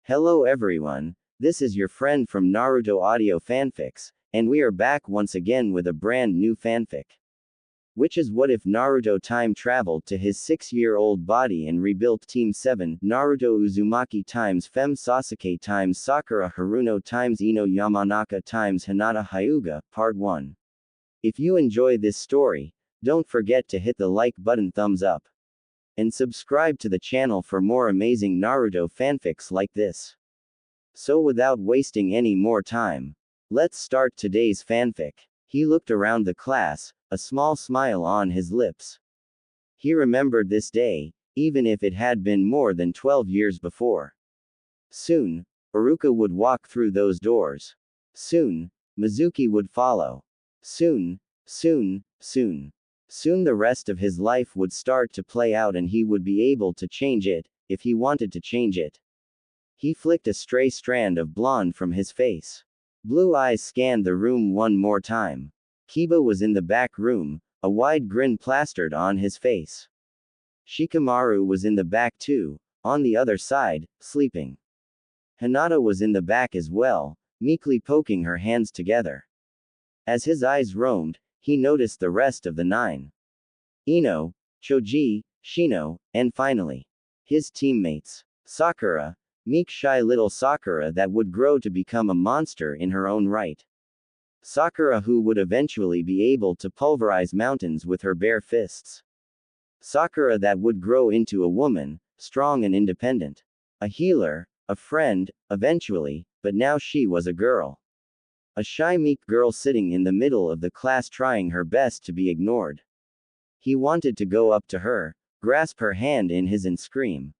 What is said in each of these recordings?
Hello everyone, this is your friend from Naruto Audio Fanfics, and we are back once again with a brand new fanfic. Which is what if Naruto time traveled to his 6-year-old body and rebuilt Team 7, Naruto Uzumaki times Fem Sasuke times Sakura Haruno times Ino Yamanaka times Hinata Hyuga, Part 1. If you enjoy this story, don't forget to hit the like button, thumbs up, and subscribe to the channel for more amazing Naruto fanfics like this. So without wasting any more time, let's start today's fanfic. He looked around the class, a small smile on his lips. He remembered this day, even if it had been more than 12 years before. Soon, Iruka would walk through those doors. Soon, Mizuki would follow. Soon the rest of his life would start to play out and he would be able to change it, if he wanted to change it. He flicked a stray strand of blonde from his face. Blue eyes scanned the room one more time. Kiba was in the back room, a wide grin plastered on his face. Shikamaru was in the back too, on the other side, sleeping. Hinata was in the back as well, meekly poking her hands together. As his eyes roamed, he noticed the rest of the 9. Ino, Choji, Shino, and finally, his teammates. Sakura, meek shy little Sakura that would grow to become a monster in her own right. Sakura who would eventually be able to pulverize mountains with her bare fists. Sakura that would grow into a woman, strong and independent. A healer, a friend, eventually, but now she was a girl. A shy meek girl sitting in the middle of the class trying her best to be ignored. He wanted to go up to her, grasp her hand in his and scream.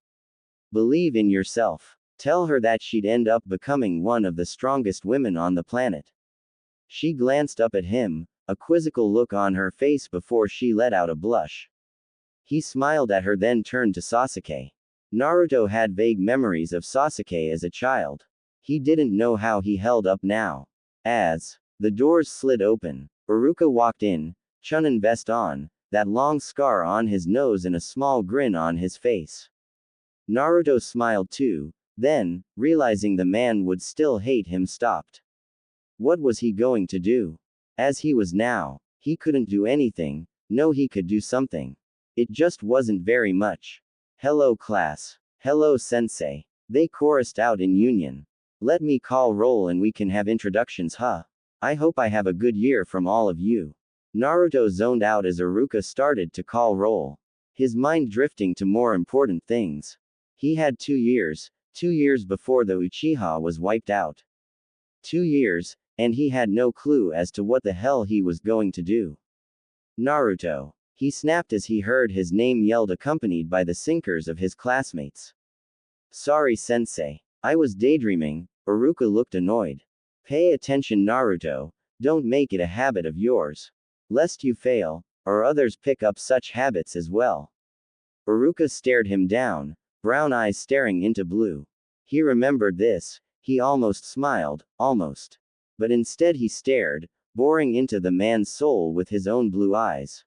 Believe in yourself. Tell her that she'd end up becoming one of the strongest women on the planet. She glanced up at him, a quizzical look on her face before she let out a blush. He smiled at her, then turned to Sasuke. Naruto had vague memories of Sasuke as a child. He didn't know how he held up now. As the doors slid open, Iruka walked in, Chunin vest on, that long scar on his nose and a small grin on his face. Naruto smiled too, then, realizing the man would still hate him, stopped. What was he going to do? As he was now, he couldn't do anything. No, he could do something. It just wasn't very much. Hello class. Hello sensei. They chorused out in union. Let me call roll and we can have introductions, huh? I hope I have a good year from all of you. Naruto zoned out as Iruka started to call roll. His mind drifting to more important things. He had 2 years before the Uchiha was wiped out. 2 years, and he had no clue as to what the hell he was going to do. Naruto. He snapped as he heard his name yelled, accompanied by the sinkers of his classmates. Sorry sensei. I was daydreaming. Iruka looked annoyed. Pay attention Naruto, don't make it a habit of yours. Lest you fail, or others pick up such habits as well. Iruka stared him down, brown eyes staring into blue. He remembered this, he almost smiled, almost. But instead he stared, boring into the man's soul with his own blue eyes.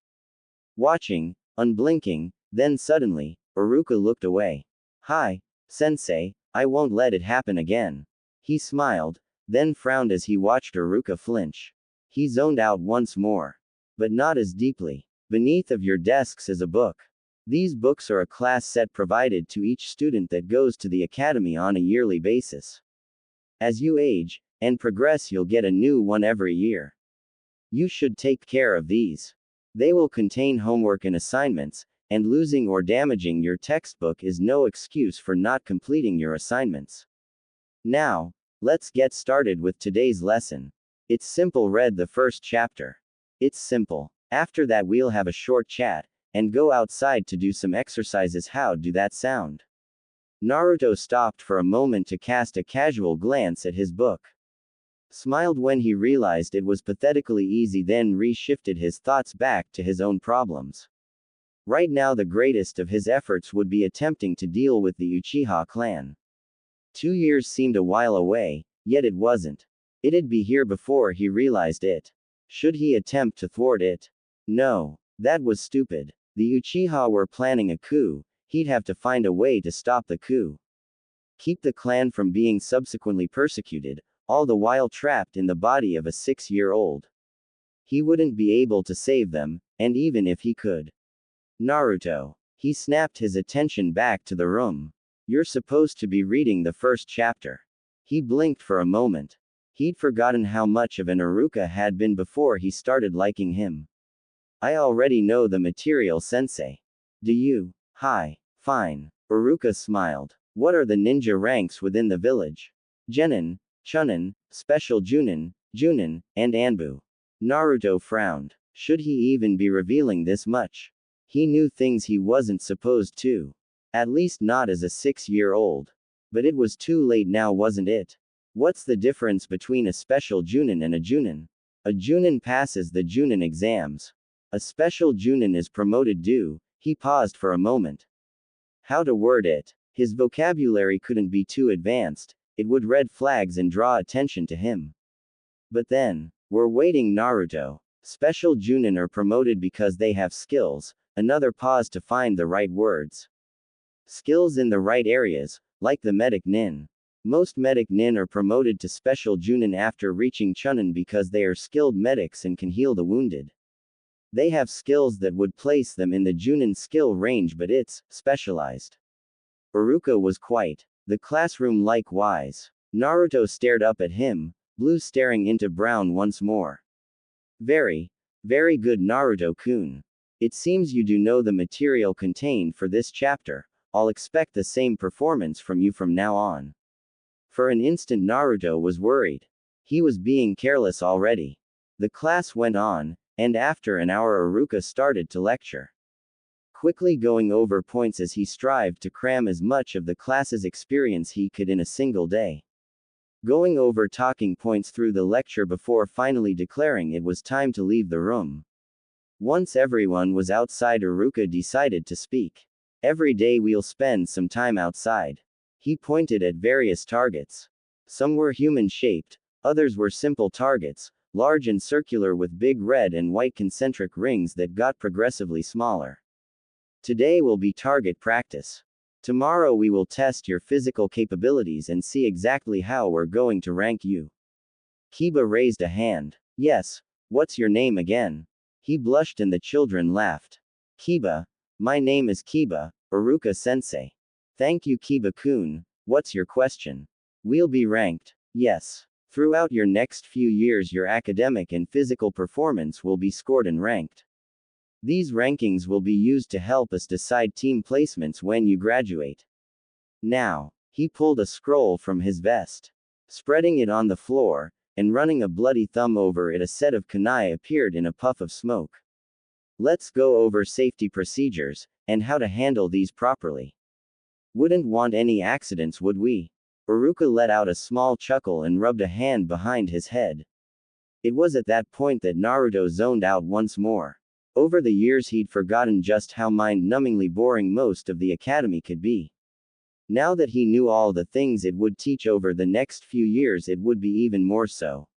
Watching, unblinking, then suddenly, Iruka looked away. Hi, sensei, I won't let it happen again. He smiled, then frowned as he watched Iruka flinch. He zoned out once more. But not as deeply. Beneath of your desks is a book. These books are a class set provided to each student that goes to the academy on a yearly basis. As you age and progress, you'll get a new one every year. You should take care of these. They will contain homework and assignments, and losing or damaging your textbook is no excuse for not completing your assignments. Now, let's get started with today's lesson. It's simple, read the first chapter. It's simple. After that we'll have a short chat, and go outside to do some exercises. How do that sound? Naruto stopped for a moment to cast a casual glance at his book. Smiled when he realized it was pathetically easy, then re-shifted his thoughts back to his own problems. Right now the greatest of his efforts would be attempting to deal with the Uchiha clan. 2 years seemed a while away, yet it wasn't. It'd be here before he realized it. Should he attempt to thwart it? No. That was stupid. The Uchiha were planning a coup, he'd have to find a way to stop the coup. Keep the clan from being subsequently persecuted, all the while trapped in the body of a 6-year-old. He wouldn't be able to save them, and even if he could. Naruto. He snapped his attention back to the room. You're supposed to be reading the first chapter. He blinked for a moment. He'd forgotten how much of an Iruka had been before he started liking him. I already know the material, sensei. Do you? Hi. Fine. Iruka smiled. What are the ninja ranks within the village? Genin, Chunin, Special Junin, Junin, and Anbu. Naruto frowned. Should he even be revealing this much? He knew things he wasn't supposed to. At least not as a 6-year-old. But it was too late now, wasn't it? What's the difference between a Special Junin and a Junin? A Junin passes the Junin exams. A Special Junin is promoted due. He paused for a moment. How to word it? His vocabulary couldn't be too advanced, it would red flags and draw attention to him. But then, we're waiting, Naruto. Special Junin are promoted because they have skills. Another pause to find the right words. Skills in the right areas, like the medic nin. Most medic nin are promoted to Special Junin after reaching Chunin because they are skilled medics and can heal the wounded. They have skills that would place them in the Junin skill range, but it's specialized. Iruka was quiet. The classroom likewise. Naruto stared up at him, blue staring into brown once more. Very good, Naruto-kun. It seems you do know the material contained for this chapter. I'll expect the same performance from you from now on. For an instant Naruto was worried. He was being careless already. The class went on, and after an hour Iruka started to lecture. Quickly going over points as he strived to cram as much of the class's experience he could in a single day. Going over talking points through the lecture before finally declaring it was time to leave the room. Once everyone was outside, Iruka decided to speak. Every day we'll spend some time outside. He pointed at various targets. Some were human-shaped, others were simple targets, large and circular with big red and white concentric rings that got progressively smaller. Today will be target practice. Tomorrow we will test your physical capabilities and see exactly how we're going to rank you. Kiba raised a hand. Yes, what's your name again? He blushed and the children laughed. Kiba. My name is Kiba, Iruka-sensei. Thank you, Kiba-kun. What's your question? We'll be ranked. Yes. Throughout your next few years your academic and physical performance will be scored and ranked. These rankings will be used to help us decide team placements when you graduate. Now, he pulled a scroll from his vest. Spreading it on the floor, and running a bloody thumb over it, a set of kunai appeared in a puff of smoke. Let's go over safety procedures, and how to handle these properly. Wouldn't want any accidents, would we? Iruka let out a small chuckle and rubbed a hand behind his head. It was at that point that Naruto zoned out once more. Over the years he'd forgotten just how mind-numbingly boring most of the academy could be. Now that he knew all the things it would teach over the next few years, it would be even more so.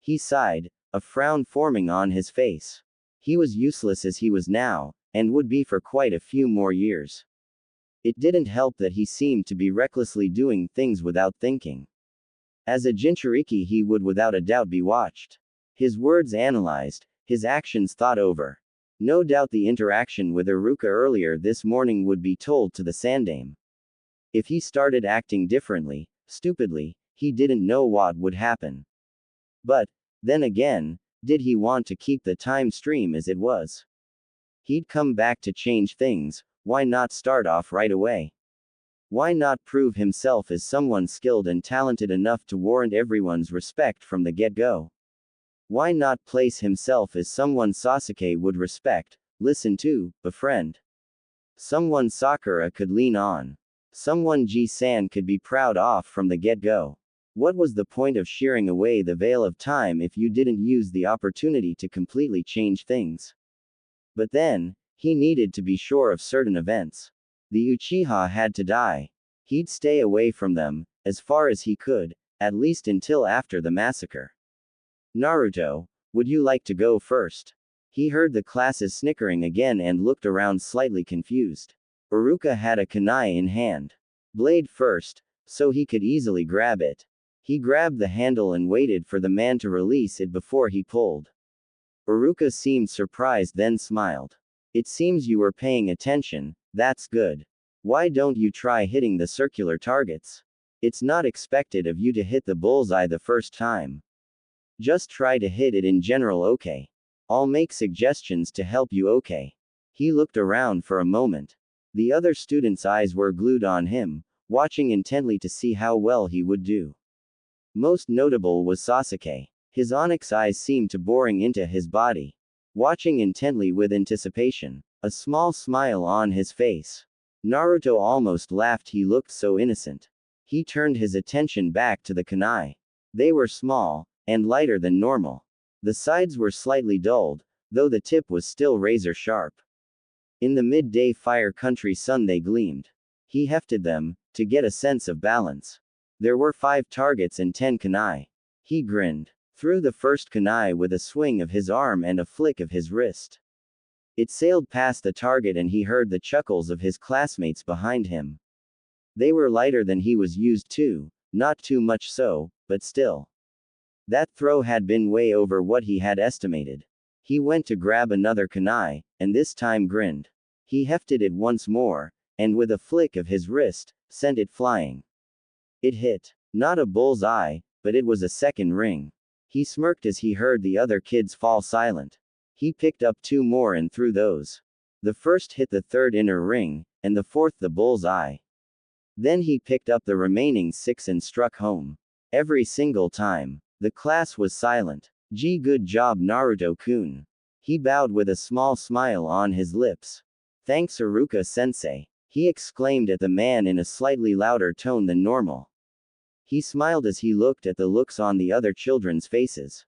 He sighed, a frown forming on his face. He was useless as he was now, and would be for quite a few more years. It didn't help that he seemed to be recklessly doing things without thinking. As a Jinchuriki he would without a doubt be watched. His words analyzed, his actions thought over. No doubt the interaction with Iruka earlier this morning would be told to the Sandaime. If he started acting differently, stupidly, he didn't know what would happen. But, then again, did he want to keep the time stream as it was? He'd come back to change things, why not start off right away? Why not prove himself as someone skilled and talented enough to warrant everyone's respect from the get-go? Why not place himself as someone Sasuke would respect, listen to, befriend? Someone Sakura could lean on. Someone Ji-san could be proud of from the get-go. What was the point of shearing away the veil of time if you didn't use the opportunity to completely change things? But then, he needed to be sure of certain events. The Uchiha had to die. He'd stay away from them, as far as he could, at least until after the massacre. Naruto, would you like to go first? He heard the classes snickering again and looked around slightly confused. Iruka had a kunai in hand. Blade first, so he could easily grab it. He grabbed the handle and waited for the man to release it before he pulled. Iruka seemed surprised then smiled. It seems you were paying attention, that's good. Why don't you try hitting the circular targets? It's not expected of you to hit the bullseye the first time. Just try to hit it in general, okay? I'll make suggestions to help you, okay? He looked around for a moment. The other students' eyes were glued on him, watching intently to see how well he would do. Most notable was Sasuke. His onyx eyes seemed to boring into his body. Watching intently with anticipation. A small smile on his face. Naruto almost laughed, he looked so innocent. He turned his attention back to the kunai. They were small, and lighter than normal. The sides were slightly dulled, though the tip was still razor sharp. In the midday fire country sun they gleamed. He hefted them, to get a sense of balance. There were 5 targets and 10 kunai. He grinned. Threw the first kunai with a swing of his arm and a flick of his wrist. It sailed past the target and he heard the chuckles of his classmates behind him. They were lighter than he was used to, not too much so, but still. That throw had been way over what he had estimated. He went to grab another kunai, and this time grinned. He hefted it once more, and with a flick of his wrist, sent it flying. It hit. Not a bullseye, but it was a second ring. He smirked as he heard the other kids fall silent. He picked up 2 more and threw those. The first hit the 3rd inner ring, and the 4th the bullseye. Then he picked up the remaining 6 and struck home. Every single time. The class was silent. Gee, good job, Naruto-kun. He bowed with a small smile on his lips. Thanks, Iruka-sensei. He exclaimed at the man in a slightly louder tone than normal. He smiled as he looked at the looks on the other children's faces.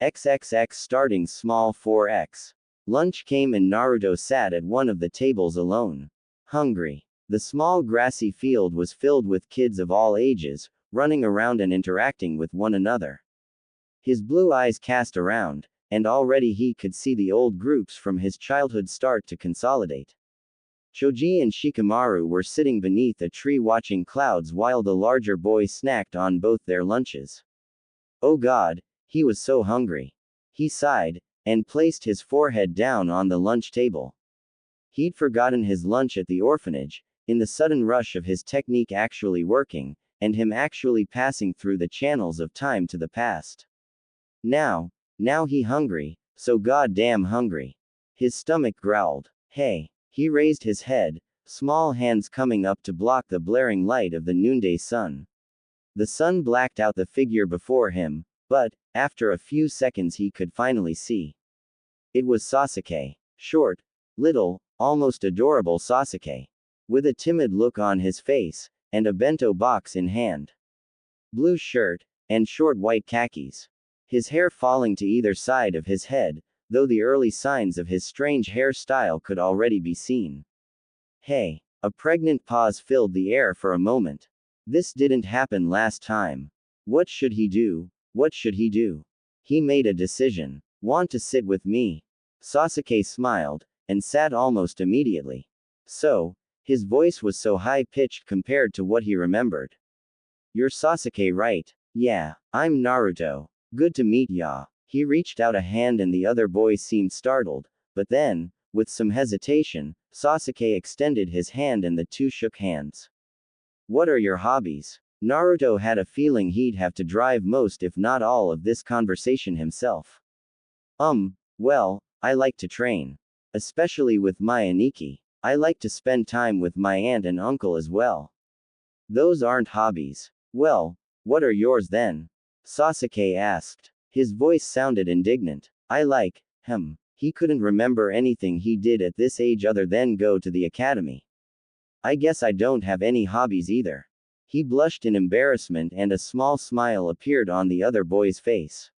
XXX starting small 4x. Lunch came and Naruto sat at one of the tables alone. Hungry. The small grassy field was filled with kids of all ages, running around and interacting with one another. His blue eyes cast around, and already he could see the old groups from his childhood start to consolidate. Choji and Shikamaru were sitting beneath a tree watching clouds while the larger boys snacked on both their lunches. Oh God, he was so hungry. He sighed, and placed his forehead down on the lunch table. He'd forgotten his lunch at the orphanage, in the sudden rush of his technique actually working, and him actually passing through the channels of time to the past. Now he hungry, so goddamn hungry. His stomach growled. Hey. He raised his head, small hands coming up to block the blaring light of the noonday sun. The sun blacked out the figure before him, but, after a few seconds he could finally see. It was Sasuke. Short, little, almost adorable Sasuke. With a timid look on his face, and a bento box in hand. Blue shirt, and short white khakis. His hair falling to either side of his head, though the early signs of his strange hairstyle could already be seen. Hey. A pregnant pause filled the air for a moment. This didn't happen last time. What should he do? What should he do? He made a decision. Want to sit with me? Sasuke smiled, and sat almost immediately. So, his voice was so high-pitched compared to what he remembered. You're Sasuke, right? Yeah, I'm Naruto. Good to meet ya. He reached out a hand and the other boys seemed startled, but then, with some hesitation, Sasuke extended his hand and the two shook hands. What are your hobbies? Naruto had a feeling he'd have to drive most if not all of this conversation himself. Well, I like to train. Especially with my Aniki. I like to spend time with my aunt and uncle as well. Those aren't hobbies. Well, what are yours then? Sasuke asked. His voice sounded indignant. I like, he couldn't remember anything he did at this age other than go to the academy. I guess I don't have any hobbies either. He blushed in embarrassment and a small smile appeared on the other boy's face.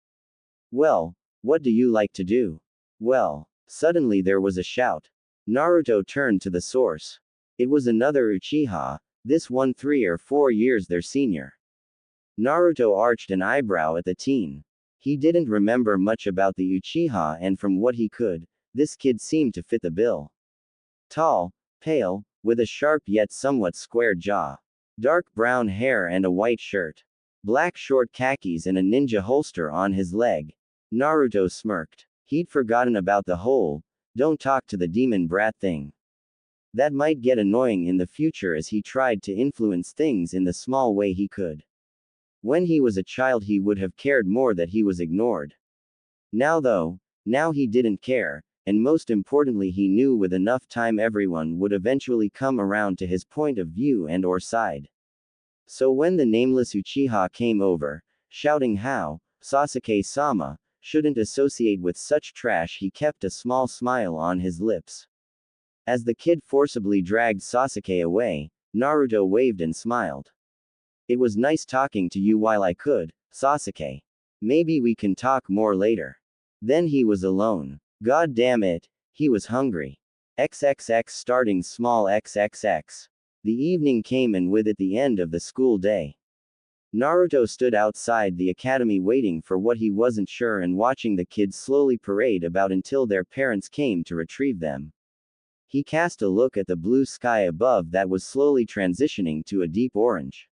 Well, what do you like to do? Well, suddenly there was a shout. Naruto turned to the source. It was another Uchiha, this one 3 or 4 years their senior. Naruto arched an eyebrow at the teen. He didn't remember much about the Uchiha and from what he could, this kid seemed to fit the bill. Tall, pale, with a sharp yet somewhat square jaw. Dark brown hair and a white shirt. Black short khakis and a ninja holster on his leg. Naruto smirked. He'd forgotten about the whole, "don't talk to the demon brat" thing. That might get annoying in the future as he tried to influence things in the small way he could. When he was a child he would have cared more that he was ignored. Now though, now he didn't care, and most importantly he knew with enough time everyone would eventually come around to his point of view and or side. So when the nameless Uchiha came over, shouting how, Sasuke-sama, shouldn't associate with such trash, he kept a small smile on his lips. As the kid forcibly dragged Sasuke away, Naruto waved and smiled. "It was nice talking to you while I could, Sasuke. Maybe we can talk more later." Then he was alone. God damn it, he was hungry. XXX starting small XXX. The evening came and with it the end of the school day. Naruto stood outside the academy waiting for what he wasn't sure and watching the kids slowly parade about until their parents came to retrieve them. He cast a look at the blue sky above that was slowly transitioning to a deep orange.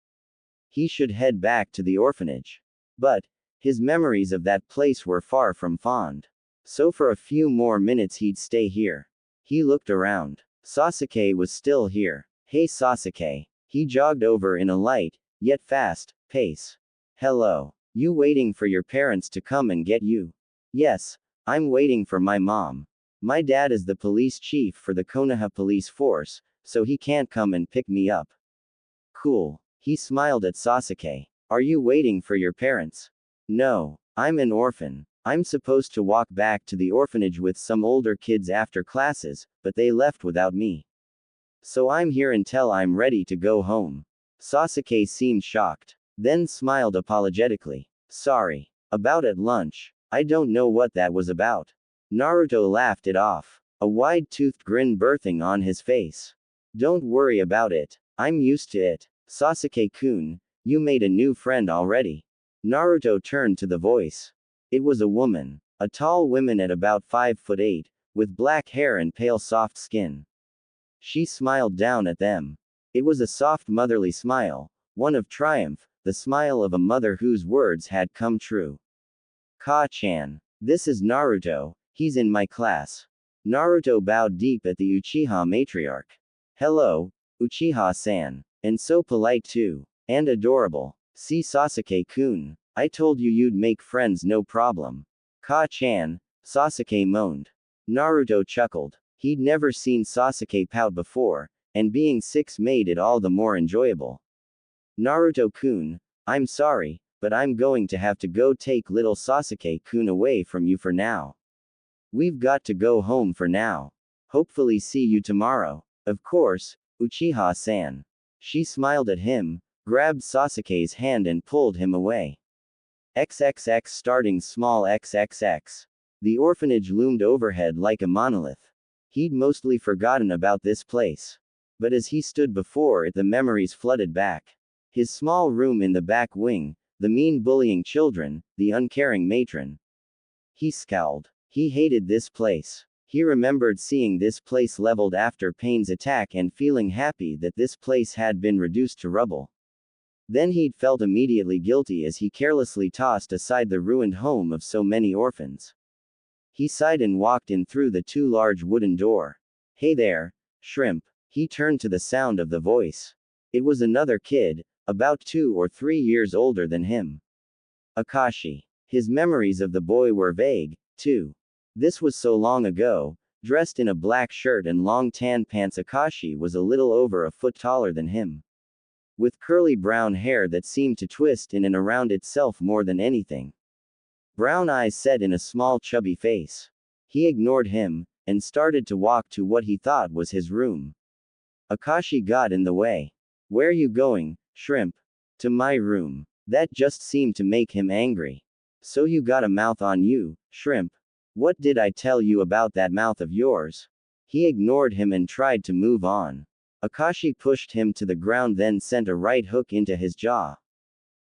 He should head back to the orphanage. But his memories of that place were far from fond. So for a few more minutes he'd stay here. He looked around. Sasuke was still here. "Hey Sasuke." He jogged over in a light, yet fast, pace. "Hello. You waiting for your parents to come and get you?" "Yes, I'm waiting for my mom. My dad is the police chief for the Konoha police force, so he can't come and pick me up." "Cool." He smiled at Sasuke. "Are you waiting for your parents?" "No. I'm an orphan. I'm supposed to walk back to the orphanage with some older kids after classes, but they left without me. So I'm here until I'm ready to go home." Sasuke seemed shocked, then smiled apologetically. "Sorry. About at lunch. I don't know what that was about." Naruto laughed it off, a wide-toothed grin birthing on his face. "Don't worry about it. I'm used to it. Sasuke-kun, you made a new friend already." Naruto turned to the voice. It was a woman. A tall woman at about 5'8", with black hair and pale soft skin. She smiled down at them. It was a soft motherly smile, one of triumph, the smile of a mother whose words had come true. "Ka-chan. This is Naruto. He's in my class." Naruto bowed deep at the Uchiha matriarch. "Hello, Uchiha-san. And so polite too. And adorable. See Sasuke-kun. I told you you'd make friends no problem." "Ka-chan," Sasuke moaned. Naruto chuckled. He'd never seen Sasuke pout before, and being 6 made it all the more enjoyable. "Naruto-kun, I'm sorry, but I'm going to have to go take little Sasuke-kun away from you for now. We've got to go home for now. Hopefully see you tomorrow." "Of course, Uchiha-san." She smiled at him, grabbed Sasuke's hand and pulled him away. XXX starting small XXX. The orphanage loomed overhead like a monolith. He'd mostly forgotten about this place. But as he stood before it the memories flooded back. His small room in the back wing, the mean bullying children, the uncaring matron. He scowled. He hated this place. He remembered seeing this place leveled after Pain's attack and feeling happy that this place had been reduced to rubble. Then he'd felt immediately guilty as he carelessly tossed aside the ruined home of so many orphans. He sighed and walked in through the too large wooden door. "Hey there, shrimp." He turned to the sound of the voice. It was another kid, about 2 or 3 years older than him. Akashi. His memories of the boy were vague, too. This was so long ago. Dressed in a black shirt and long tan pants, Akashi was a little over a foot taller than him. With curly brown hair that seemed to twist in and around itself more than anything. Brown eyes set in a small chubby face. He ignored him, and started to walk to what he thought was his room. Akashi got in the way. "Where you going, shrimp?" "To my room." That just seemed to make him angry. "So you got a mouth on you, shrimp. What did I tell you about that mouth of yours?" He ignored him and tried to move on. Akashi pushed him to the ground then sent a right hook into his jaw.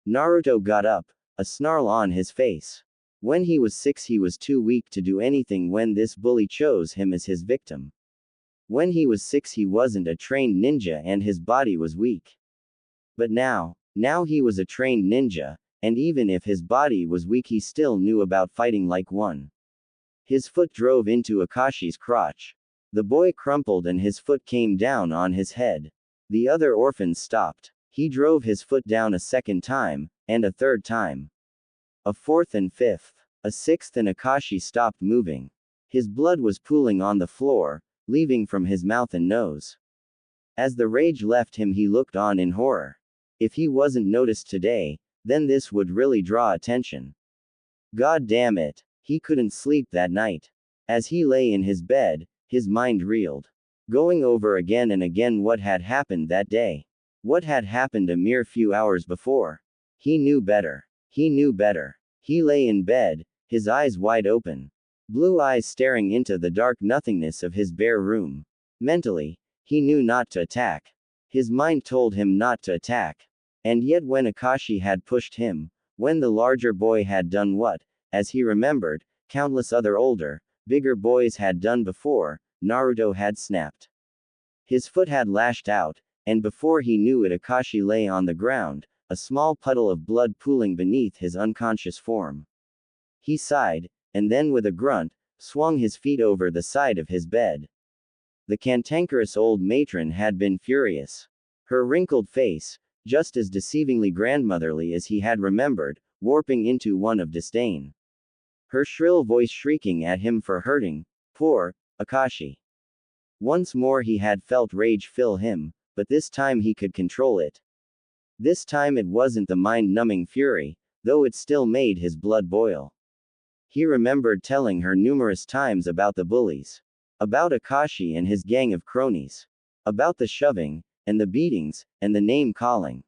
Naruto got up, a snarl on his face. When he was 6 he was too weak to do anything when this bully chose him as his victim. When he was 6 he wasn't a trained ninja and his body was weak. But now he was a trained ninja, and even if his body was weak, he still knew about fighting like one. His foot drove into Akashi's crotch. The boy crumpled and his foot came down on his head. The other orphans stopped. He drove his foot down a second time, and a third time. A fourth and fifth. A sixth, and Akashi stopped moving. His blood was pooling on the floor, leaving from his mouth and nose. As the rage left him, he looked on in horror. If he wasn't noticed today, then this would really draw attention. God damn it. He couldn't sleep that night. As he lay in his bed, his mind reeled, going over again and again what had happened that day. What had happened a mere few hours before. He knew better. He knew better. He lay in bed, his eyes wide open. Blue eyes staring into the dark nothingness of his bare room. Mentally, he knew not to attack. His mind told him not to attack. And yet when Akashi had pushed him, when the larger boy had done what, as he remembered, countless other older, bigger boys had done before, Naruto had snapped. His foot had lashed out, and before he knew it, Akashi lay on the ground, a small puddle of blood pooling beneath his unconscious form. He sighed, and then with a grunt, swung his feet over the side of his bed. The cantankerous old matron had been furious. Her wrinkled face, just as deceivingly grandmotherly as he had remembered, warping into one of disdain. Her shrill voice shrieking at him for hurting poor Akashi. Once more he had felt rage fill him, but this time he could control it. This time it wasn't the mind-numbing fury, though it still made his blood boil. He remembered telling her numerous times about the bullies. About Akashi and his gang of cronies. About the shoving, and the beatings, and the name-calling.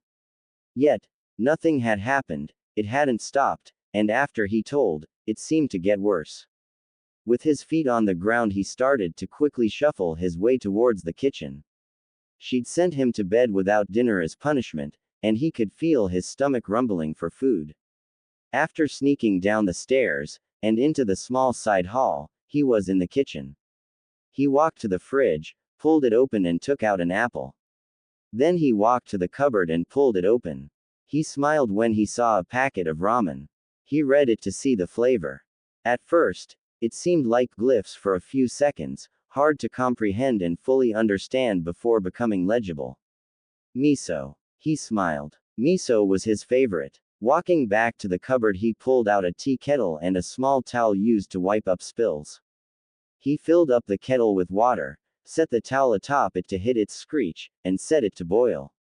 Yet, nothing had happened, it hadn't stopped, and after he told, it seemed to get worse. With his feet on the ground, he started to quickly shuffle his way towards the kitchen. She'd sent him to bed without dinner as punishment, and he could feel his stomach rumbling for food. After sneaking down the stairs, and into the small side hall, he was in the kitchen. He walked to the fridge, pulled it open and took out an apple. Then he walked to the cupboard and pulled it open. He smiled when he saw a packet of ramen. He read it to see the flavor. At first, it seemed like glyphs for a few seconds, hard to comprehend and fully understand before becoming legible. Miso. He smiled. Miso was his favorite. Walking back to the cupboard, he pulled out a tea kettle and a small towel used to wipe up spills. He filled up the kettle with water, set the towel atop it to hit its screech, and set it to boil.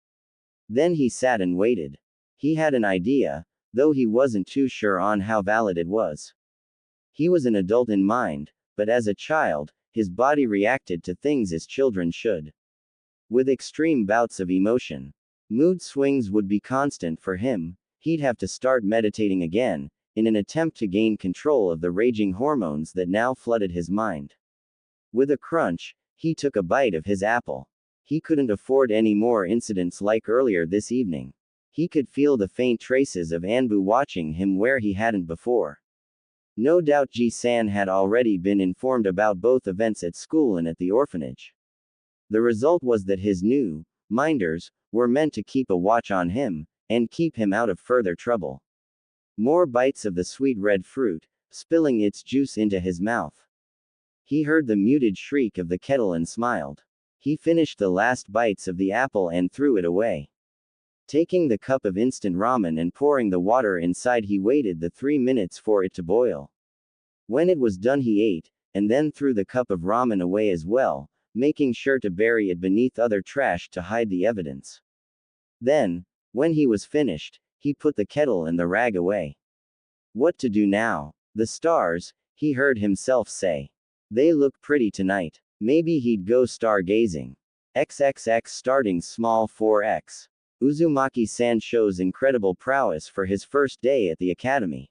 Then he sat and waited. He had an idea, though he wasn't too sure on how valid it was. He was an adult in mind, but as a child, his body reacted to things as children should. With extreme bouts of emotion. Mood swings would be constant for him. He'd have to start meditating again, in an attempt to gain control of the raging hormones that now flooded his mind. With a crunch, he took a bite of his apple. He couldn't afford any more incidents like earlier this evening. He could feel the faint traces of Anbu watching him where he hadn't before. No doubt Ji-san had already been informed about both events at school and at the orphanage. The result was that his new minders were meant to keep a watch on him, and keep him out of further trouble. More bites of the sweet red fruit, spilling its juice into his mouth. He heard the muted shriek of the kettle and smiled. He finished the last bites of the apple and threw it away. Taking the cup of instant ramen and pouring the water inside, he waited the 3 minutes for it to boil. When it was done, he ate, and then threw the cup of ramen away as well, making sure to bury it beneath other trash to hide the evidence. Then, when he was finished, he put the kettle and the rag away. What to do now? The stars, he heard himself say. They look pretty tonight. Maybe he'd go stargazing. XXX starting small 4x. Uzumaki-san shows incredible prowess for his first day at the academy.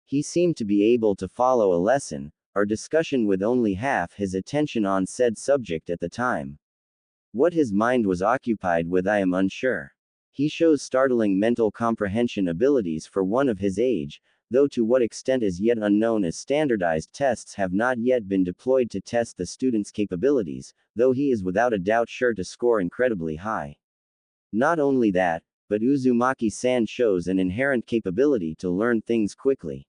He seemed to be able to follow a lesson, or discussion with only half his attention on said subject at the time. What his mind was occupied with I am unsure. He shows startling mental comprehension abilities for one of his age, though to what extent is yet unknown, as standardized tests have not yet been deployed to test the student's capabilities, though he is without a doubt sure to score incredibly high. Not only that, but Uzumaki-san shows an inherent capability to learn things quickly.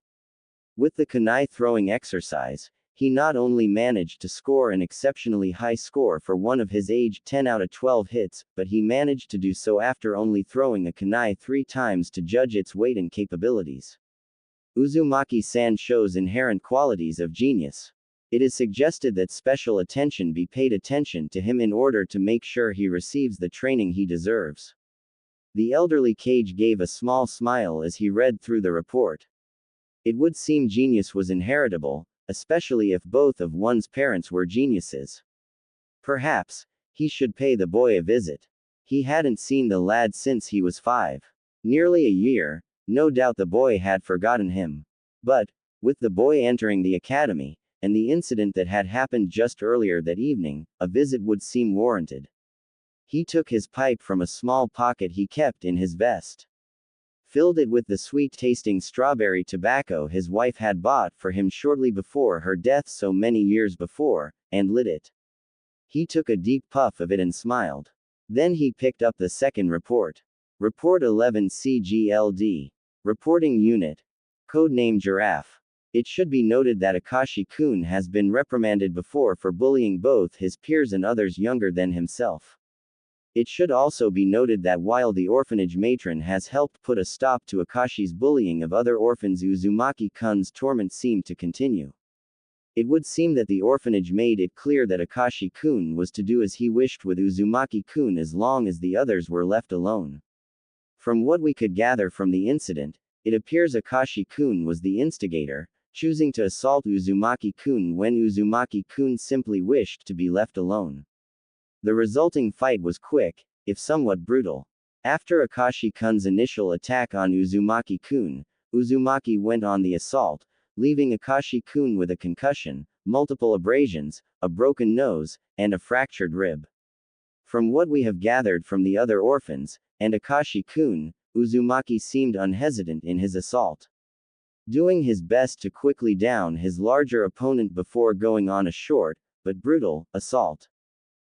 With the kunai throwing exercise, he not only managed to score an exceptionally high score for one of his age 10 out of 12 hits, but he managed to do so after only throwing a kunai 3 times to judge its weight and capabilities. Uzumaki-san shows inherent qualities of genius. It is suggested that special attention be paid attention to him in order to make sure he receives the training he deserves. The elderly Cage gave a small smile as he read through the report. It would seem genius was inheritable, especially if both of one's parents were geniuses. Perhaps he should pay the boy a visit. He hadn't seen the lad since he was 5. Nearly a year, no doubt the boy had forgotten him. But, with the boy entering the academy, and the incident that had happened just earlier that evening, a visit would seem warranted. He took his pipe from a small pocket he kept in his vest, filled it with the sweet-tasting strawberry tobacco his wife had bought for him shortly before her death so many years before, and lit it. He took a deep puff of it and smiled. Then he picked up the second report. Report 11 CGLD. Reporting Unit. Codename Giraffe. It should be noted that Akashi-kun has been reprimanded before for bullying both his peers and others younger than himself. It should also be noted that while the orphanage matron has helped put a stop to Akashi's bullying of other orphans, Uzumaki-kun's torment seemed to continue. It would seem that the orphanage made it clear that Akashi-kun was to do as he wished with Uzumaki-kun as long as the others were left alone. From what we could gather from the incident, it appears Akashi-kun was the instigator, choosing to assault Uzumaki-kun when Uzumaki-kun simply wished to be left alone. The resulting fight was quick, if somewhat brutal. After Akashi-kun's initial attack on Uzumaki-kun, Uzumaki went on the assault, leaving Akashi-kun with a concussion, multiple abrasions, a broken nose, and a fractured rib. From what we have gathered from the other orphans, and Akashi-kun, Uzumaki seemed unhesitant in his assault, doing his best to quickly down his larger opponent before going on a short, but brutal, assault.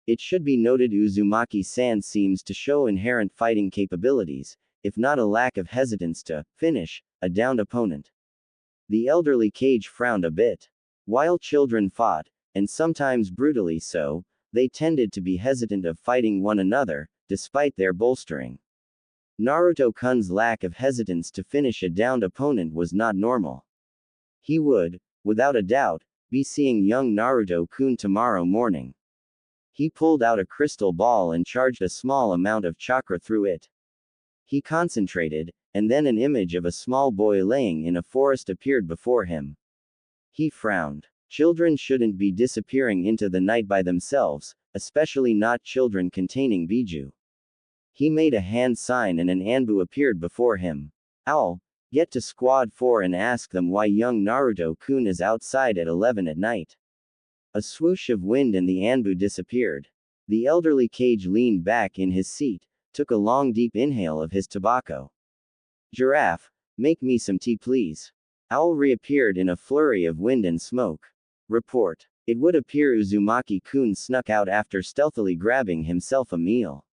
It should be noted Uzumaki-san seems to show inherent fighting capabilities, if not a lack of hesitance to finish a downed opponent. The elderly Cage frowned a bit. While children fought, and sometimes brutally so, they tended to be hesitant of fighting one another, despite their bolstering. Naruto-kun's lack of hesitance to finish a downed opponent was not normal. He would, without a doubt, be seeing young Naruto-kun tomorrow morning. He pulled out a crystal ball and charged a small amount of chakra through it. He concentrated, and then an image of a small boy laying in a forest appeared before him. He frowned. Children shouldn't be disappearing into the night by themselves, especially not children containing Biju. He made a hand sign and an Anbu appeared before him. Owl, get to Squad 4 and ask them why young Naruto-kun is outside at 11 at night. A swoosh of wind and the Anbu disappeared. The elderly Cage leaned back in his seat, took a long deep inhale of his tobacco. Giraffe, make me some tea please. Owl reappeared in a flurry of wind and smoke. Report. It would appear Uzumaki-kun snuck out after stealthily grabbing himself a meal.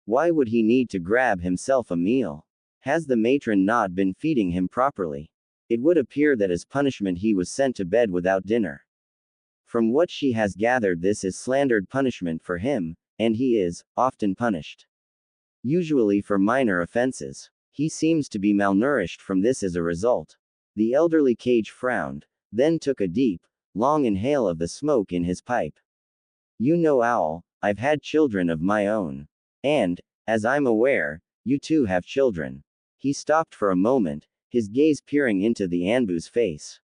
Why would he need to grab himself a meal? Has the matron not been feeding him properly? It would appear that as punishment he was sent to bed without dinner. From what she has gathered, this is slandered punishment for him, and he is often punished. Usually for minor offenses. He seems to be malnourished from this as a result. The elderly Cage frowned, then took a deep, long inhale of the smoke in his pipe. You know, Owl, I've had children of my own. And, as I'm aware, you too have children. He stopped for a moment, his gaze peering into the Anbu's face.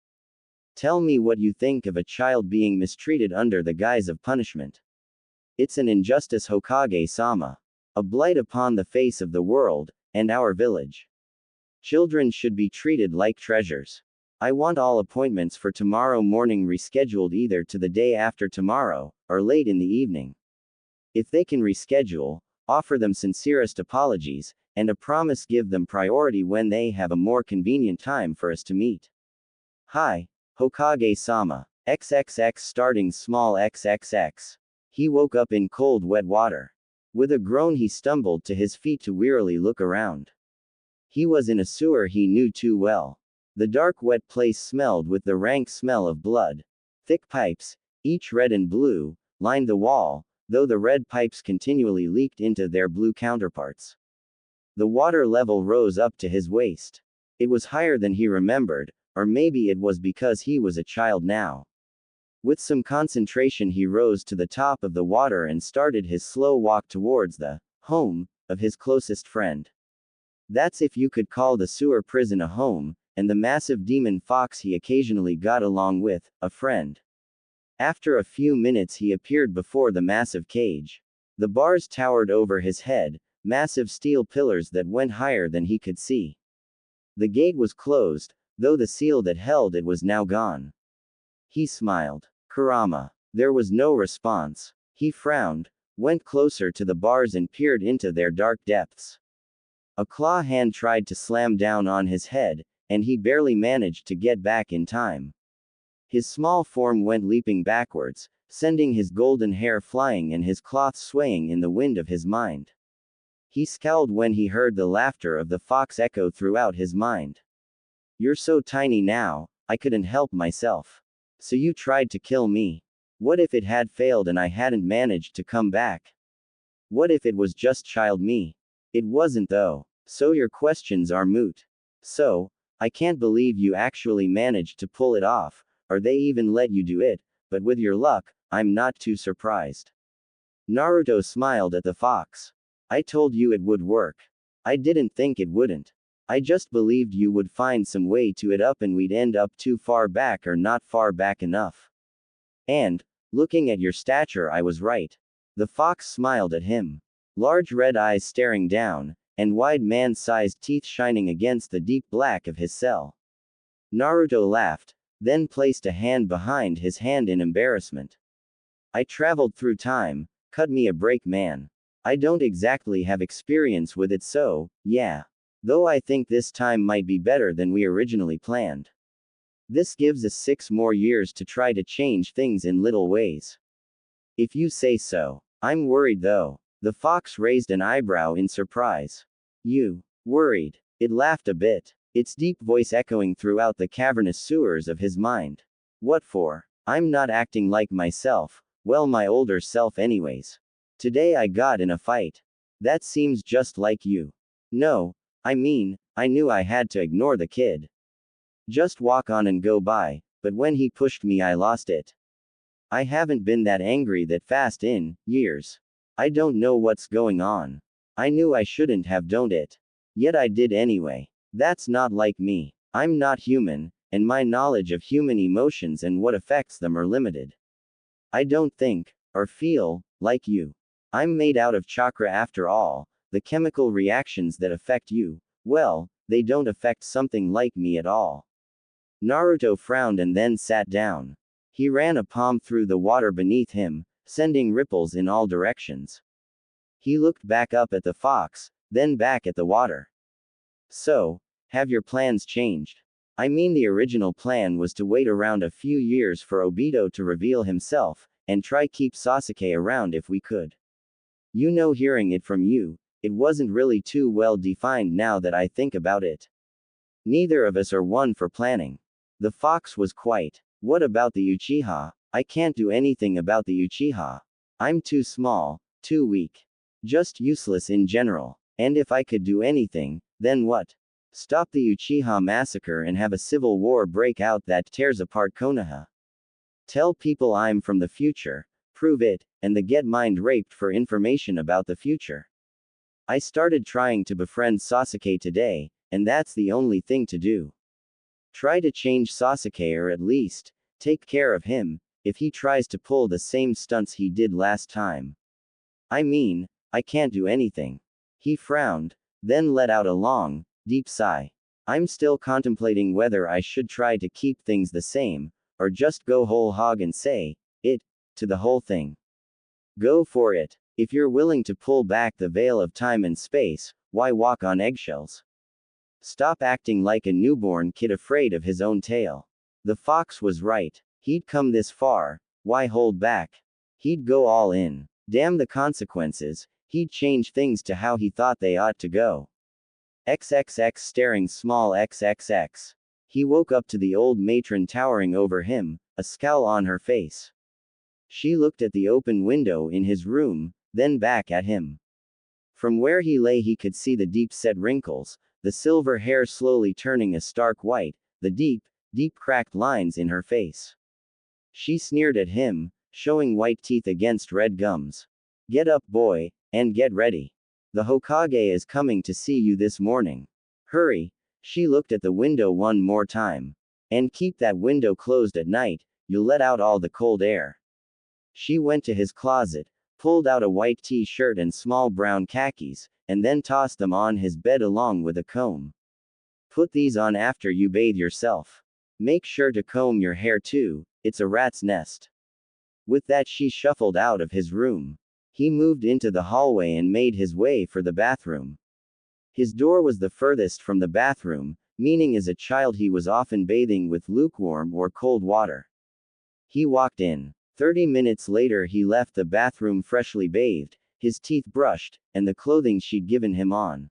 Tell me what you think of a child being mistreated under the guise of punishment. It's an injustice, Hokage-sama. A blight upon the face of the world, and our village. Children should be treated like treasures. I want all appointments for tomorrow morning rescheduled either to the day after tomorrow, or late in the evening. If they can reschedule, offer them sincerest apologies, and a promise give them priority when they have a more convenient time for us to meet. Hi, Hokage-sama. XXX starting small XXX. He woke up in cold wet water. With a groan he stumbled to his feet to wearily look around. He was in a sewer he knew too well. The dark wet place smelled with the rank smell of blood. Thick pipes, each red and blue, lined the wall, though the red pipes continually leaked into their blue counterparts. The water level rose up to his waist. It was higher than he remembered, or maybe it was because he was a child now. With some concentration he rose to the top of the water and started his slow walk towards the home of his closest friend. That's if you could call the sewer prison a home, and the massive demon fox he occasionally got along with, a friend. After a few minutes he appeared before the massive cage. The bars towered over his head, massive steel pillars that went higher than he could see. The gate was closed, though the seal that held it was now gone. He smiled. Kurama. There was no response. He frowned, went closer to the bars and peered into their dark depths. A claw hand tried to slam down on his head, and he barely managed to get back in time. His small form went leaping backwards, sending his golden hair flying and his cloth swaying in the wind of his mind. He scowled when he heard the laughter of the fox echo throughout his mind. You're so tiny now, I couldn't help myself. So you tried to kill me. What if it had failed and I hadn't managed to come back? What if it was just child me? It wasn't though. So your questions are moot. So, I can't believe you actually managed to pull it off, or they even let you do it, but with your luck, I'm not too surprised. Naruto smiled at the fox. I told you it would work. I didn't think it wouldn't. I just believed you would find some way to it up and we'd end up too far back or not far back enough. And, looking at your stature, I was right. The fox smiled at him. Large red eyes staring down, and wide man-sized teeth shining against the deep black of his cell. Naruto laughed, then placed a hand behind his hand in embarrassment. I traveled through time, cut me a break, man. I don't exactly have experience with it, so, yeah. Though I think this time might be better than we originally planned. This gives us 6 more years to try to change things in little ways. If you say so. I'm worried though. The fox raised an eyebrow in surprise. You worried? It laughed a bit, its deep voice echoing throughout the cavernous sewers of his mind. What for? I'm not acting like myself, well, my older self anyways. Today I got in a fight. That seems just like you. No, I mean, I knew I had to ignore the kid. Just walk on and go by, but when he pushed me I lost it. I haven't been that angry that fast in years. I don't know what's going on. I knew I shouldn't have done it. Yet I did anyway. That's not like me. I'm not human, and my knowledge of human emotions and what affects them are limited. I don't think, or feel, like you. I'm made out of chakra after all. The chemical reactions that affect you, well, they don't affect something like me at all. Naruto frowned and then sat down. He ran a palm through the water beneath him, sending ripples in all directions. He looked back up at the fox, then back at the water. So, have your plans changed? I mean, the original plan was to wait around a few years for Obito to reveal himself, and try keep Sasuke around if we could. You know, hearing it from you, it wasn't really too well defined now that I think about it. Neither of us are one for planning. The fox was quite. What about the Uchiha? I can't do anything about the Uchiha. I'm too small, too weak. Just useless in general. And if I could do anything, then what? Stop the Uchiha massacre and have a civil war break out that tears apart Konoha. Tell people I'm from the future, prove it, and they get mind raped for information about the future. I started trying to befriend Sasuke today, and that's the only thing to do. Try to change Sasuke, or at least, take care of him, if he tries to pull the same stunts he did last time. I mean, I can't do anything. He frowned, then let out a long, deep sigh. I'm still contemplating whether I should try to keep things the same, or just go whole hog and say, it, to the whole thing. Go for it. If you're willing to pull back the veil of time and space, why walk on eggshells? Stop acting like a newborn kid afraid of his own tail. The fox was right. He'd come this far, why hold back? He'd go all in. Damn the consequences. He'd change things to how he thought they ought to go. XXX staring small XXX. He woke up to the old matron towering over him, a scowl on her face. She looked at the open window in his room, then back at him. From where he lay he could see the deep-set wrinkles, the silver hair slowly turning a stark white, the deep, cracked lines in her face. She sneered at him, showing white teeth against red gums. Get up, boy, and get ready. The Hokage is coming to see you this morning. Hurry. She looked at the window one more time. And keep that window closed at night, you'll let out all the cold air. She went to his closet, pulled out a white t-shirt and small brown khakis, and then tossed them on his bed along with a comb. Put these on after you bathe yourself. Make sure to comb your hair too, it's a rat's nest. With that she shuffled out of his room. He moved into the hallway and made his way for the bathroom. His door was the furthest from the bathroom, meaning as a child he was often bathing with lukewarm or cold water. He walked in. 30 minutes later he left the bathroom freshly bathed, his teeth brushed, and the clothing she'd given him on.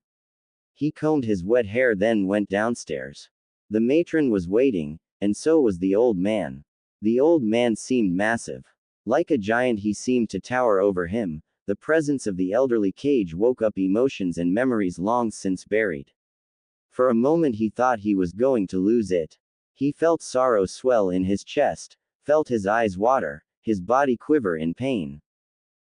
He combed his wet hair then went downstairs. The matron was waiting, and so was the old man. The old man seemed massive. Like a giant he seemed to tower over him. The presence of the elderly Cage woke up emotions and memories long since buried. For a moment he thought he was going to lose it. He felt sorrow swell in his chest, felt his eyes water, his body quiver in pain.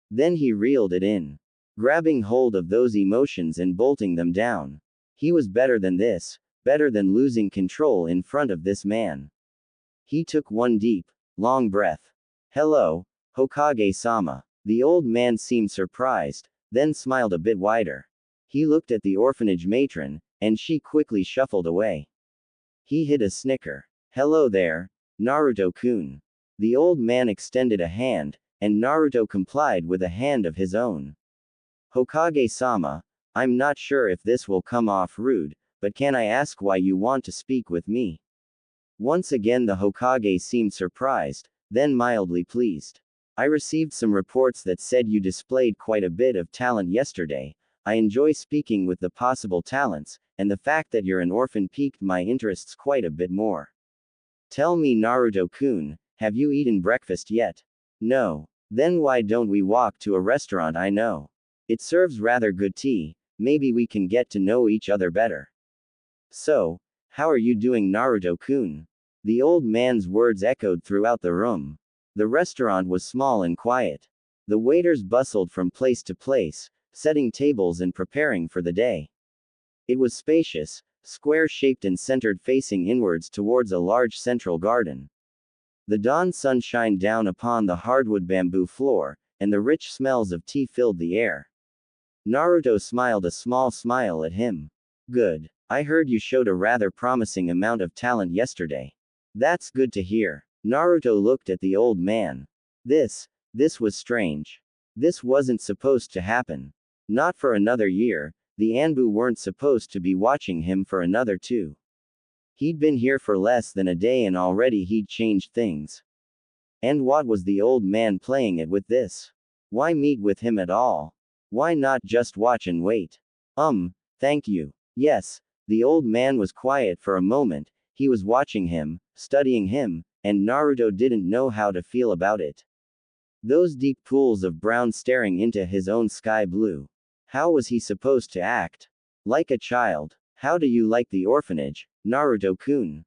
Then he reeled it in, grabbing hold of those emotions and bolting them down. He was better than this, better than losing control in front of this man. He took one deep, long breath. Hello, Hokage-sama. The old man seemed surprised, then smiled a bit wider. He looked at the orphanage matron, and she quickly shuffled away. He hid a snicker. Hello there, Naruto-kun. The old man extended a hand, and Naruto complied with a hand of his own. Hokage-sama, I'm not sure if this will come off rude, but can I ask why you want to speak with me? Once again the Hokage seemed surprised, then mildly pleased. I received some reports that said you displayed quite a bit of talent yesterday. I enjoy speaking with the possible talents, and the fact that you're an orphan piqued my interests quite a bit more. Tell me, Naruto-kun, have you eaten breakfast yet? No. Then why don't we walk to a restaurant I know? It serves rather good tea, maybe we can get to know each other better. So, how are you doing, Naruto-kun? The old man's words echoed throughout the room. The restaurant was small and quiet. The waiters bustled from place to place, setting tables and preparing for the day. It was spacious, square-shaped and centered facing inwards towards a large central garden. The dawn sun shined down upon the hardwood bamboo floor, and the rich smells of tea filled the air. Naruto smiled a small smile at him. Good. I heard you showed a rather promising amount of talent yesterday. That's good to hear. Naruto looked at the old man. This was strange. This wasn't supposed to happen. Not for another year, the Anbu weren't supposed to be watching him for another 2. He'd been here for less than a day and already he'd changed things. And what was the old man playing it with this? Why meet with him at all? Why not just watch and wait? Thank you. Yes, the old man was quiet for a moment, he was watching him, studying him, and Naruto didn't know how to feel about it. Those deep pools of brown staring into his own sky blue. How was he supposed to act? Like a child. How do you like the orphanage, Naruto-kun?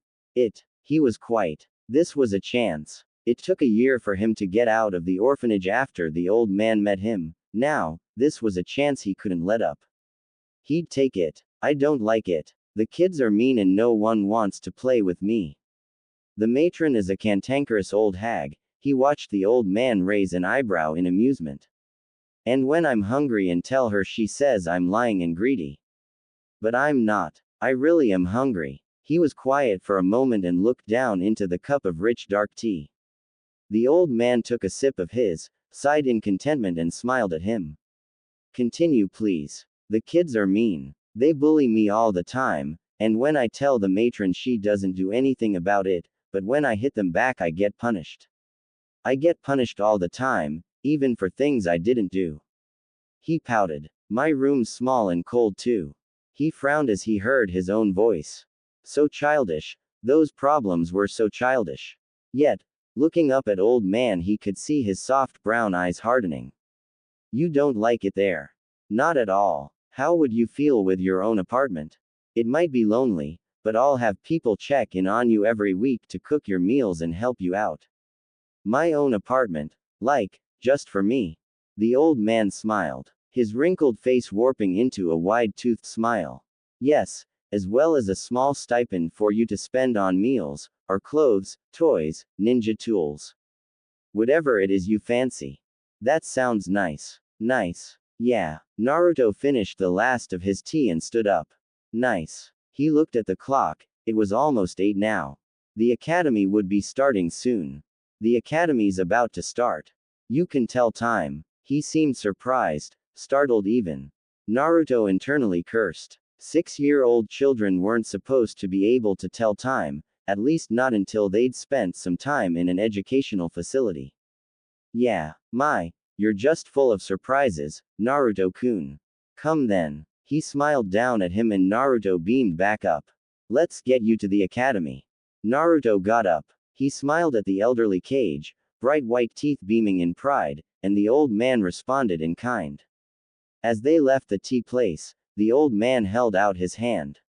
He was quiet. This was a chance. It took a year for him to get out of the orphanage after the old man met him. Now, this was a chance he couldn't let up. He'd take it. I don't like it. The kids are mean and no one wants to play with me. The matron is a cantankerous old hag. He watched the old man raise an eyebrow in amusement. And when I'm hungry and tell her she says I'm lying and greedy. But I'm not. I really am hungry. He was quiet for a moment and looked down into the cup of rich dark tea. The old man took a sip of his, sighed in contentment and smiled at him. Continue please. The kids are mean. They bully me all the time, and when I tell the matron she doesn't do anything about it, but when I hit them back I get punished. I get punished all the time, even for things I didn't do. He pouted. My room's small and cold too. He frowned as he heard his own voice. So childish. Those problems were so childish. Yet, looking up at old man, he could see his soft brown eyes hardening. You don't like it there. Not at all. How would you feel with your own apartment? It might be lonely, but I'll have people check in on you every week to cook your meals and help you out. My own apartment, like, just for me. The old man smiled, his wrinkled face warping into a wide-toothed smile. Yes, as well as a small stipend for you to spend on meals, or clothes, toys, ninja tools. Whatever it is you fancy. That sounds nice. Nice. Yeah. Naruto finished the last of his tea and stood up. Nice. He looked at the clock, it was almost 8 now. The academy would be starting soon. The academy's about to start. You can tell time. He seemed surprised, startled even. Naruto internally cursed. 6-year-old children weren't supposed to be able to tell time, at least not until they'd spent some time in an educational facility. Yeah, you're just full of surprises, Naruto-kun. Come then. He smiled down at him and Naruto beamed back up. Let's get you to the academy. Naruto got up. He smiled at the elderly Kage, bright white teeth beaming in pride, and the old man responded in kind. As they left the tea place, the old man held out his hand.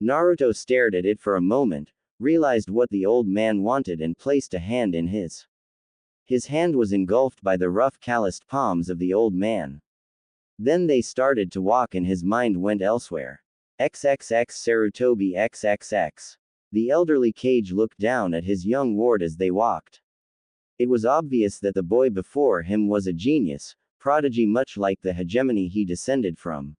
Naruto stared at it for a moment, realized what the old man wanted and placed a hand in his. His hand was engulfed by the rough calloused palms of the old man. Then they started to walk and his mind went elsewhere. XXX Sarutobi XXX. The elderly Kage looked down at his young ward as they walked. It was obvious that the boy before him was a genius, prodigy much like the hegemony he descended from.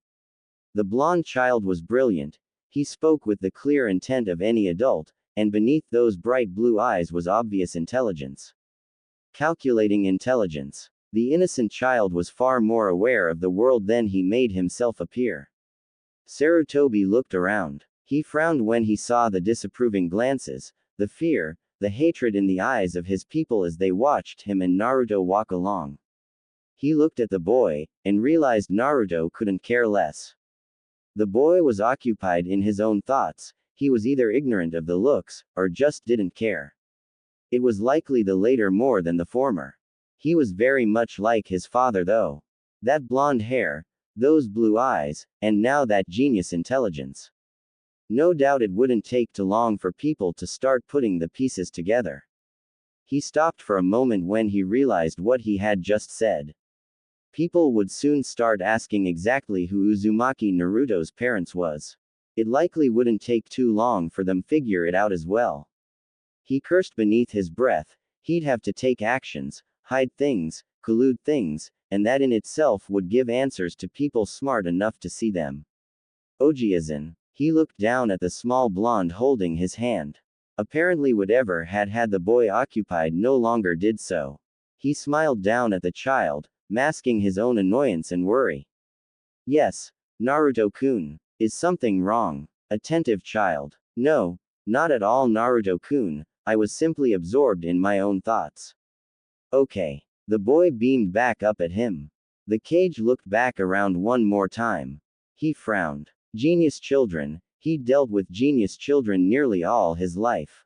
The blonde child was brilliant, he spoke with the clear intent of any adult, and beneath those bright blue eyes was obvious intelligence. Calculating intelligence. The innocent child was far more aware of the world than he made himself appear. Sarutobi looked around. He frowned when he saw the disapproving glances, the fear, the hatred in the eyes of his people as they watched him and Naruto walk along. He looked at the boy, and realized Naruto couldn't care less. The boy was occupied in his own thoughts, he was either ignorant of the looks, or just didn't care. It was likely the latter more than the former. He was very much like his father though. That blonde hair, those blue eyes, and now that genius intelligence. No doubt it wouldn't take too long for people to start putting the pieces together. He stopped for a moment when he realized what he had just said. People would soon start asking exactly who Uzumaki Naruto's parents was. It likely wouldn't take too long for them figure it out as well. He cursed beneath his breath, he'd have to take actions, hide things, collude things, and that in itself would give answers to people smart enough to see them. Ojiazan. He looked down at the small blonde holding his hand. Apparently whatever had the boy occupied no longer did so. He smiled down at the child, masking his own annoyance and worry. Yes, Naruto-kun. Is something wrong? Attentive child. No, not at all Naruto-kun, I was simply absorbed in my own thoughts. Okay. The boy beamed back up at him. The Kage looked back around one more time. He frowned. Genius children, he'd dealt with genius children nearly all his life.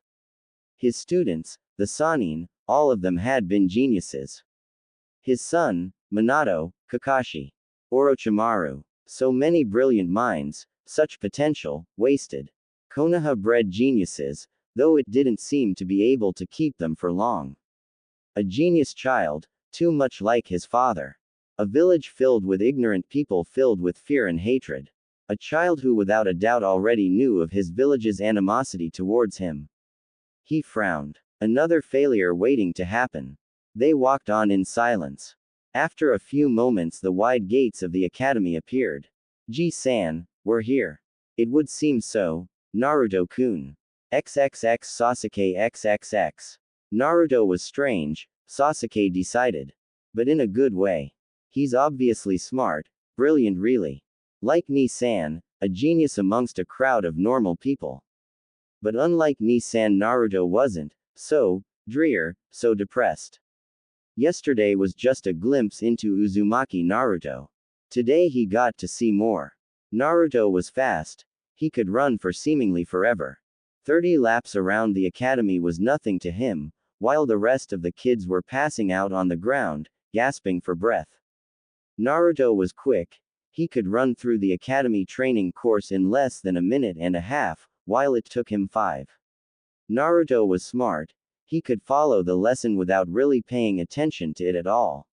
His students, the Sannin, all of them had been geniuses. His son, Minato, Kakashi, Orochimaru. So many brilliant minds, such potential, wasted. Konoha bred geniuses, though it didn't seem to be able to keep them for long. A genius child, too much like his father. A village filled with ignorant people filled with fear and hatred. A child who without a doubt already knew of his village's animosity towards him. He frowned. Another failure waiting to happen. They walked on in silence. After a few moments the wide gates of the academy appeared. Ji-san, we're here. It would seem so, Naruto-kun. XXX Sasuke XXX. Naruto was strange, Sasuke decided. But in a good way. He's obviously smart, brilliant really. Like Ni-san, a genius amongst a crowd of normal people. But unlike Ni-san, Naruto wasn't so drear, so depressed. Yesterday was just a glimpse into Uzumaki Naruto. Today he got to see more. Naruto was fast. He could run for seemingly forever. 30 laps around the academy was nothing to him, while the rest of the kids were passing out on the ground, gasping for breath. Naruto was quick. He could run through the academy training course in less than a minute and a half, while it took him 5. Naruto was smart. He could follow the lesson without really paying attention to it at all.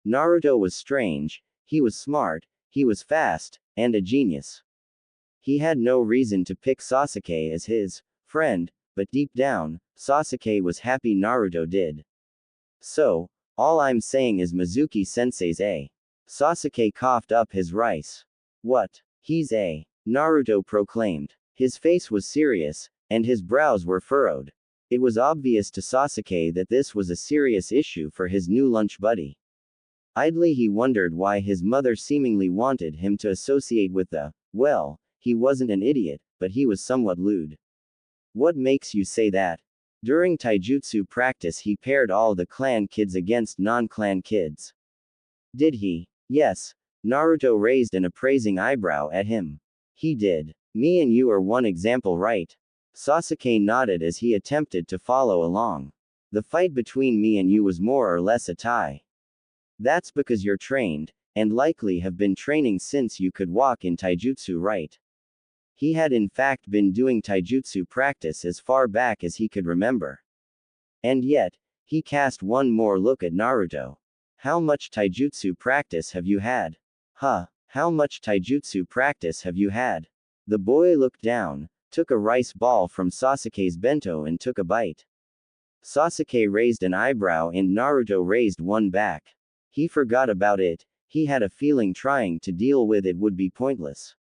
Naruto was strange. He was smart, he was fast, and a genius. He had no reason to pick Sasuke as his friend, but deep down, Sasuke was happy Naruto did. So, all I'm saying is Mizuki-sensei's A. Sasuke coughed up his rice. What? He's A. Naruto proclaimed. His face was serious, and his brows were furrowed. It was obvious to Sasuke that this was a serious issue for his new lunch buddy. Idly he wondered why his mother seemingly wanted him to associate with the, well, he wasn't an idiot, but he was somewhat lewd. What makes you say that? During taijutsu practice he paired all the clan kids against non-clan kids. Did he? Yes. Naruto raised an appraising eyebrow at him. He did. Me and you are one example, right? Sasuke nodded as he attempted to follow along. The fight between me and you was more or less a tie. That's because you're trained, and likely have been training since you could walk in taijutsu, right? He had in fact been doing taijutsu practice as far back as he could remember. And yet, he cast one more look at Naruto. How much taijutsu practice have you had? Huh, how much taijutsu practice have you had? The boy looked down, took a rice ball from Sasuke's bento and took a bite. Sasuke raised an eyebrow and Naruto raised one back. He forgot about it. He had a feeling trying to deal with it would be pointless.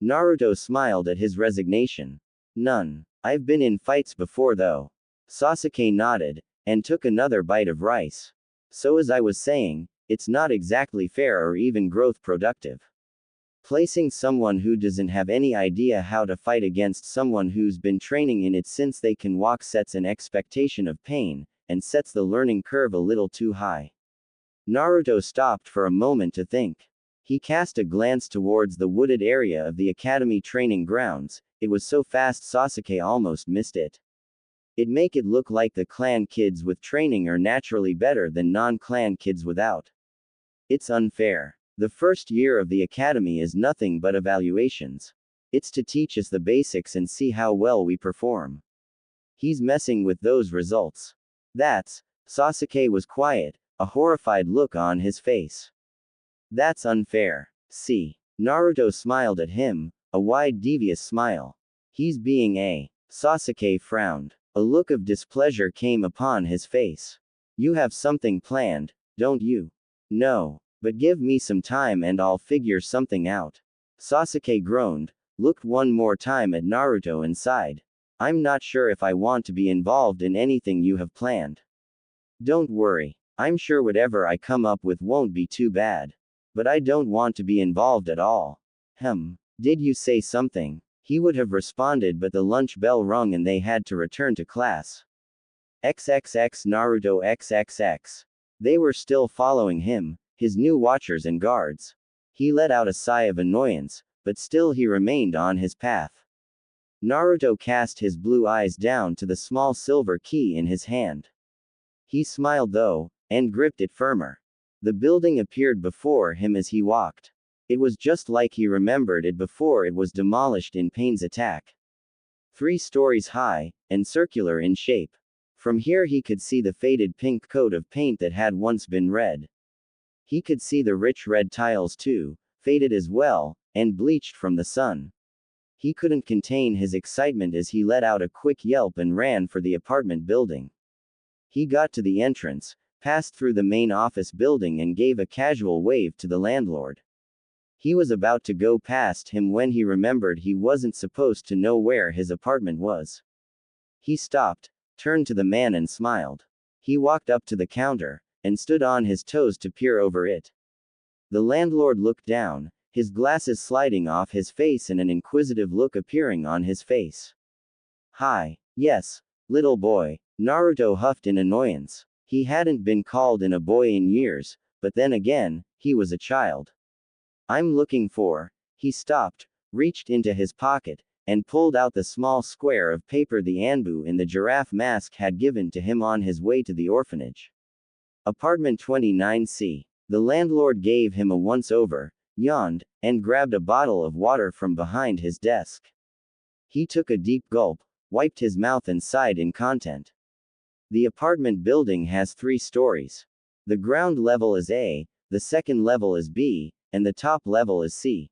Naruto smiled at his resignation. None. I've been in fights before though. Sasuke nodded, and took another bite of rice. So as I was saying, it's not exactly fair or even growth productive. Placing someone who doesn't have any idea how to fight against someone who's been training in it since they can walk sets an expectation of pain, and sets the learning curve a little too high. Naruto stopped for a moment to think. He cast a glance towards the wooded area of the academy training grounds. It was so fast Sasuke almost missed it. It make it look like the clan kids with training are naturally better than non-clan kids without. It's unfair. The first year of the academy is nothing but evaluations. It's to teach us the basics and see how well we perform. He's messing with those results. Sasuke was quiet, a horrified look on his face. That's unfair. See. Naruto smiled at him, a wide devious smile. He's being a. Sasuke frowned. A look of displeasure came upon his face. You have something planned, don't you? No. But give me some time and I'll figure something out. Sasuke groaned, looked one more time at Naruto and sighed. I'm not sure if I want to be involved in anything you have planned. Don't worry. I'm sure whatever I come up with won't be too bad. But I don't want to be involved at all. Did you say something? He would have responded but the lunch bell rung and they had to return to class. XXX Naruto XXX. They were still following him, his new watchers and guards. He let out a sigh of annoyance, but still he remained on his path. Naruto cast his blue eyes down to the small silver key in his hand. He smiled though, and gripped it firmer. The building appeared before him as he walked. It was just like he remembered it before it was demolished in Pain's attack. 3 stories high, and circular in shape. From here he could see the faded pink coat of paint that had once been red. He could see the rich red tiles too, faded as well, and bleached from the sun. He couldn't contain his excitement as he let out a quick yelp and ran for the apartment building. He got to the entrance, passed through the main office building and gave a casual wave to the landlord. He was about to go past him when he remembered he wasn't supposed to know where his apartment was. He stopped, turned to the man and smiled. He walked up to the counter, and stood on his toes to peer over it. The landlord looked down, his glasses sliding off his face and an inquisitive look appearing on his face. Hi. Yes, little boy. Naruto huffed in annoyance. He hadn't been called a boy in years, but then again, he was a child. I'm looking for. He stopped, reached into his pocket, and pulled out the small square of paper the Anbu in the giraffe mask had given to him on his way to the orphanage. Apartment 29C. The landlord gave him a once-over, yawned, and grabbed a bottle of water from behind his desk. He took a deep gulp, wiped his mouth and sighed in content. The apartment building has 3 stories. The ground level is A, the second level is B, and the top level is C.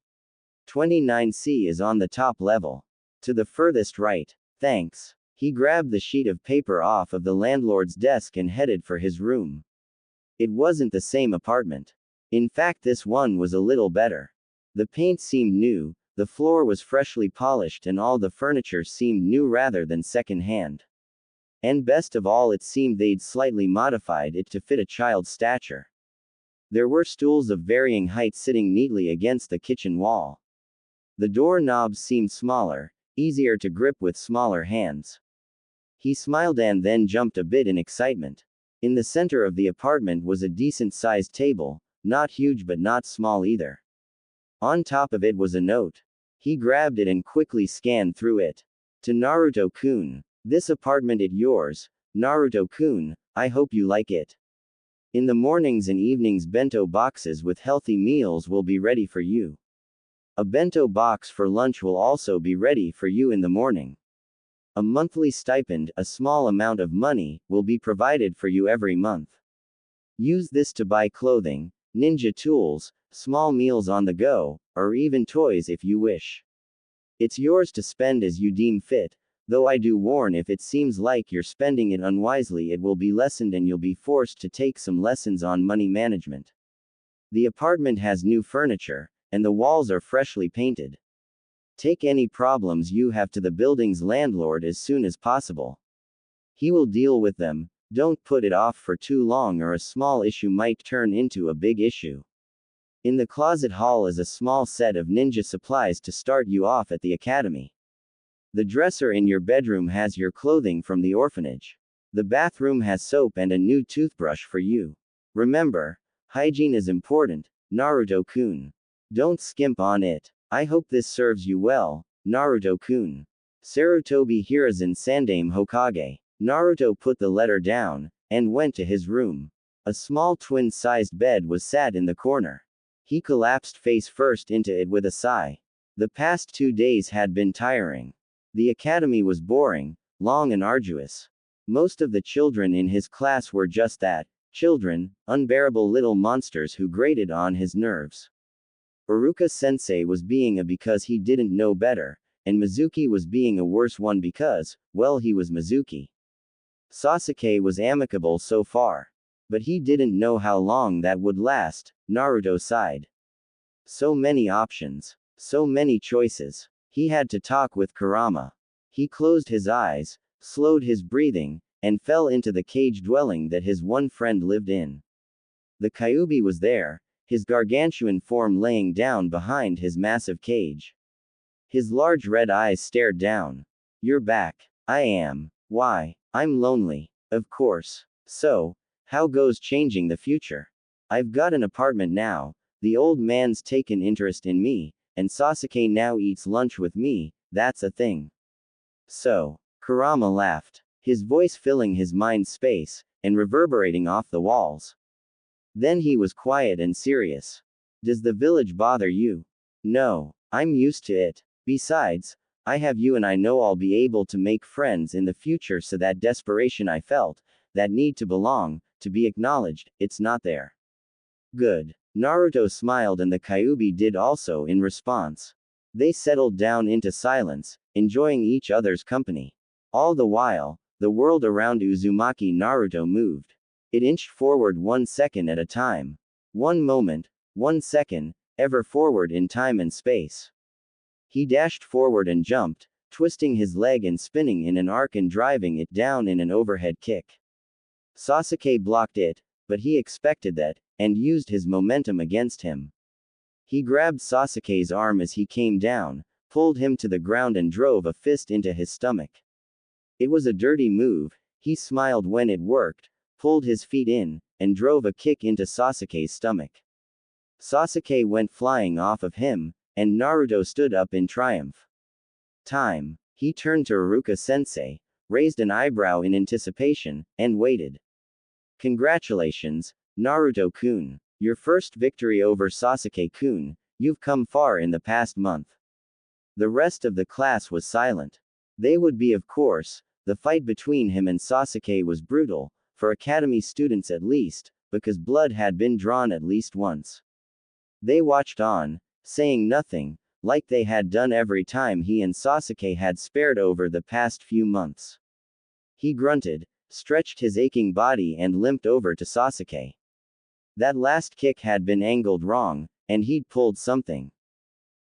29C is on the top level. To the furthest right. Thanks. He grabbed the sheet of paper off of the landlord's desk and headed for his room. It wasn't the same apartment. In fact, this one was a little better. The paint seemed new, the floor was freshly polished, and all the furniture seemed new rather than second-hand. And best of all, it seemed they'd slightly modified it to fit a child's stature. There were stools of varying heights sitting neatly against the kitchen wall. The door knobs seemed smaller, easier to grip with smaller hands. He smiled and then jumped a bit in excitement. In the center of the apartment was a decent-sized table, not huge but not small either. On top of it was a note. He grabbed it and quickly scanned through it. To Naruto-kun. This apartment it yours, Naruto-kun, I hope you like it. In the mornings and evenings bento boxes with healthy meals will be ready for you. A bento box for lunch will also be ready for you in the morning. A monthly stipend, a small amount of money, will be provided for you every month. Use this to buy clothing, ninja tools, small meals on the go, or even toys if you wish. It's yours to spend as you deem fit, though I do warn if it seems like you're spending it unwisely it will be lessened and you'll be forced to take some lessons on money management. The apartment has new furniture, and the walls are freshly painted. Take any problems you have to the building's landlord as soon as possible. He will deal with them, don't put it off for too long or a small issue might turn into a big issue. In the closet hall is a small set of ninja supplies to start you off at the academy. The dresser in your bedroom has your clothing from the orphanage. The bathroom has soap and a new toothbrush for you. Remember, hygiene is important, Naruto-kun. Don't skimp on it. I hope this serves you well, Naruto-kun. Sarutobi Hiruzen Sandame Hokage. Naruto put the letter down, and went to his room. A small twin-sized bed was sat in the corner. He collapsed face first into it with a sigh. The past 2 days had been tiring. The academy was boring, long and arduous. Most of the children in his class were just that, children, unbearable little monsters who grated on his nerves. Uruka-sensei was being a because he didn't know better, and Mizuki was being a worse one because, well, he was Mizuki. Sasuke was amicable so far. But he didn't know how long that would last, Naruto sighed. So many options. So many choices. He had to talk with Kurama. He closed his eyes, slowed his breathing, and fell into the cage dwelling that his one friend lived in. The Kyuubi was there, his gargantuan form laying down behind his massive cage. His large red eyes stared down. You're back. I am. Why? I'm lonely. Of course. So, how goes changing the future? I've got an apartment now, the old man's taken interest in me, and Sasuke now eats lunch with me, that's a thing. So, Kurama laughed, his voice filling his mind's space, and reverberating off the walls. Then he was quiet and serious. Does the village bother you? No, I'm used to it. Besides, I have you and I know I'll be able to make friends in the future, so that desperation I felt, that need to belong, to be acknowledged, it's not there. Good. Naruto smiled and the Kyuubi did also in response. They settled down into silence, enjoying each other's company. All the while, the world around Uzumaki Naruto moved. It inched forward 1 second at a time. 1 moment, 1 second, ever forward in time and space. He dashed forward and jumped, twisting his leg and spinning in an arc and driving it down in an overhead kick. Sasuke blocked it, but he expected that, and used his momentum against him. He grabbed Sasuke's arm as he came down, pulled him to the ground and drove a fist into his stomach. It was a dirty move, he smiled when it worked, pulled his feet in, and drove a kick into Sasuke's stomach. Sasuke went flying off of him, and Naruto stood up in triumph. Time. He turned to Iruka-sensei, raised an eyebrow in anticipation, and waited. Congratulations, Naruto-kun. Your first victory over Sasuke-kun. You've come far in the past month. The rest of the class was silent. They would be, of course. The fight between him and Sasuke was brutal, for academy students at least, because blood had been drawn at least once. They watched on, saying nothing, like they had done every time he and Sasuke had spared over the past few months. He grunted, stretched his aching body and limped over to Sasuke. That last kick had been angled wrong, and he'd pulled something.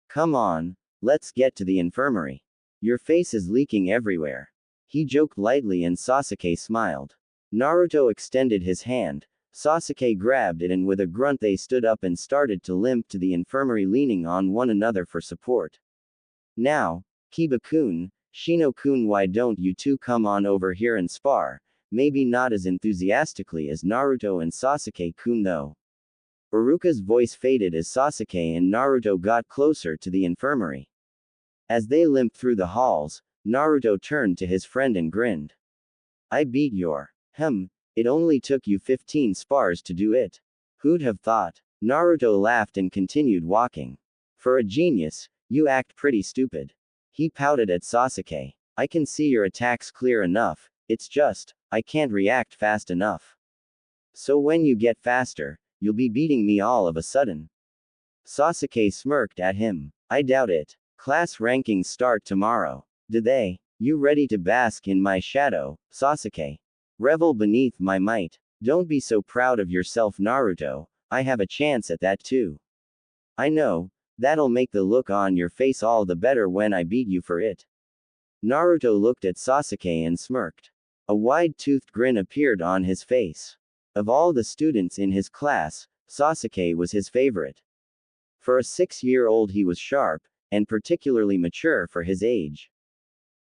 Come on, let's get to the infirmary. Your face is leaking everywhere. He joked lightly and Sasuke smiled. Naruto extended his hand, Sasuke grabbed it and with a grunt they stood up and started to limp to the infirmary leaning on one another for support. Now, Kiba-kun, Shino-kun, why don't you two come on over here and spar? Maybe not as enthusiastically as Naruto and Sasuke-kun though. Iruka's voice faded as Sasuke and Naruto got closer to the infirmary. As they limped through the halls, Naruto turned to his friend and grinned. I beat your. It only took you 15 spars to do it. Who'd have thought? Naruto laughed and continued walking. For a genius, you act pretty stupid. He pouted at Sasuke. I can see your attacks clear enough, it's just, I can't react fast enough. So when you get faster, you'll be beating me all of a sudden. Sasuke smirked at him. I doubt it. Class rankings start tomorrow. Do they? You ready to bask in my shadow, Sasuke? Revel beneath my might. Don't be so proud of yourself, Naruto. I have a chance at that too. I know. That'll make the look on your face all the better when I beat you for it. Naruto looked at Sasuke and smirked. A wide-toothed grin appeared on his face. Of all the students in his class, Sasuke was his favorite. For a 6-year-old he was sharp, and particularly mature for his age.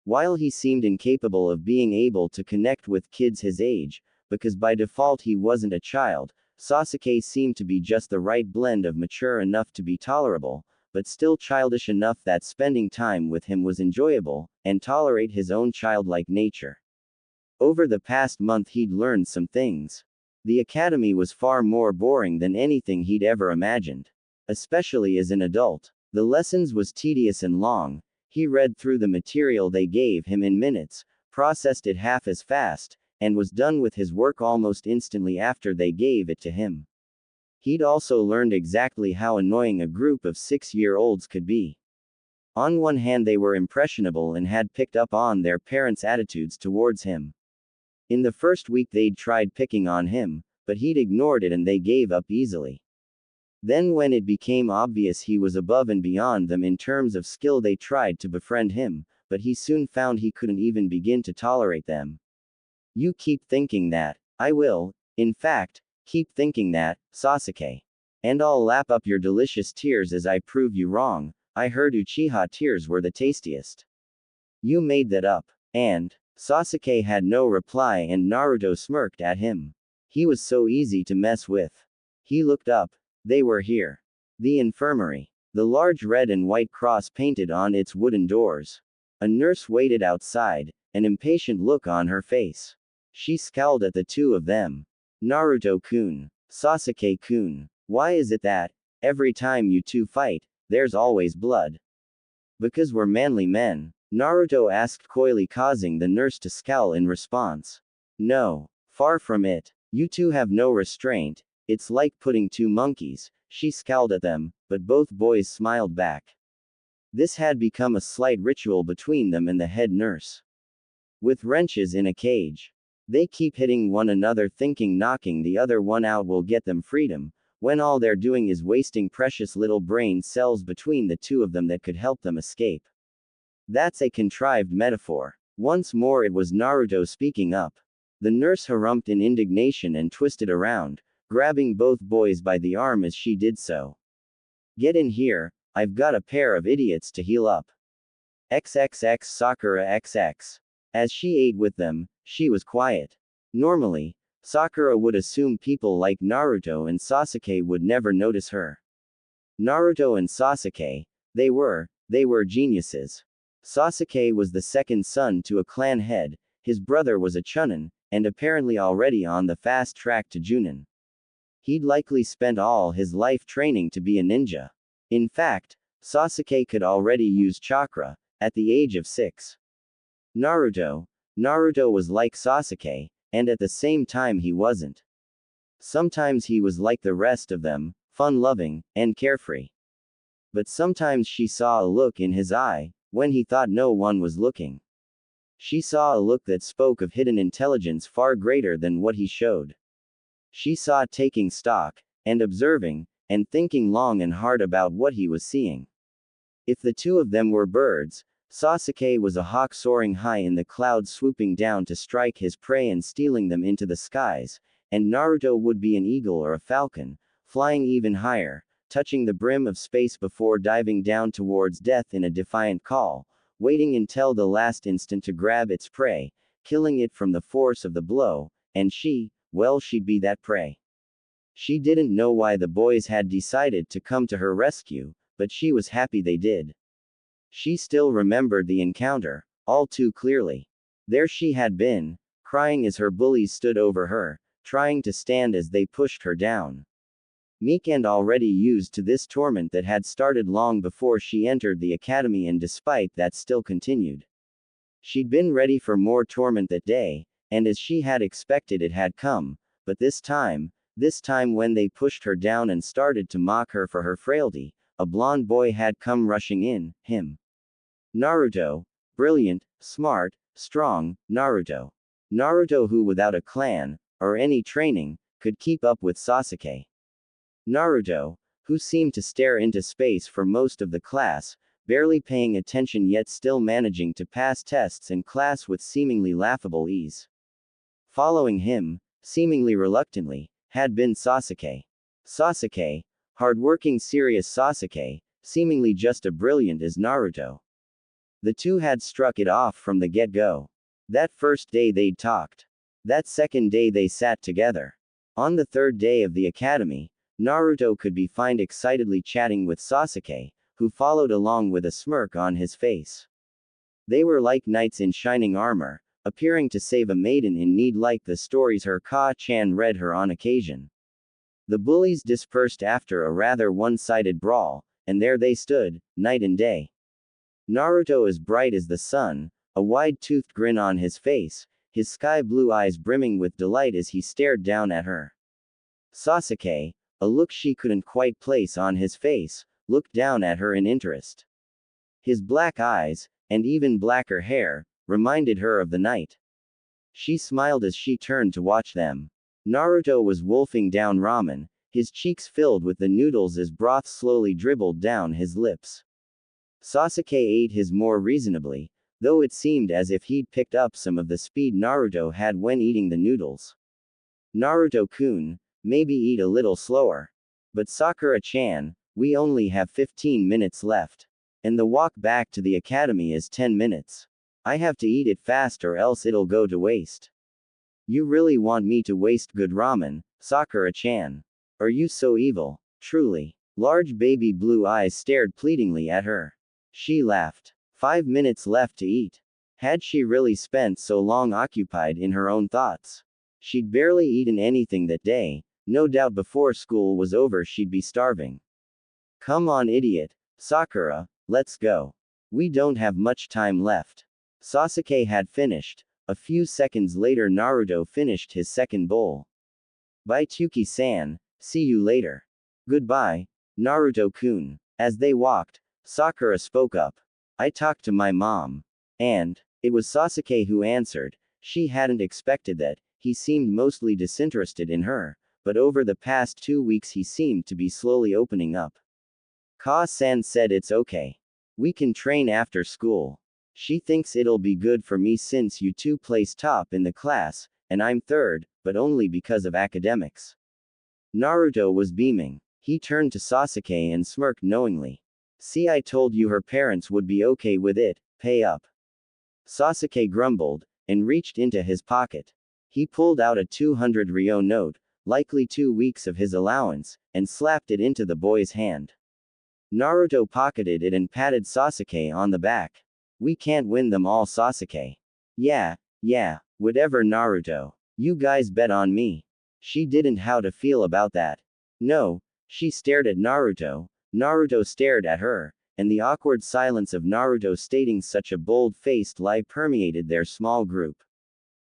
While he seemed incapable of being able to connect with kids his age, because by default he wasn't a child, Sasuke seemed to be just the right blend of mature enough to be tolerable, but still childish enough that spending time with him was enjoyable, and tolerate his own childlike nature. Over the past month he'd learned some things. The academy was far more boring than anything he'd ever imagined. Especially as an adult. The lessons was tedious and long. He read through the material they gave him in minutes, processed it half as fast, and was done with his work almost instantly after they gave it to him. He'd also learned exactly how annoying a group of 6-year-olds could be. On one hand they were impressionable and had picked up on their parents' attitudes towards him. In the first week they'd tried picking on him, but he'd ignored it and they gave up easily. Then when it became obvious he was above and beyond them in terms of skill they tried to befriend him, but he soon found he couldn't even begin to tolerate them. You keep thinking that. I will, in fact, keep thinking that, Sasuke. And I'll lap up your delicious tears as I prove you wrong. I heard Uchiha tears were the tastiest. You made that up. And, Sasuke had no reply and Naruto smirked at him. He was so easy to mess with. He looked up. They were here. The infirmary. The large red and white cross painted on its wooden doors. A nurse waited outside, an impatient look on her face. She scowled at the two of them. Naruto-kun. Sasuke-kun. Why is it that, every time you two fight, there's always blood? Because we're manly men, Naruto asked coyly, causing the nurse to scowl in response. No. Far from it. You two have no restraint. It's like putting two monkeys. She scowled at them, but both boys smiled back. This had become a slight ritual between them and the head nurse. With wrenches in a cage. They keep hitting one another thinking knocking the other one out will get them freedom, when all they're doing is wasting precious little brain cells between the two of them that could help them escape. That's a contrived metaphor. Once more it was Naruto speaking up. The nurse harumphed in indignation and twisted around, grabbing both boys by the arm as she did so. Get in here, I've got a pair of idiots to heal up. XXX Sakura XX. As she ate with them, she was quiet. Normally, Sakura would assume people like Naruto and Sasuke would never notice her. Naruto and Sasuke, they were geniuses. Sasuke was the second son to a clan head, his brother was a chunin, and apparently already on the fast track to Junin. He'd likely spent all his life training to be a ninja. In fact, Sasuke could already use chakra, at the age of 6. Naruto. Naruto was like Sasuke, and at the same time he wasn't. Sometimes he was like the rest of them, fun-loving, and carefree. But sometimes she saw a look in his eye, when he thought no one was looking. She saw a look that spoke of hidden intelligence far greater than what he showed. She saw taking stock, and observing, and thinking long and hard about what he was seeing. If the two of them were birds, Sasuke was a hawk soaring high in the clouds swooping down to strike his prey and stealing them into the skies, and Naruto would be an eagle or a falcon, flying even higher, touching the brim of space before diving down towards death in a defiant call, waiting until the last instant to grab its prey, killing it from the force of the blow, and well, she'd be that prey. She didn't know why the boys had decided to come to her rescue, but she was happy they did. She still remembered the encounter, all too clearly. There she had been, crying as her bullies stood over her, trying to stand as they pushed her down. Meek and already used to this torment that had started long before she entered the academy, and despite that still continued. She'd been ready for more torment that day, and as she had expected it had come, but this time when they pushed her down and started to mock her for her frailty, a blonde boy had come rushing in, him. Naruto. Brilliant, smart, strong, Naruto. Naruto who without a clan, or any training, could keep up with Sasuke. Naruto, who seemed to stare into space for most of the class, barely paying attention yet still managing to pass tests in class with seemingly laughable ease. Following him, seemingly reluctantly, had been Sasuke. Sasuke, hard-working serious Sasuke, seemingly just as brilliant as Naruto. The two had struck it off from the get-go. That first day they'd talked. That second day they sat together. On the third day of the academy, Naruto could be found excitedly chatting with Sasuke, who followed along with a smirk on his face. They were like knights in shining armor, appearing to save a maiden in need like the stories her Ka-chan read her on occasion. The bullies dispersed after a rather one-sided brawl, and there they stood, night and day. Naruto as bright as the sun, a wide-toothed grin on his face, his sky-blue eyes brimming with delight as he stared down at her. Sasuke, a look she couldn't quite place on his face, looked down at her in interest. His black eyes, and even blacker hair, reminded her of the night. She smiled as she turned to watch them. Naruto was wolfing down ramen, his cheeks filled with the noodles as broth slowly dribbled down his lips. Sasuke ate his more reasonably, though it seemed as if he'd picked up some of the speed Naruto had when eating the noodles. Naruto-kun, maybe eat a little slower. But Sakura-chan, we only have 15 minutes left. And the walk back to the academy is 10 minutes. I have to eat it fast or else it'll go to waste. You really want me to waste good ramen, Sakura-chan? Are you so evil? Truly. Large baby blue eyes stared pleadingly at her. She laughed. 5 minutes left to eat. Had she really spent so long occupied in her own thoughts? She'd barely eaten anything that day, no doubt before school was over she'd be starving. Come on idiot, Sakura, let's go. We don't have much time left. Sasuke had finished. A few seconds later Naruto finished his second bowl. Bye Tuki-san, see you later. Goodbye, Naruto-kun. As they walked, Sakura spoke up. I talked to my mom. And, it was Sasuke who answered. She hadn't expected that. He seemed mostly disinterested in her, but over the past 2 weeks he seemed to be slowly opening up. Ka-san said it's okay. We can train after school. She thinks it'll be good for me since you two place top in the class, and I'm third, but only because of academics. Naruto was beaming. He turned to Sasuke and smirked knowingly. See, I told you her parents would be okay with it, pay up. Sasuke grumbled, and reached into his pocket. He pulled out a 200 ryo note, likely 2 weeks of his allowance, and slapped it into the boy's hand. Naruto pocketed it and patted Sasuke on the back. We can't win them all, Sasuke. Yeah, whatever, Naruto. You guys bet on me. She didn't how to feel about that. No, she stared at Naruto. Naruto stared at her, and the awkward silence of Naruto stating such a bold-faced lie permeated their small group.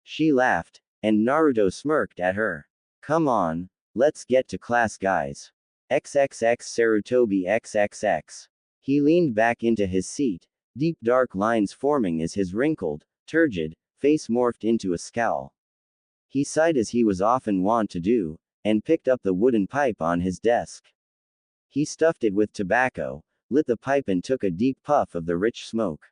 She laughed, and Naruto smirked at her. Come on, let's get to class, guys. XXX Sarutobi XXX. He leaned back into his seat, deep dark lines forming as his wrinkled, turgid face morphed into a scowl. He sighed as he was often wont to do, and picked up the wooden pipe on his desk. He stuffed it with tobacco, lit the pipe and took a deep puff of the rich smoke.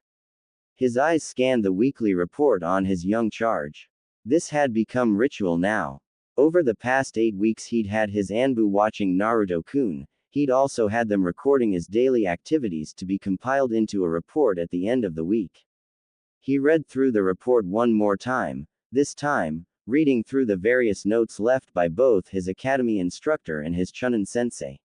His eyes scanned the weekly report on his young charge. This had become ritual now. Over the past 8 weeks he'd had his Anbu watching Naruto-kun, he'd also had them recording his daily activities to be compiled into a report at the end of the week. He read through the report one more time, this time, reading through the various notes left by both his academy instructor and his Chunin sensei.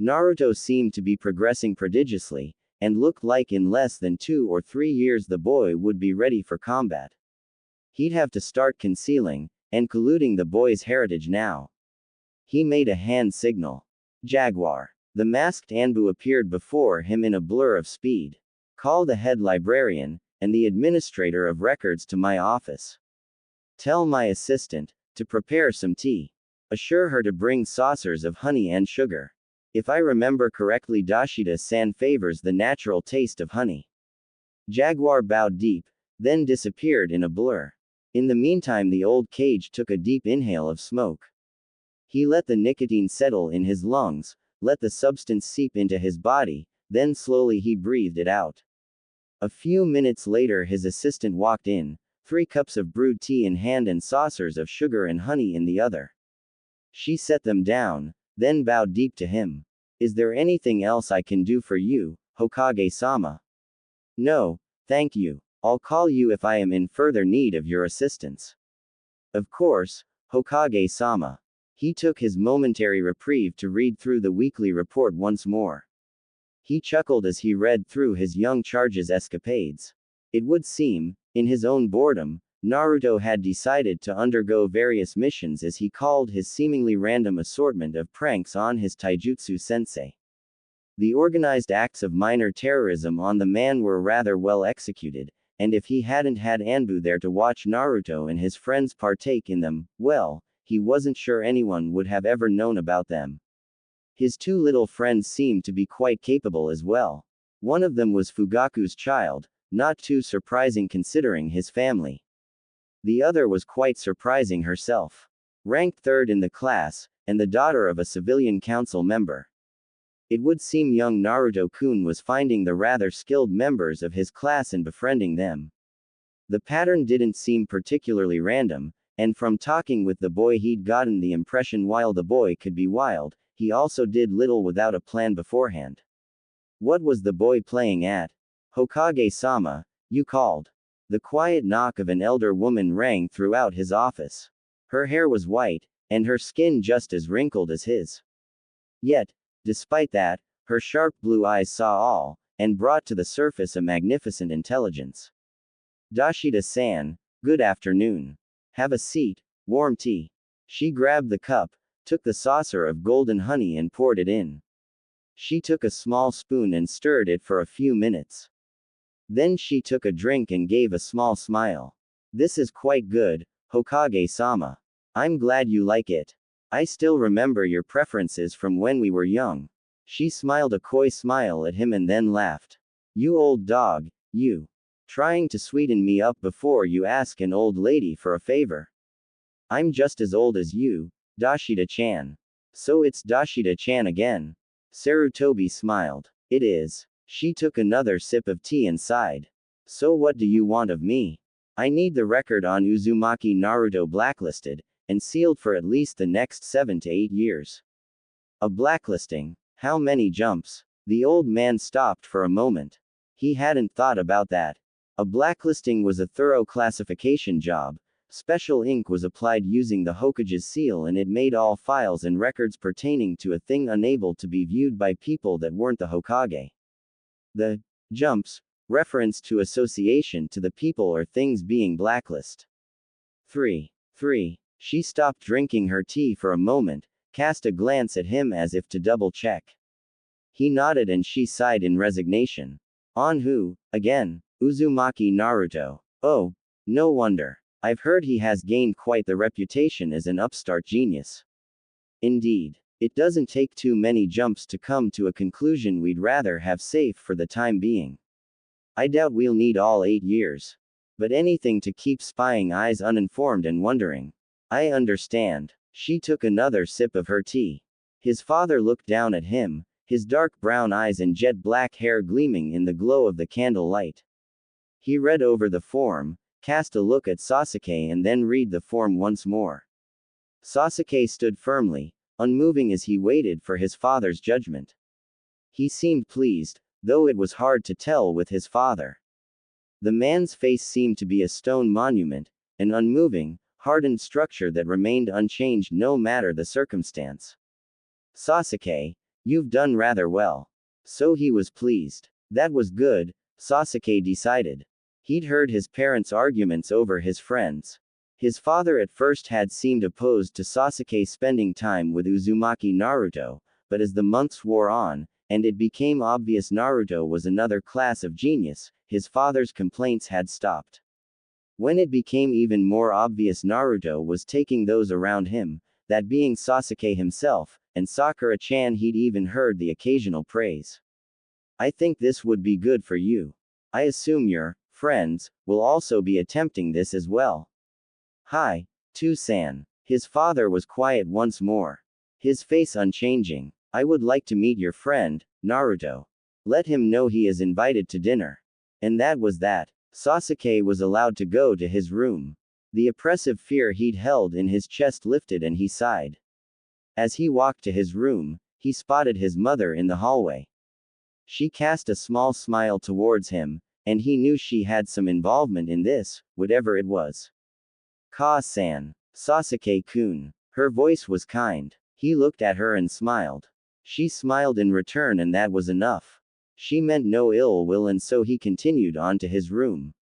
Naruto seemed to be progressing prodigiously, and looked like in less than 2 or 3 years the boy would be ready for combat. He'd have to start concealing and colluding the boy's heritage now. He made a hand signal. Jaguar. The masked Anbu appeared before him in a blur of speed. Call the head librarian and the administrator of records to my office. Tell my assistant to prepare some tea. Assure her to bring saucers of honey and sugar. If I remember correctly, Dashida-san favors the natural taste of honey. Jaguar bowed deep, then disappeared in a blur. In the meantime, the old cage took a deep inhale of smoke. He let the nicotine settle in his lungs, let the substance seep into his body, then slowly he breathed it out. A few minutes later his assistant walked in, 3 cups of brewed tea in hand and saucers of sugar and honey in the other. She set them down, then bowed deep to him. Is there anything else I can do for you, Hokage-sama? No, thank you. I'll call you if I am in further need of your assistance. Of course, Hokage-sama. He took his momentary reprieve to read through the weekly report once more. He chuckled as he read through his young charge's escapades. It would seem, in his own boredom, Naruto had decided to undergo various missions as he called his seemingly random assortment of pranks on his taijutsu sensei. The organized acts of minor terrorism on the man were rather well executed, and if he hadn't had Anbu there to watch Naruto and his friends partake in them, well, he wasn't sure anyone would have ever known about them. His 2 little friends seemed to be quite capable as well. One of them was Fugaku's child, not too surprising considering his family. The other was quite surprising herself. Ranked 3rd in the class, and the daughter of a civilian council member. It would seem young Naruto-kun was finding the rather skilled members of his class and befriending them. The pattern didn't seem particularly random, and from talking with the boy he'd gotten the impression while the boy could be wild, he also did little without a plan beforehand. What was the boy playing at? Hokage-sama, you called. The quiet knock of an elder woman rang throughout his office. Her hair was white, and her skin just as wrinkled as his. Yet, despite that, her sharp blue eyes saw all, and brought to the surface a magnificent intelligence. Dashida-san, good afternoon. Have a seat, warm tea. She grabbed the cup, took the saucer of golden honey and poured it in. She took a small spoon and stirred it for a few minutes. Then she took a drink and gave a small smile. This is quite good, Hokage-sama. I'm glad you like it. I still remember your preferences from when we were young. She smiled a coy smile at him and then laughed. You old dog, you. Trying to sweeten me up before you ask an old lady for a favor. I'm just as old as you, Dashida-chan. So it's Dashida-chan again. Sarutobi smiled. It is. She took another sip of tea and sighed. So what do you want of me? I need the record on Uzumaki Naruto blacklisted, and sealed for at least the next 7 to 8 years. A blacklisting? How many jumps? The old man stopped for a moment. He hadn't thought about that. A blacklisting was a thorough classification job, Special ink was applied using the Hokage's seal, and it made all files and records pertaining to a thing unable to be viewed by people that weren't the Hokage. The jumps reference to association to the people or things being blacklist. 3. She stopped drinking her tea for a moment, cast a glance at him as if to double check. He nodded and she sighed in resignation. On who, again? Uzumaki Naruto. Oh, no wonder. I've heard he has gained quite the reputation as an upstart genius. Indeed. It doesn't take too many jumps to come to a conclusion we'd rather have safe for the time being. I doubt we'll need all 8 years. But anything to keep spying eyes uninformed and wondering. I understand. She took another sip of her tea. His father looked down at him, his dark brown eyes and jet black hair gleaming in the glow of the candle light. He read over the form, cast a look at Sasuke and then read the form once more. Sasuke stood firmly, unmoving as he waited for his father's judgment. He seemed pleased, though it was hard to tell with his father. The man's face seemed to be a stone monument, an unmoving, hardened structure that remained unchanged no matter the circumstance. Sasuke, you've done rather well. So he was pleased. That was good, Sasuke decided. He'd heard his parents' arguments over his friends. His father at first had seemed opposed to Sasuke spending time with Uzumaki Naruto, but as the months wore on, and it became obvious Naruto was another class of genius, his father's complaints had stopped. When it became even more obvious Naruto was taking those around him, that being Sasuke himself, and Sakura-chan he'd even heard the occasional praise. I think this would be good for you. I assume your friends will also be attempting this as well. Hi, Tu-san. His father was quiet once more. His face unchanging. I would like to meet your friend, Naruto. Let him know he is invited to dinner. And that was that. Sasuke was allowed to go to his room. The oppressive fear he'd held in his chest lifted and he sighed. As he walked to his room, he spotted his mother in the hallway. She cast a small smile towards him, and he knew she had some involvement in this, whatever it was. Ka-san. Sasuke-kun. Her voice was kind. He looked at her and smiled. She smiled in return and that was enough. She meant no ill will and so he continued on to his room.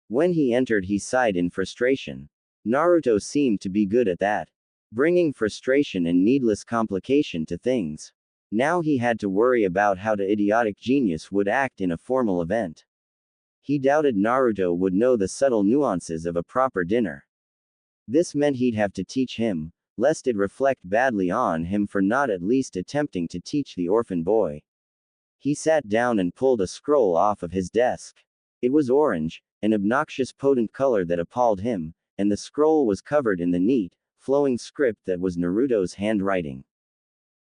When he entered he sighed in frustration. Naruto seemed to be good at that. Bringing frustration and needless complication to things. Now he had to worry about how the idiotic genius would act in a formal event. He doubted Naruto would know the subtle nuances of a proper dinner. This meant he'd have to teach him, lest it reflect badly on him for not at least attempting to teach the orphan boy. He sat down and pulled a scroll off of his desk. It was orange, an obnoxious potent color that appalled him, and the scroll was covered in the neat, flowing script that was Naruto's handwriting.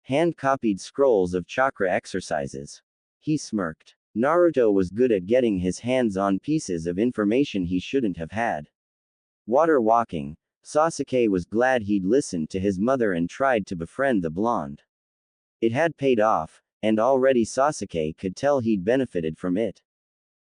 Hand-copied scrolls of chakra exercises. He smirked. Naruto was good at getting his hands on pieces of information he shouldn't have had. Water walking. Sasuke was glad he'd listened to his mother and tried to befriend the blonde. It had paid off, and already Sasuke could tell he'd benefited from it.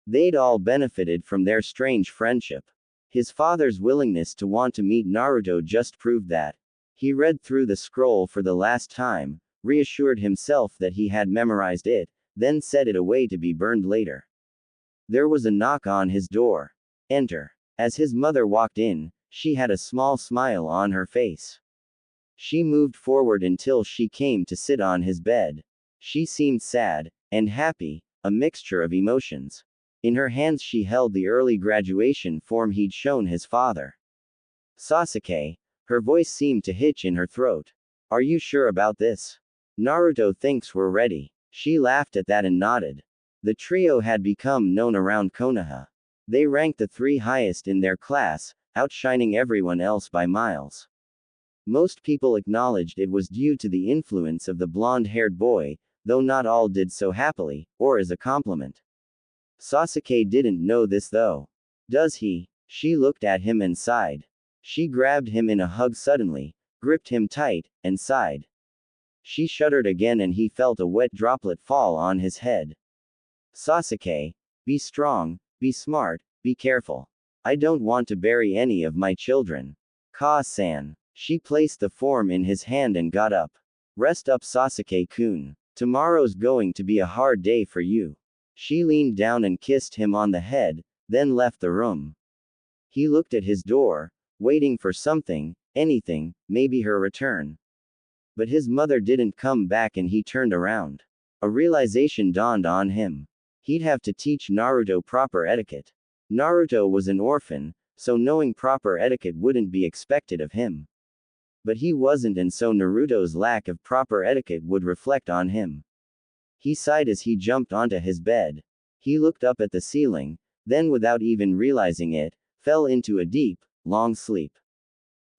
They'd all benefited from their strange friendship. His father's willingness to want to meet Naruto just proved that. He read through the scroll for the last time, reassured himself that he had memorized it, then set it away to be burned later. There was a knock on his door. Enter. As his mother walked in, she had a small smile on her face. She moved forward until she came to sit on his bed. She seemed sad, and happy, a mixture of emotions. In her hands she held the early graduation form he'd shown his father. Sasuke. Her voice seemed to hitch in her throat. Are you sure about this? Naruto thinks we're ready. She laughed at that and nodded. The trio had become known around Konoha. They ranked the 3 highest in their class, outshining everyone else by miles. Most people acknowledged it was due to the influence of the blonde-haired boy, though not all did so happily, or as a compliment. Sasuke didn't know this though. Does he? She looked at him and sighed. She grabbed him in a hug suddenly, gripped him tight, and sighed. She shuddered again and he felt a wet droplet fall on his head. Sasuke, be strong, be smart, be careful. I don't want to bury any of my children. Ka-san. She placed the form in his hand and got up. Rest up, Sasuke-kun. Tomorrow's going to be a hard day for you. She leaned down and kissed him on the head, then left the room. He looked at his door, waiting for something, anything, maybe her return. But his mother didn't come back and he turned around. A realization dawned on him. He'd have to teach Naruto proper etiquette. Naruto was an orphan, so knowing proper etiquette wouldn't be expected of him. But he wasn't, and so Naruto's lack of proper etiquette would reflect on him. He sighed as he jumped onto his bed. He looked up at the ceiling, then without even realizing it, fell into a deep, long sleep.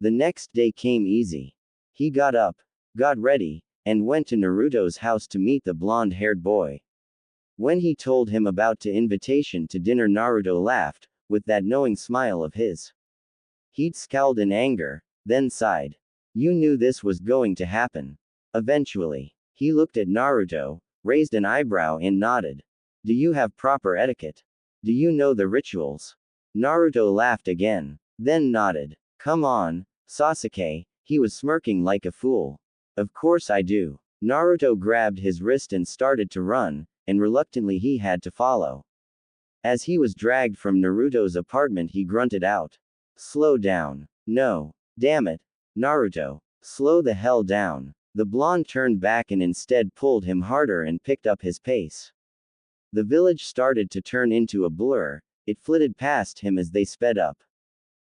The next day came easy. He got up, got ready, and went to Naruto's house to meet the blonde-haired boy. When he told him about the invitation to dinner, Naruto laughed, with that knowing smile of his. He'd scowled in anger, then sighed. You knew this was going to happen. Eventually, he looked at Naruto, raised an eyebrow and nodded. Do you have proper etiquette? Do you know the rituals? Naruto laughed again, then nodded. Come on, Sasuke, he was smirking like a fool. Of course I do. Naruto grabbed his wrist and started to run, and reluctantly he had to follow. As he was dragged from Naruto's apartment, he grunted out. Slow down. No. Damn it. Naruto. Slow the hell down. The blonde turned back and instead pulled him harder and picked up his pace. The village started to turn into a blur. It flitted past him as they sped up.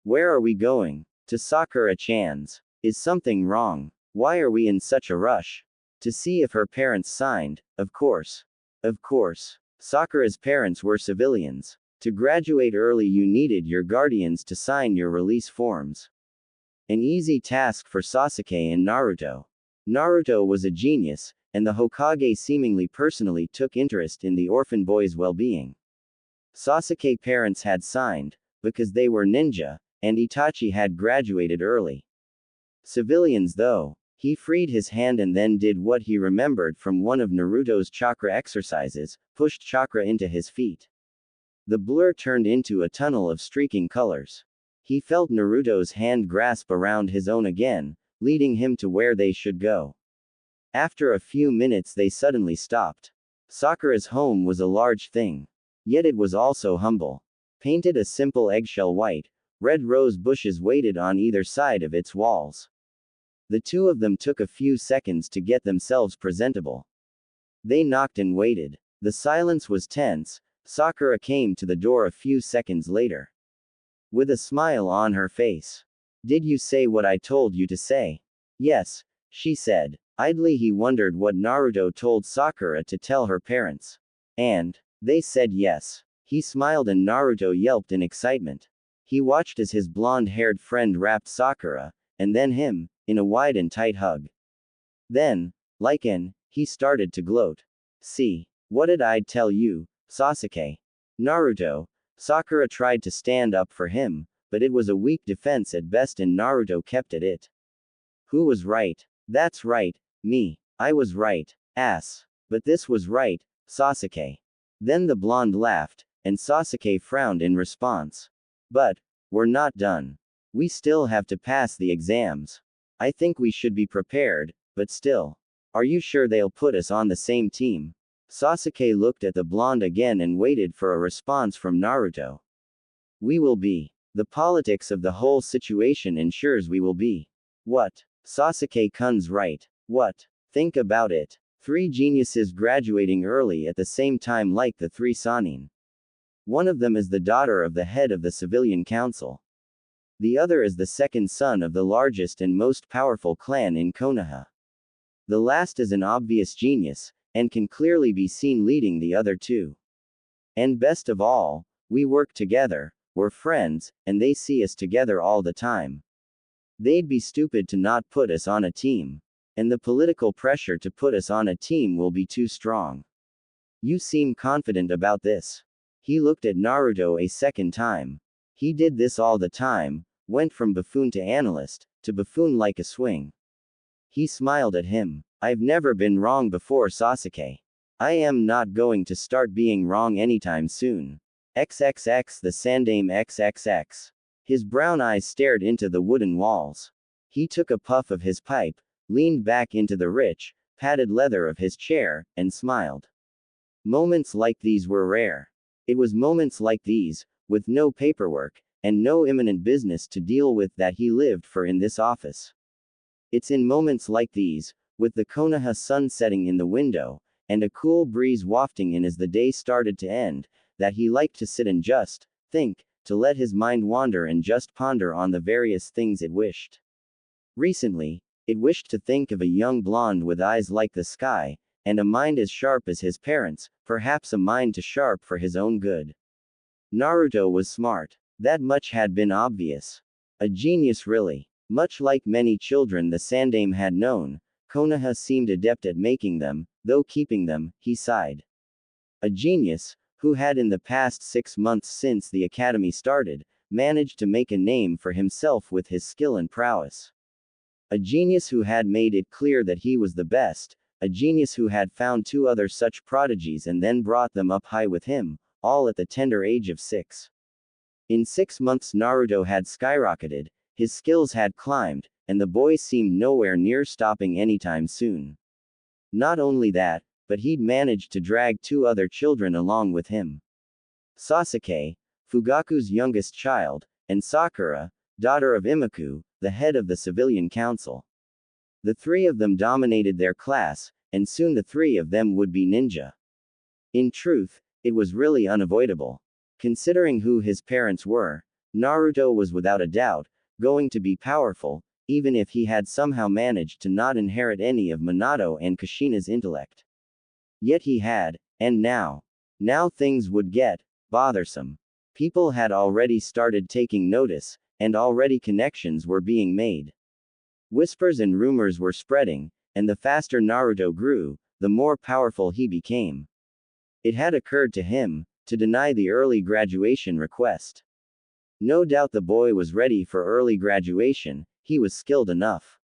Where are we going? To Sakura-chan's. Is something wrong? Why are we in such a rush? To see if her parents signed, of course. Of course. Sakura's parents were civilians. To graduate early, you needed your guardians to sign your release forms. An easy task for Sasuke and Naruto. Naruto was a genius, and the Hokage seemingly personally took interest in the orphan boy's well-being. Sasuke's parents had signed, because they were ninja, and Itachi had graduated early. Civilians though. He freed his hand and then did what he remembered from one of Naruto's chakra exercises, pushed chakra into his feet. The blur turned into a tunnel of streaking colors. He felt Naruto's hand grasp around his own again, leading him to where they should go. After a few minutes they suddenly stopped. Sakura's home was a large thing. Yet it was also humble. Painted a simple eggshell white, red rose bushes waited on either side of its walls. The two of them took a few seconds to get themselves presentable. They knocked and waited. The silence was tense. Sakura came to the door a few seconds later. With a smile on her face. Did you say what I told you to say? Yes, she said. Idly he wondered what Naruto told Sakura to tell her parents. And they said yes. He smiled and Naruto yelped in excitement. He watched as his blonde-haired friend wrapped Sakura, and then him, in a wide and tight hug. Then, he started to gloat. See, what did I tell you, Sasuke? Naruto. Sakura tried to stand up for him, but it was a weak defense at best and Naruto kept at it. Who was right? That's right, me. I was right, ass. But this was right, Sasuke. Then the blonde laughed, and Sasuke frowned in response. But, we're not done. We still have to pass the exams. I think we should be prepared, but still. Are you sure they'll put us on the same team? Sasuke looked at the blonde again and waited for a response from Naruto. We will be. The politics of the whole situation ensures we will be. What? Sasuke-kun's right. What? Think about it. 3 geniuses graduating early at the same time like the 3 Sannin. One of them is the daughter of the head of the civilian council. The other is the second son of the largest and most powerful clan in Konoha. The last is an obvious genius, and can clearly be seen leading the other 2. And best of all, we work together, we're friends, and they see us together all the time. They'd be stupid to not put us on a team. And the political pressure to put us on a team will be too strong. You seem confident about this. He looked at Naruto a second time. He did this all the time, went from buffoon to analyst, to buffoon like a swing. He smiled at him. I've never been wrong before, Sasuke. I am not going to start being wrong anytime soon. XXX the Sandaime XXX. His brown eyes stared into the wooden walls. He took a puff of his pipe, leaned back into the rich, padded leather of his chair, and smiled. Moments like these were rare. It was moments like these, with no paperwork, and no imminent business to deal with, that he lived for in this office. It's in moments like these, with the Konoha sun setting in the window, and a cool breeze wafting in as the day started to end, that he liked to sit and just think, to let his mind wander and just ponder on the various things it wished. Recently, it wished to think of a young blonde with eyes like the sky, and a mind as sharp as his parents', perhaps a mind too sharp for his own good. Naruto was smart. That much had been obvious. A genius really. Much like many children the Sandaime had known, Konoha seemed adept at making them, though keeping them, he sighed. A genius, who had in the past 6 months since the academy started, managed to make a name for himself with his skill and prowess. A genius who had made it clear that he was the best, a genius who had found 2 other such prodigies and then brought them up high with him, all at the tender age of 6. In 6 months Naruto had skyrocketed, his skills had climbed, and the boy seemed nowhere near stopping anytime soon. Not only that, but he'd managed to drag 2 other children along with him. Sasuke, Fugaku's youngest child, and Sakura, daughter of Imaku, the head of the civilian council. The 3 of them dominated their class, and soon the 3 of them would be ninja. In truth, it was really unavoidable. Considering who his parents were, Naruto was without a doubt going to be powerful, even if he had somehow managed to not inherit any of Minato and Kushina's intellect. Yet he had, and now things would get bothersome. People had already started taking notice, and already connections were being made. Whispers and rumors were spreading, and the faster Naruto grew, the more powerful he became. It had occurred to him to deny the early graduation request. No doubt the boy was ready for early graduation, he was skilled enough.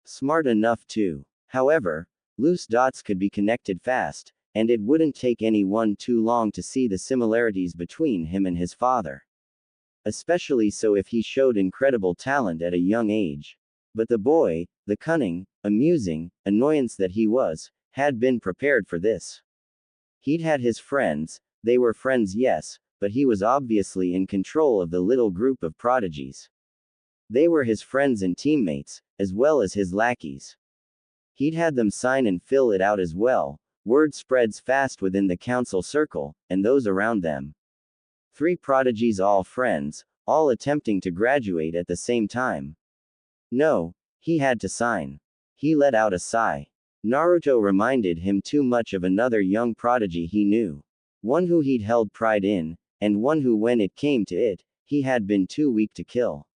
Smart enough too. However, loose dots could be connected fast, and it wouldn't take anyone too long to see the similarities between him and his father. Especially so if he showed incredible talent at a young age. But the boy, the cunning, amusing annoyance that he was, had been prepared for this. He'd had his friends, they were friends yes, but he was obviously in control of the little group of prodigies. They were his friends and teammates, as well as his lackeys. He'd had them sign and fill it out as well. Word spreads fast within the council circle, and those around them. 3 prodigies, all friends, all attempting to graduate at the same time. No, he had to sign. He let out a sigh. Naruto reminded him too much of another young prodigy he knew. One who he'd held pride in, and one who when it came to it, he had been too weak to kill.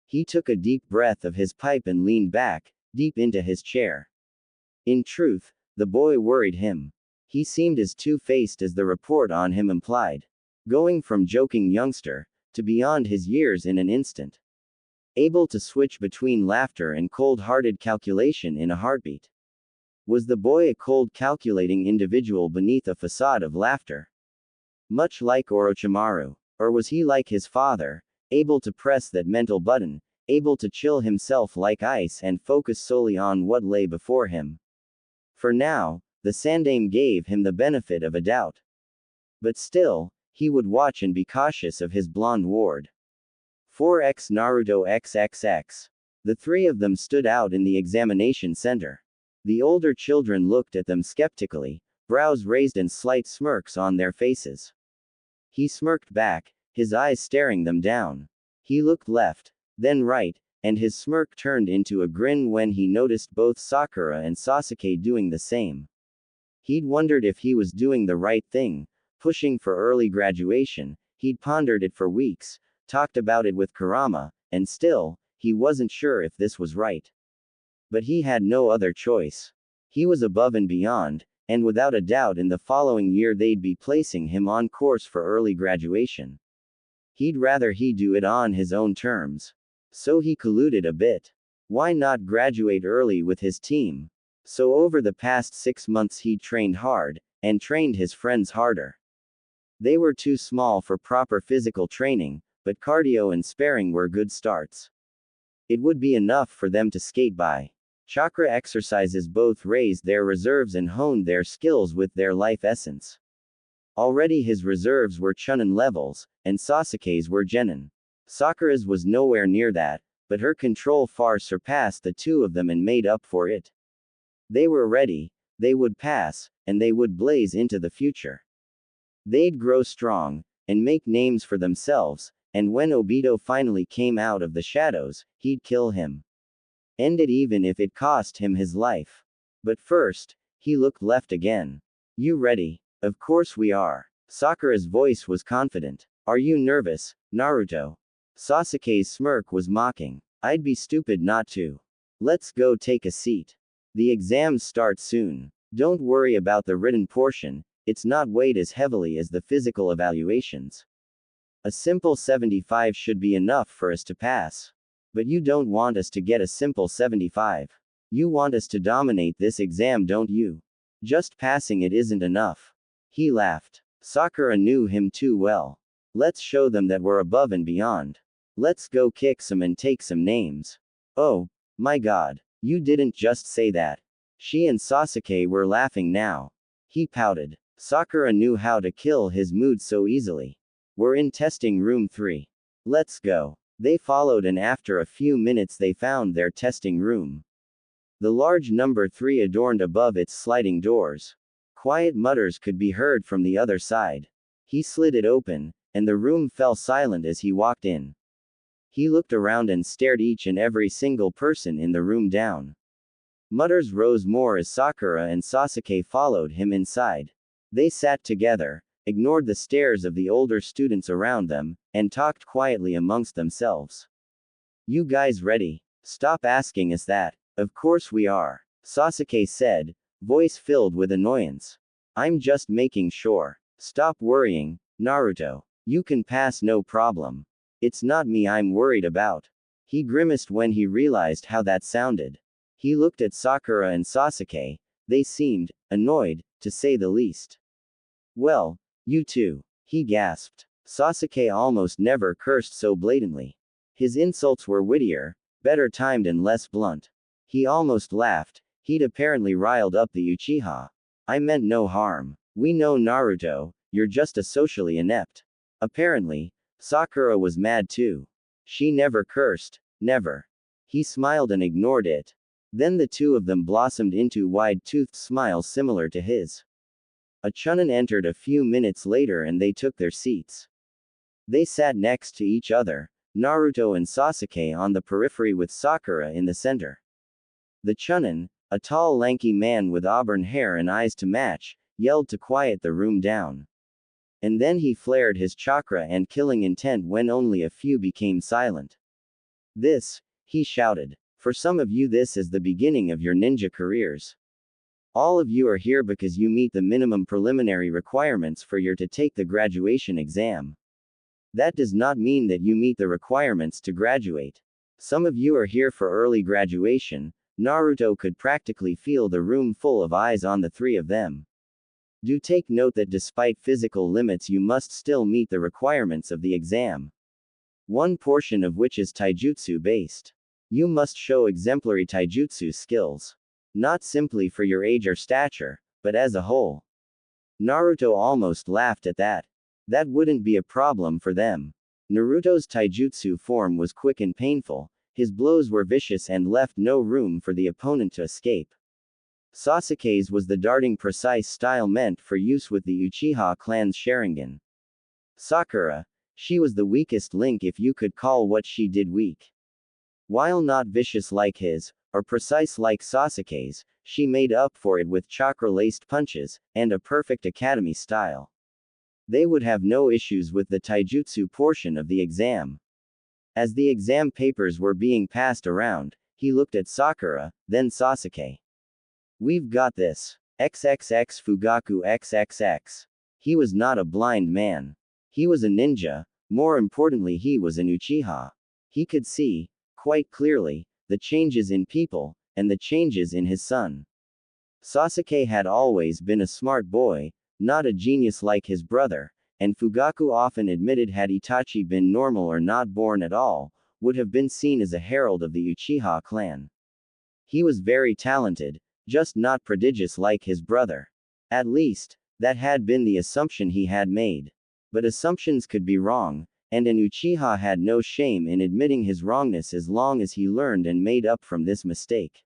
He took a deep breath of his pipe and leaned back, deep into his chair. In truth, the boy worried him. He seemed as two-faced as the report on him implied. Going from joking youngster, to beyond his years in an instant. Able to switch between laughter and cold-hearted calculation in a heartbeat. Was the boy a cold calculating individual beneath a facade of laughter? Much like Orochimaru. Or was he like his father, able to press that mental button, able to chill himself like ice and focus solely on what lay before him? For now, the Sandaime gave him the benefit of a doubt. But still, he would watch and be cautious of his blonde ward. 4x Naruto XXX. The 3 of them stood out in the examination center. The older children looked at them skeptically, brows raised and slight smirks on their faces. He smirked back, his eyes staring them down. He looked left, then right, and his smirk turned into a grin when he noticed both Sakura and Sasuke doing the same. He'd wondered if he was doing the right thing, pushing for early graduation. He'd pondered it for weeks, talked about it with Kurama, and still, he wasn't sure if this was right. But he had no other choice. He was above and beyond, and without a doubt in the following year they'd be placing him on course for early graduation. He'd rather he do it on his own terms. So he colluded a bit. Why not graduate early with his team? So over the past 6 months he'd trained hard, and trained his friends harder. They were too small for proper physical training, but cardio and sparring were good starts. It would be enough for them to skate by. Chakra exercises both raised their reserves and honed their skills with their life essence. Already his reserves were Chunin levels, and Sasuke's were Genin. Sakura's was nowhere near that, but her control far surpassed the two of them and made up for it. They were ready, they would pass, and they would blaze into the future. They'd grow strong, and make names for themselves, and when Obito finally came out of the shadows, he'd kill him. End it even if it cost him his life. But first, he looked left again. You ready? Of course we are. Sakura's voice was confident. Are you nervous, Naruto? Sasuke's smirk was mocking. I'd be stupid not to. Let's go take a seat. The exams start soon. Don't worry about the written portion, it's not weighed as heavily as the physical evaluations. A simple 75 should be enough for us to pass. But you don't want us to get a simple 75. You want us to dominate this exam, don't you? Just passing it isn't enough. He laughed. Sakura knew him too well. Let's show them that we're above and beyond. Let's go kick some and take some names. Oh, my god, you didn't just say that. She and Sasuke were laughing now. He pouted. Sakura knew how to kill his mood so easily. We're in testing room 3. Let's go. They followed and after a few minutes they found their testing room. The large number 3 adorned above its sliding doors. Quiet mutters could be heard from the other side. He slid it open, and the room fell silent as he walked in. He looked around and stared each and every single person in the room down. Mutters rose more as Sakura and Sasuke followed him inside. They sat together, ignored the stares of the older students around them, and talked quietly amongst themselves. You guys ready? Stop asking us that. Of course we are, Sasuke said, voice filled with annoyance. I'm just making sure. Stop worrying, Naruto. You can pass no problem. It's not me I'm worried about. He grimaced when he realized how that sounded. He looked at Sakura and Sasuke. They seemed annoyed, to say the least. Well, you too, he gasped. Sasuke almost never cursed so blatantly. His insults were wittier, better timed and less blunt. He almost laughed. He'd apparently riled up the Uchiha. I meant no harm. We know Naruto, you're just a socially inept. Apparently, Sakura was mad too. She never cursed, never. He smiled and ignored it. Then the two of them blossomed into wide-toothed smiles similar to his. A Chunin entered a few minutes later and they took their seats. They sat next to each other, Naruto and Sasuke on the periphery with Sakura in the center. The Chunin, a tall lanky man with auburn hair and eyes to match, yelled to quiet the room down. And then he flared his chakra and killing intent when only a few became silent. This, he shouted. For some of you this is the beginning of your ninja careers. All of you are here because you meet the minimum preliminary requirements for your to take the graduation exam. That does not mean that you meet the requirements to graduate. Some of you are here for early graduation. Naruto could practically feel the room full of eyes on the three of them. Do take note that despite physical limits you must still meet the requirements of the exam. One portion of which is taijutsu based. You must show exemplary taijutsu skills. Not simply for your age or stature, but as a whole. Naruto almost laughed at that. That wouldn't be a problem for them. Naruto's taijutsu form was quick and painful, his blows were vicious and left no room for the opponent to escape. Sasuke's was the darting precise style meant for use with the Uchiha clan's Sharingan. Sakura, she was the weakest link if you could call what she did weak. While not vicious like his, or precise like Sasuke's, she made up for it with chakra-laced punches, and a perfect academy style. They would have no issues with the taijutsu portion of the exam. As the exam papers were being passed around, he looked at Sakura, then Sasuke. We've got this. XXX Fugaku XXX. He was not a blind man. He was a ninja, more importantly he was an Uchiha. He could see, quite clearly, the changes in people, and the changes in his son. Sasuke had always been a smart boy, not a genius like his brother, and Fugaku often admitted had Itachi been normal or not born at all, would have been seen as a herald of the Uchiha clan. He was very talented, just not prodigious like his brother. At least, that had been the assumption he had made. But assumptions could be wrong, and an Uchiha had no shame in admitting his wrongness as long as he learned and made up from this mistake.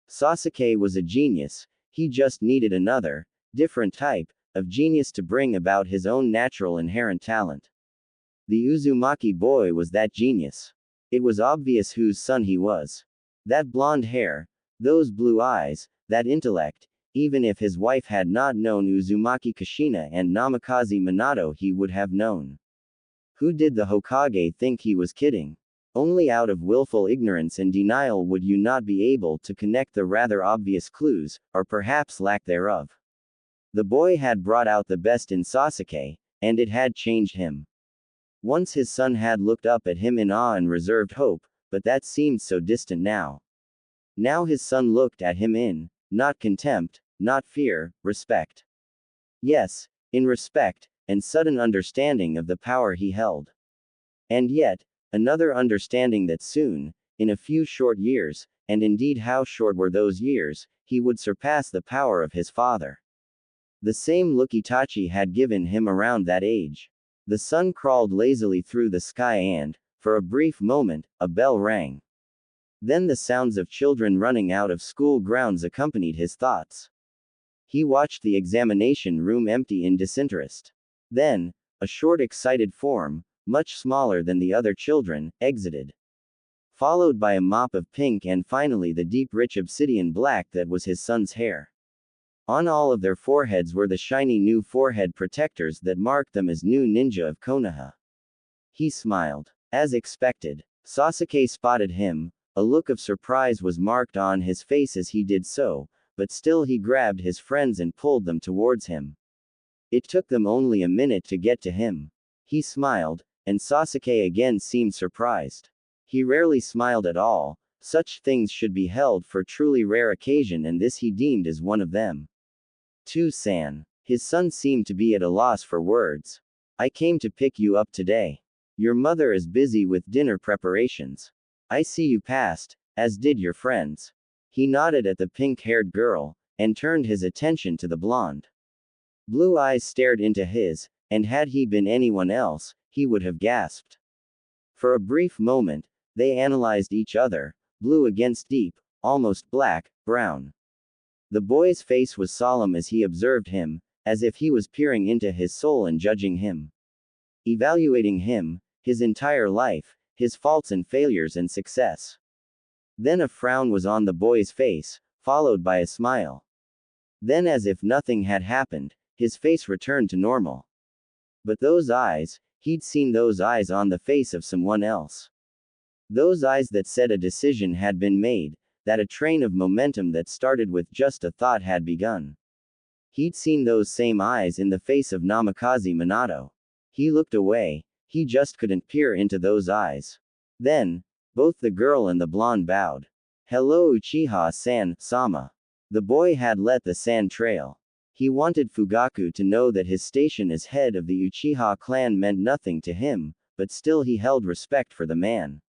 Sasuke was a genius, he just needed another, different type, of genius to bring about his own natural inherent talent. The Uzumaki boy was that genius. It was obvious whose son he was. That blonde hair, those blue eyes, that intellect, even if his wife had not known Uzumaki Kushina and Namikaze Minato he would have known. Who did the Hokage think he was kidding? Only out of willful ignorance and denial would you not be able to connect the rather obvious clues, or perhaps lack thereof. The boy had brought out the best in Sasuke, and it had changed him. Once his son had looked up at him in awe and reserved hope, but that seemed so distant now. Now his son looked at him in, not contempt, not fear, respect. Yes, in respect, and sudden understanding of the power he held. And yet, another understanding that soon, in a few short years, and indeed how short were those years, he would surpass the power of his father. The same look Itachi had given him around that age. The sun crawled lazily through the sky and, for a brief moment, a bell rang. Then the sounds of children running out of school grounds accompanied his thoughts. He watched the examination room empty in disinterest. Then, a short excited form, much smaller than the other children, exited. Followed by a mop of pink and finally the deep rich obsidian black that was his son's hair. On all of their foreheads were the shiny new forehead protectors that marked them as new ninja of Konoha. He smiled. As expected, Sasuke spotted him. A look of surprise was marked on his face as he did so, but still he grabbed his friends and pulled them towards him. It took them only a minute to get to him. He smiled, and Sasuke again seemed surprised. He rarely smiled at all, such things should be held for truly rare occasion and this he deemed as one of them. "San." His son seemed to be at a loss for words. "I came to pick you up today. Your mother is busy with dinner preparations. I see you passed, as did your friends." He nodded at the pink-haired girl, and turned his attention to the blonde. Blue eyes stared into his, and had he been anyone else, he would have gasped. For a brief moment, they analyzed each other, blue against deep, almost black, brown. The boy's face was solemn as he observed him, as if he was peering into his soul and judging him. Evaluating him, his entire life, his faults and failures and success. Then a frown was on the boy's face, followed by a smile. Then as if nothing had happened, his face returned to normal. But those eyes, he'd seen those eyes on the face of someone else. Those eyes that said a decision had been made, that a train of momentum that started with just a thought had begun. He'd seen those same eyes in the face of Namikaze Minato. He looked away, he just couldn't peer into those eyes. Then, both the girl and the blonde bowed. "Hello Uchiha-san, Sama." The boy had let the san trail. He wanted Fugaku to know that his station as head of the Uchiha clan meant nothing to him, but still he held respect for the man.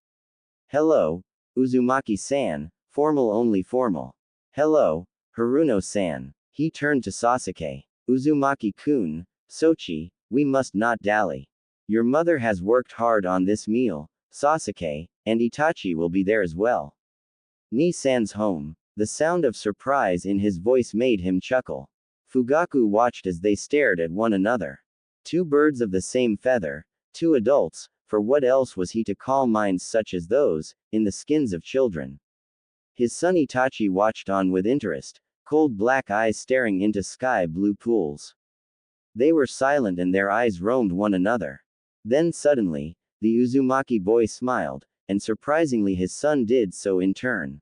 "Hello, Uzumaki-san," formal only formal. "Hello, Haruno-san." He turned to Sasuke. "Uzumaki-kun, Sochi, we must not dally. Your mother has worked hard on this meal, Sasuke, and Itachi will be there as well. Ni-san's home." The sound of surprise in his voice made him chuckle. Fugaku watched as they stared at one another. Two birds of the same feather, two adults, for what else was he to call minds such as those, in the skins of children? His son Itachi watched on with interest, cold black eyes staring into sky blue pools. They were silent and their eyes roamed one another. Then suddenly, the Uzumaki boy smiled, and surprisingly his son did so in turn.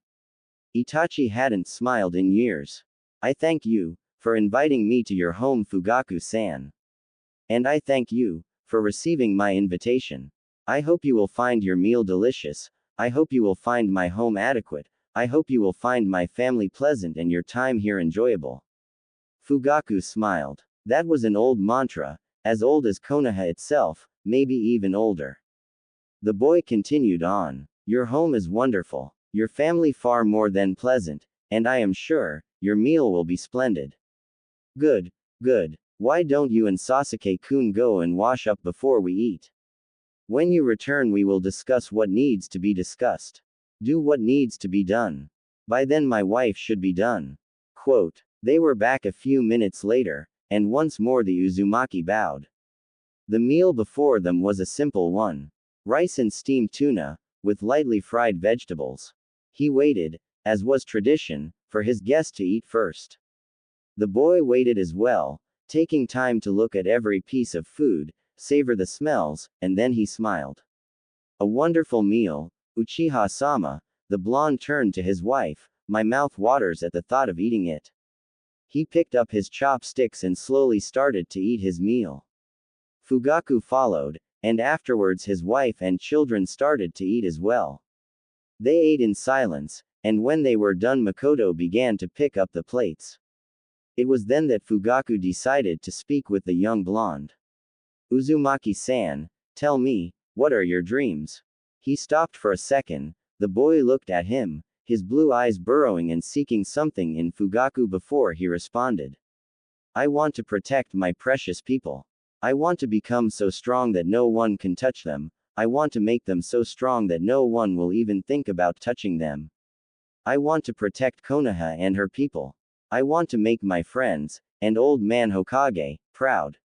Itachi hadn't smiled in years. "I thank you, for inviting me to your home Fugaku-san. And I thank you, for receiving my invitation. I hope you will find your meal delicious, I hope you will find my home adequate, I hope you will find my family pleasant and your time here enjoyable." Fugaku smiled. That was an old mantra, as old as Konoha itself, maybe even older. The boy continued on. Your home is wonderful, your family far more than pleasant, and I am sure, your meal will be splendid. Good, good. Why don't you and Sasuke-kun go and wash up before we eat? When you return we will discuss what needs to be discussed. Do what needs to be done. By then my wife should be done. Quote. They were back a few minutes later, and once more the Uzumaki bowed. The meal before them was a simple one. Rice and steamed tuna, with lightly fried vegetables. He waited, as was tradition, for his guest to eat first. The boy waited as well, taking time to look at every piece of food, savor the smells, and then he smiled. A wonderful meal, Uchiha-sama. The blonde turned to his wife. My mouth waters at the thought of eating it. He picked up his chopsticks and slowly started to eat his meal. Fugaku followed, and afterwards his wife and children started to eat as well. They ate in silence, and when they were done Makoto began to pick up the plates. It was then that Fugaku decided to speak with the young blonde. Uzumaki-san, tell me, what are your dreams? He stopped for a second. The boy looked at him, his blue eyes burrowing and seeking something in Fugaku before he responded. I want to protect my precious people. I want to become so strong that no one can touch them. I want to make them so strong that no one will even think about touching them. I want to protect Konoha and her people. I want to make my friends, and old man Hokage, proud.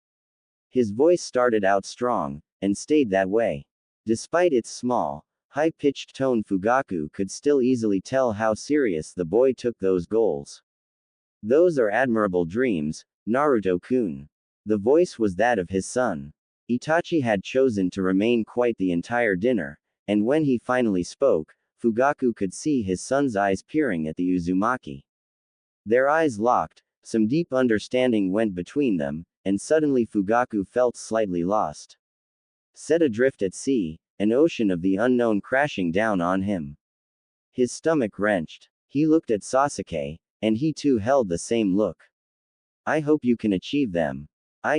His voice started out strong, and stayed that way. Despite its small, high-pitched tone, Fugaku could still easily tell how serious the boy took those goals. Those are admirable dreams, Naruto-kun. The voice was that of his son. Itachi had chosen to remain quiet the entire dinner, and when he finally spoke, Fugaku could see his son's eyes peering at the Uzumaki. Their eyes locked, some deep understanding went between them, and suddenly Fugaku felt slightly lost. Set adrift at sea, an ocean of the unknown crashing down on him. His stomach wrenched. He looked at Sasuke, and he too held the same look. I hope you can achieve them.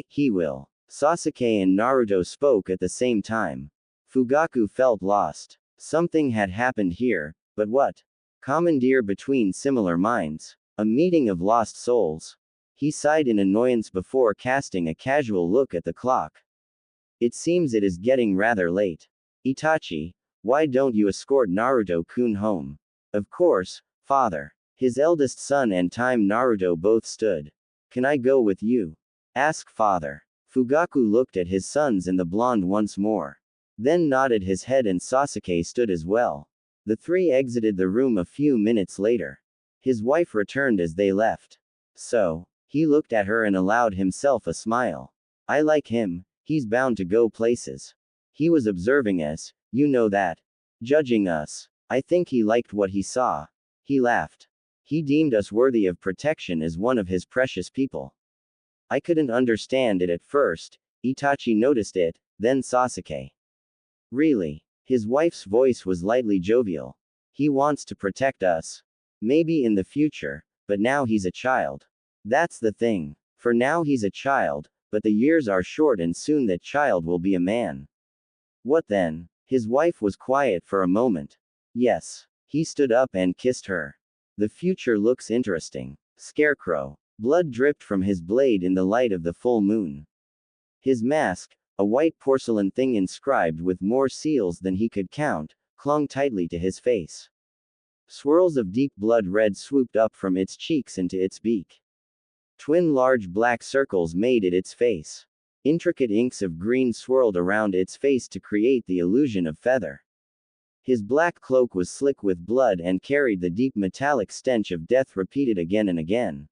He will. Sasuke and Naruto spoke at the same time. Fugaku felt lost. Something had happened here, but what? Commandeer between similar minds. A meeting of lost souls. He sighed in annoyance before casting a casual look at the clock. It seems it is getting rather late. Itachi, why don't you escort Naruto-kun home? Of course, father. His eldest son and time Naruto both stood. Can I go with you? Ask father. Fugaku looked at his sons and the blonde once more. Then nodded his head and Sasuke stood as well. The three exited the room a few minutes later. His wife returned as they left. So, he looked at her and allowed himself a smile. I like him, he's bound to go places. He was observing us, you know that. Judging us. I think he liked what he saw. He laughed. He deemed us worthy of protection as one of his precious people. I couldn't understand it at first. Itachi noticed it, then Sasuke. Really? His wife's voice was lightly jovial. He wants to protect us. Maybe in the future, but now he's a child. That's the thing. For now he's a child, but the years are short and soon that child will be a man. What then? His wife was quiet for a moment. Yes. He stood up and kissed her. The future looks interesting. Scarecrow. Blood dripped from his blade in the light of the full moon. His mask, a white porcelain thing inscribed with more seals than he could count, clung tightly to his face. Swirls of deep blood red swooped up from its cheeks into its beak. Twin large black circles made it its face. Intricate inks of green swirled around its face to create the illusion of feather. His black cloak was slick with blood and carried the deep metallic stench of death repeated again and again.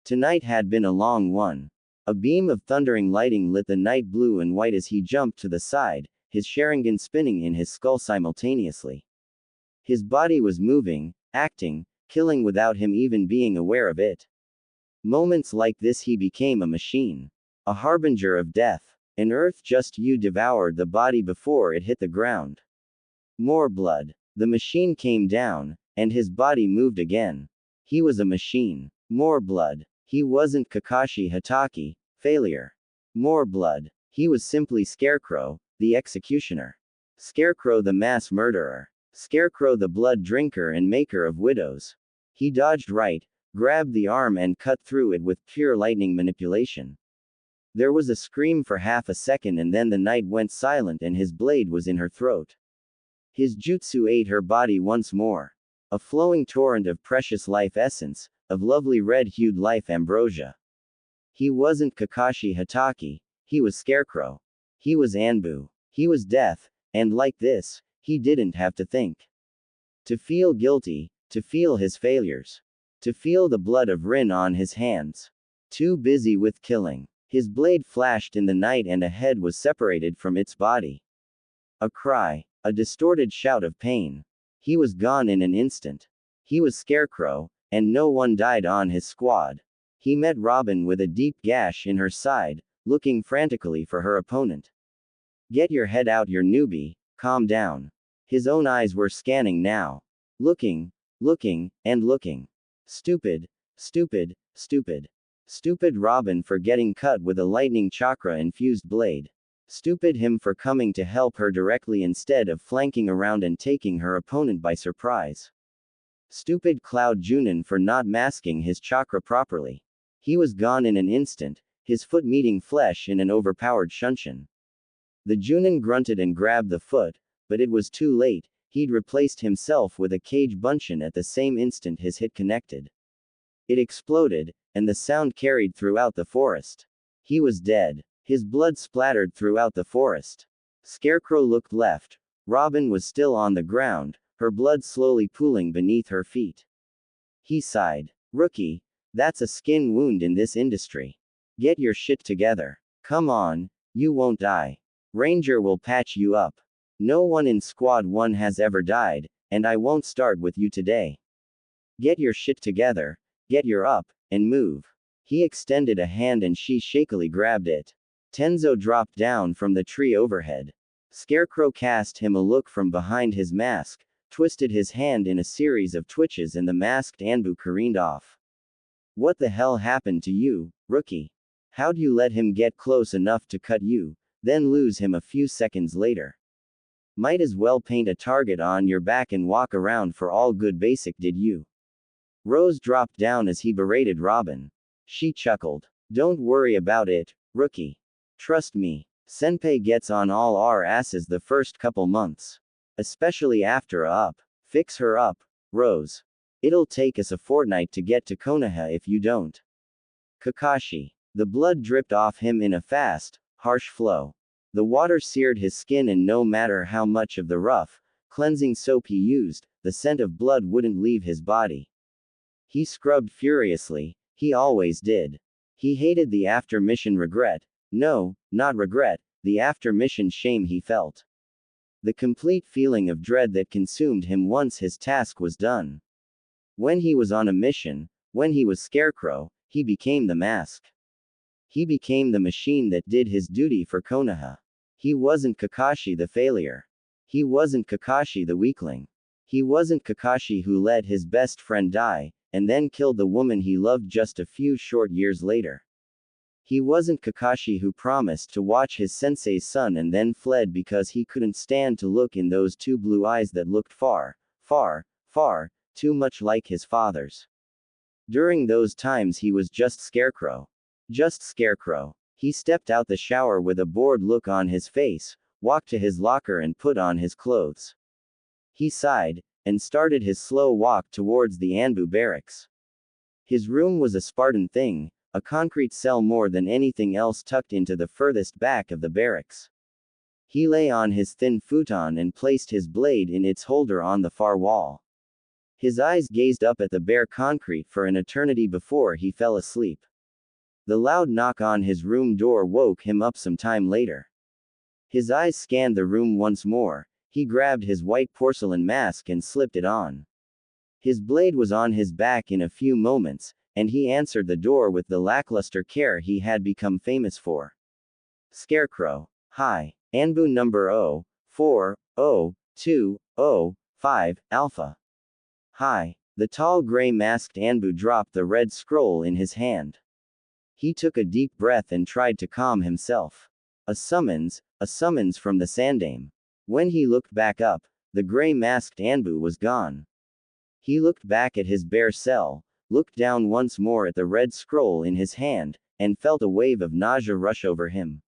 Tonight had been a long one. A beam of thundering lighting lit the night blue and white as he jumped to the side, his Sharingan spinning in his skull simultaneously. His body was moving, acting, killing without him even being aware of it. Moments like this he became a machine. A harbinger of death. An earth just you devoured the body before it hit the ground. More blood. The machine came down, and his body moved again. He was a machine. More blood. He wasn't Kakashi Hatake. Failure. More blood. He was simply Scarecrow, the executioner. Scarecrow the mass murderer. Scarecrow the blood drinker and maker of widows. He dodged right, grabbed the arm and cut through it with pure lightning manipulation. There was a scream for half a second and then the night went silent and his blade was in her throat. His jutsu ate her body once more. A flowing torrent of precious life essence, of lovely red-hued life ambrosia. He wasn't Kakashi Hatake, he was Scarecrow. He was Anbu. He was death, and like this, he didn't have to think. To feel guilty, to feel his failures. To feel the blood of Rin on his hands. Too busy with killing. His blade flashed in the night and a head was separated from its body. A cry, a distorted shout of pain. He was gone in an instant. He was Scarecrow, and no one died on his squad. He met Robin with a deep gash in her side, looking frantically for her opponent. Get your head out, you newbie, calm down. His own eyes were scanning now. Looking, and looking. Stupid, stupid, stupid. Stupid Robin for getting cut with a lightning chakra-infused blade. Stupid him for coming to help her directly instead of flanking around and taking her opponent by surprise. Stupid Cloud Junin for not masking his chakra properly. He was gone in an instant, his foot meeting flesh in an overpowered shunshin. The Junin grunted and grabbed the foot, but it was too late, he'd replaced himself with a cage bunshin at the same instant his hit connected. It exploded, and the sound carried throughout the forest. He was dead. His blood splattered throughout the forest. Scarecrow looked left. Robin was still on the ground, her blood slowly pooling beneath her feet. He sighed. Rookie, that's a skin wound in this industry. Get your shit together. Come on, you won't die. Ranger will patch you up. No one in Squad 1 has ever died, and I won't start with you today. Get your shit together, get your up, and move. He extended a hand and she shakily grabbed it. Tenzo dropped down from the tree overhead. Scarecrow cast him a look from behind his mask, twisted his hand in a series of twitches and the masked Anbu careened off. What the hell happened to you, rookie? How'd you let him get close enough to cut you, then lose him a few seconds later? Might as well paint a target on your back and walk around for all good basic, did you? Rose dropped down as he berated Robin. She chuckled. Don't worry about it, rookie. Trust me, Senpai gets on all our asses the first couple months. Especially after a up. Fix her up, Rose. It'll take us a fortnight to get to Konoha if you don't. Kakashi. The blood dripped off him in a fast, harsh flow. The water seared his skin and no matter how much of the rough, cleansing soap he used, the scent of blood wouldn't leave his body. He scrubbed furiously, he always did. He hated the after-mission regret. No, not regret, the after-mission shame he felt. The complete feeling of dread that consumed him once his task was done. When he was on a mission, when he was Scarecrow, he became the mask. He became the machine that did his duty for Konoha. He wasn't Kakashi the failure. He wasn't Kakashi the weakling. He wasn't Kakashi who let his best friend die, and then killed the woman he loved just a few short years later. He wasn't Kakashi who promised to watch his sensei's son and then fled because he couldn't stand to look in those two blue eyes that looked far, far, far, too much like his father's. During those times he was just Scarecrow. Just Scarecrow. He stepped out the shower with a bored look on his face, walked to his locker and put on his clothes. He sighed, and started his slow walk towards the Anbu barracks. His room was a Spartan thing, a concrete cell more than anything else tucked into the furthest back of the barracks. He lay on his thin futon and placed his blade in its holder on the far wall. His eyes gazed up at the bare concrete for an eternity before he fell asleep. The loud knock on his room door woke him up some time later. His eyes scanned the room once more. He grabbed his white porcelain mask and slipped it on. His blade was on his back in a few moments, and he answered the door with the lackluster care he had become famous for. Scarecrow. Hi. Anbu number 040205, Alpha. Hi. The tall gray masked Anbu dropped the red scroll in his hand. He took a deep breath and tried to calm himself. A summons from the Sandame. When he looked back up, the gray-masked Anbu was gone. He looked back at his bare cell, looked down once more at the red scroll in his hand, and felt a wave of nausea rush over him.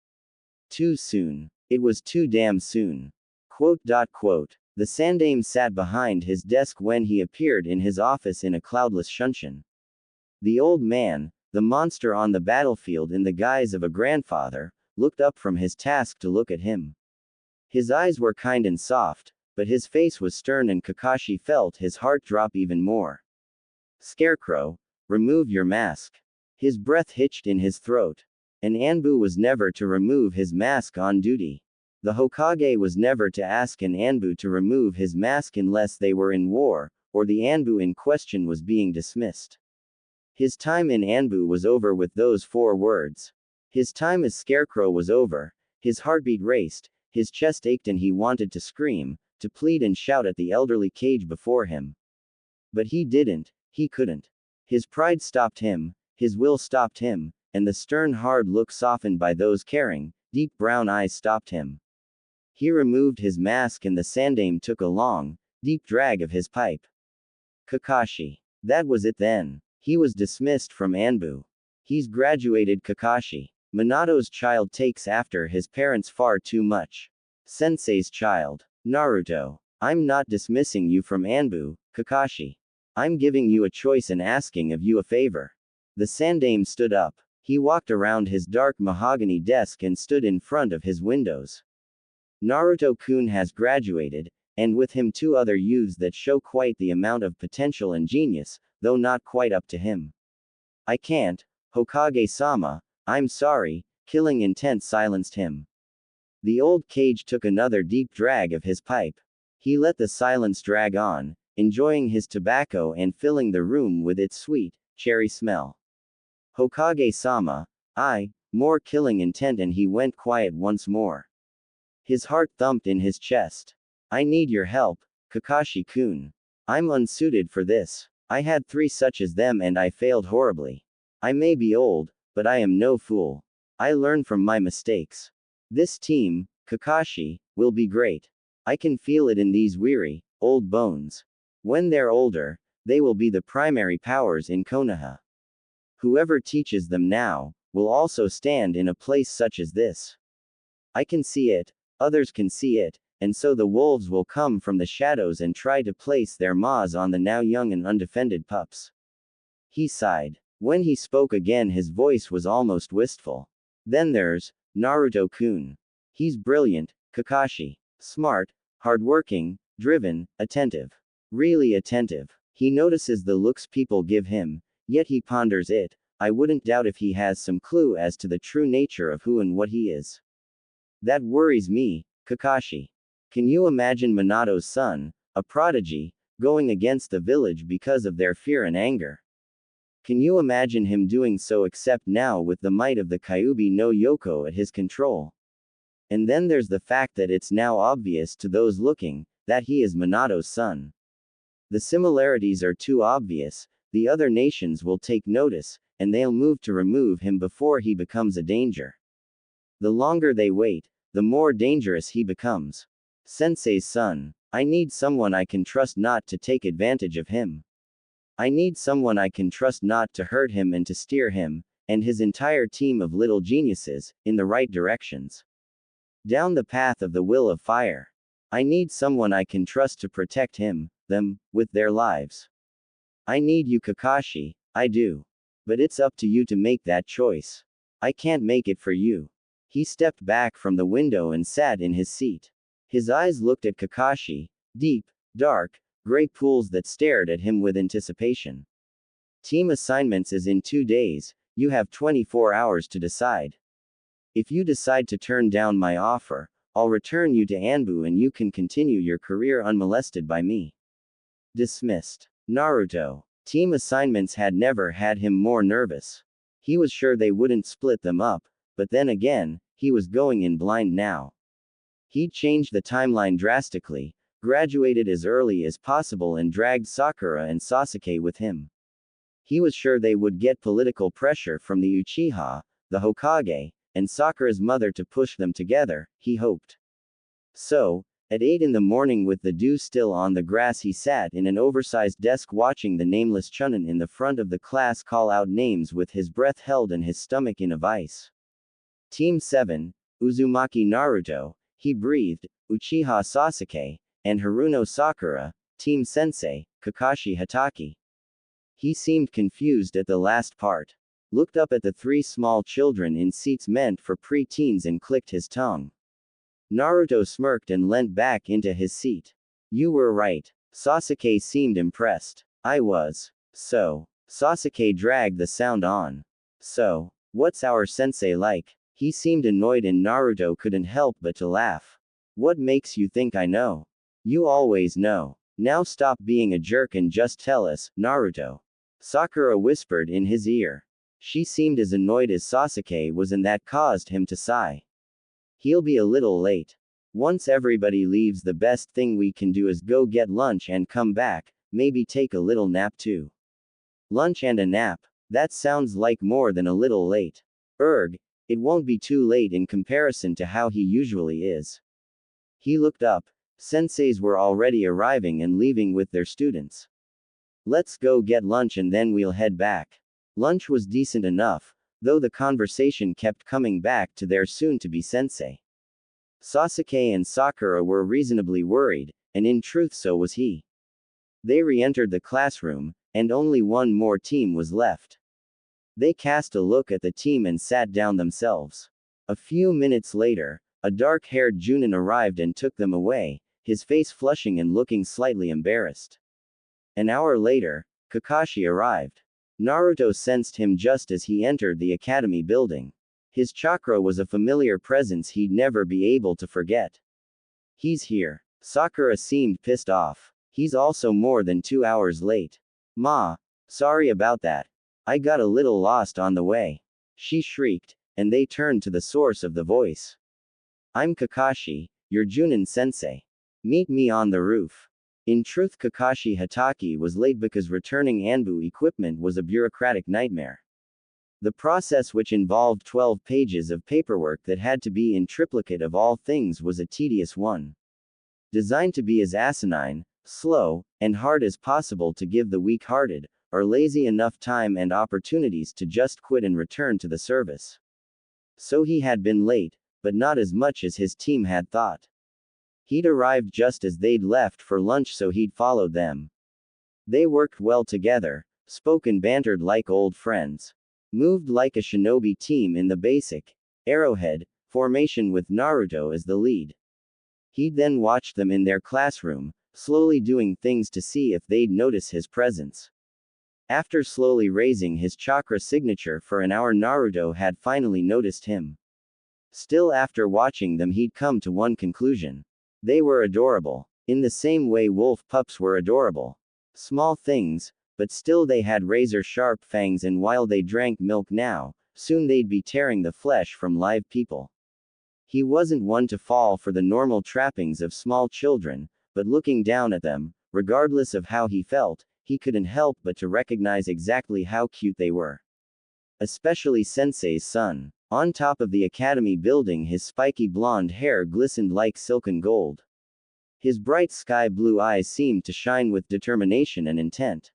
Too soon. It was too damn soon. The Sandame sat behind his desk when he appeared in his office in a cloudless Shunshin. The old man, the monster on the battlefield in the guise of a grandfather, looked up from his task to look at him. His eyes were kind and soft, but his face was stern, and Kakashi felt his heart drop even more. Scarecrow, remove your mask. His breath hitched in his throat. An Anbu was never to remove his mask on duty. The Hokage was never to ask an Anbu to remove his mask unless they were in war, or the Anbu in question was being dismissed. His time in Anbu was over with those 4 words. His time as Scarecrow was over. His heartbeat raced, his chest ached, and he wanted to scream, to plead and shout at the elderly Kage before him. But he didn't, he couldn't. His pride stopped him, his will stopped him, and the stern hard look softened by those caring, deep brown eyes stopped him. He removed his mask and the Sandame took a long, deep drag of his pipe. Kakashi. That was it then. He was dismissed from Anbu. He's graduated. Kakashi. Minato's child takes after his parents far too much. Sensei's child. Naruto. I'm not dismissing you from Anbu, Kakashi. I'm giving you a choice and asking of you a favor. The Sandame stood up. He walked around his dark mahogany desk and stood in front of his windows. Naruto-kun has graduated, and with him 2 other youths that show quite the amount of potential and genius, though not quite up to him. I can't, Hokage-sama, I'm sorry, killing intent silenced him. The old Kage took another deep drag of his pipe. He let the silence drag on, enjoying his tobacco and filling the room with its sweet, cherry smell. Hokage-sama, more killing intent, and he went quiet once more. His heart thumped in his chest. I need your help, Kakashi-kun. I'm unsuited for this. I had 3 such as them and I failed horribly. I may be old, but I am no fool. I learn from my mistakes. This team, Kakashi, will be great. I can feel it in these weary, old bones. When they're older, they will be the primary powers in Konoha. Whoever teaches them now, will also stand in a place such as this. I can see it, others can see it, and so the wolves will come from the shadows and try to place their maws on the now young and undefended pups. He sighed. When he spoke again his voice was almost wistful. Then there's Naruto-kun. He's brilliant, Kakashi. Smart, hardworking, driven, attentive. Really attentive. He notices the looks people give him, yet he ponders it. I wouldn't doubt if he has some clue as to the true nature of who and what he is. That worries me, Kakashi. Can you imagine Minato's son, a prodigy, going against the village because of their fear and anger? Can you imagine him doing so except now with the might of the Kyuubi no Yoko at his control? And then there's the fact that it's now obvious to those looking, that he is Minato's son. The similarities are too obvious, the other nations will take notice, and they'll move to remove him before he becomes a danger. The longer they wait, the more dangerous he becomes. Sensei's son. I need someone I can trust not to take advantage of him. I need someone I can trust not to hurt him and to steer him, and his entire team of little geniuses, in the right directions. Down the path of the will of fire. I need someone I can trust to protect him, them, with their lives. I need you, Kakashi, I do. But it's up to you to make that choice. I can't make it for you. He stepped back from the window and sat in his seat. His eyes looked at Kakashi, deep, dark, gray pools that stared at him with anticipation. Team assignments is in 2 days, you have 24 hours to decide. If you decide to turn down my offer, I'll return you to Anbu and you can continue your career unmolested by me. Dismissed. Naruto. Team assignments had never had him more nervous. He was sure they wouldn't split them up, but then again, he was going in blind now. He'd changed the timeline drastically, graduated as early as possible and dragged Sakura and Sasuke with him. He was sure they would get political pressure from the Uchiha, the Hokage, and Sakura's mother to push them together, he hoped. So, at 8 in the morning with the dew still on the grass, he sat in an oversized desk watching the nameless Chunin in the front of the class call out names with his breath held and his stomach in a vice. Team 7, Uzumaki Naruto, he breathed, Uchiha Sasuke, and Haruno Sakura, Team Sensei, Kakashi Hatake. He seemed confused at the last part. Looked up at the 3 small children in seats meant for pre-teens and clicked his tongue. Naruto smirked and leant back into his seat. You were right. Sasuke seemed impressed. I was. So. Sasuke dragged the sound on. So. What's our sensei like? He seemed annoyed and Naruto couldn't help but to laugh. What makes you think I know? You always know. Now stop being a jerk and just tell us, Naruto. Sakura whispered in his ear. She seemed as annoyed as Sasuke was, and that caused him to sigh. He'll be a little late. Once everybody leaves, the best thing we can do is go get lunch and come back, maybe take a little nap too. Lunch and a nap? That sounds like more than a little late. Erg, it won't be too late in comparison to how he usually is. He looked up. Senseis were already arriving and leaving with their students. Let's go get lunch and then we'll head back. Lunch was decent enough, though the conversation kept coming back to their soon-to-be sensei. Sasuke and Sakura were reasonably worried, and in truth so was he. They re-entered the classroom, and only one more team was left. They cast a look at the team and sat down themselves. A few minutes later, a dark-haired Junin arrived and took them away, his face flushing and looking slightly embarrassed. An hour later, Kakashi arrived. Naruto sensed him just as he entered the academy building. His chakra was a familiar presence he'd never be able to forget. He's here. Sakura seemed pissed off. He's also more than 2 hours late. Ma. Sorry about that. I got a little lost on the way. She shrieked, and they turned to the source of the voice. I'm Kakashi, your Junin sensei. Meet me on the roof. In truth, Kakashi Hatake was late because returning Anbu equipment was a bureaucratic nightmare. The process, which involved 12 pages of paperwork that had to be in triplicate of all things, was a tedious one. Designed to be as asinine, slow, and hard as possible to give the weak-hearted, or lazy enough time and opportunities to just quit and return to the service. So he had been late, but not as much as his team had thought. He'd arrived just as they'd left for lunch, so he'd followed them. They worked well together, spoke and bantered like old friends. Moved like a shinobi team in the basic arrowhead formation with Naruto as the lead. He'd then watched them in their classroom, slowly doing things to see if they'd notice his presence. After slowly raising his chakra signature for an hour, Naruto had finally noticed him. Still, after watching them, he'd come to one conclusion. They were adorable. In the same way wolf pups were adorable. Small things, but still they had razor-sharp fangs, and while they drank milk now, soon they'd be tearing the flesh from live people. He wasn't one to fall for the normal trappings of small children, but looking down at them, regardless of how he felt, he couldn't help but to recognize exactly how cute they were. Especially Sensei's son. On top of the academy building, his spiky blonde hair glistened like silken gold. His bright sky blue eyes seemed to shine with determination and intent.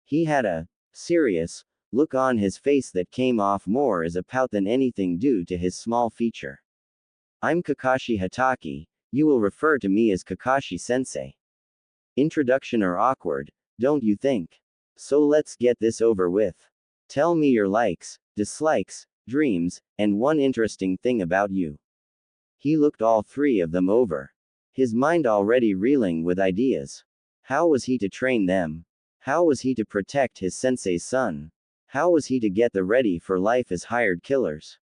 He had a serious look on his face that came off more as a pout than anything due to his small feature. I'm Kakashi Hatake, you will refer to me as Kakashi-sensei. Introduction are awkward, don't you think? So let's get this over with. Tell me your likes, dislikes, dreams, and one interesting thing about you. He looked all 3 of them over. His mind already reeling with ideas. How was he to train them? How was he to protect his sensei's son? How was he to get them ready for life as hired killers?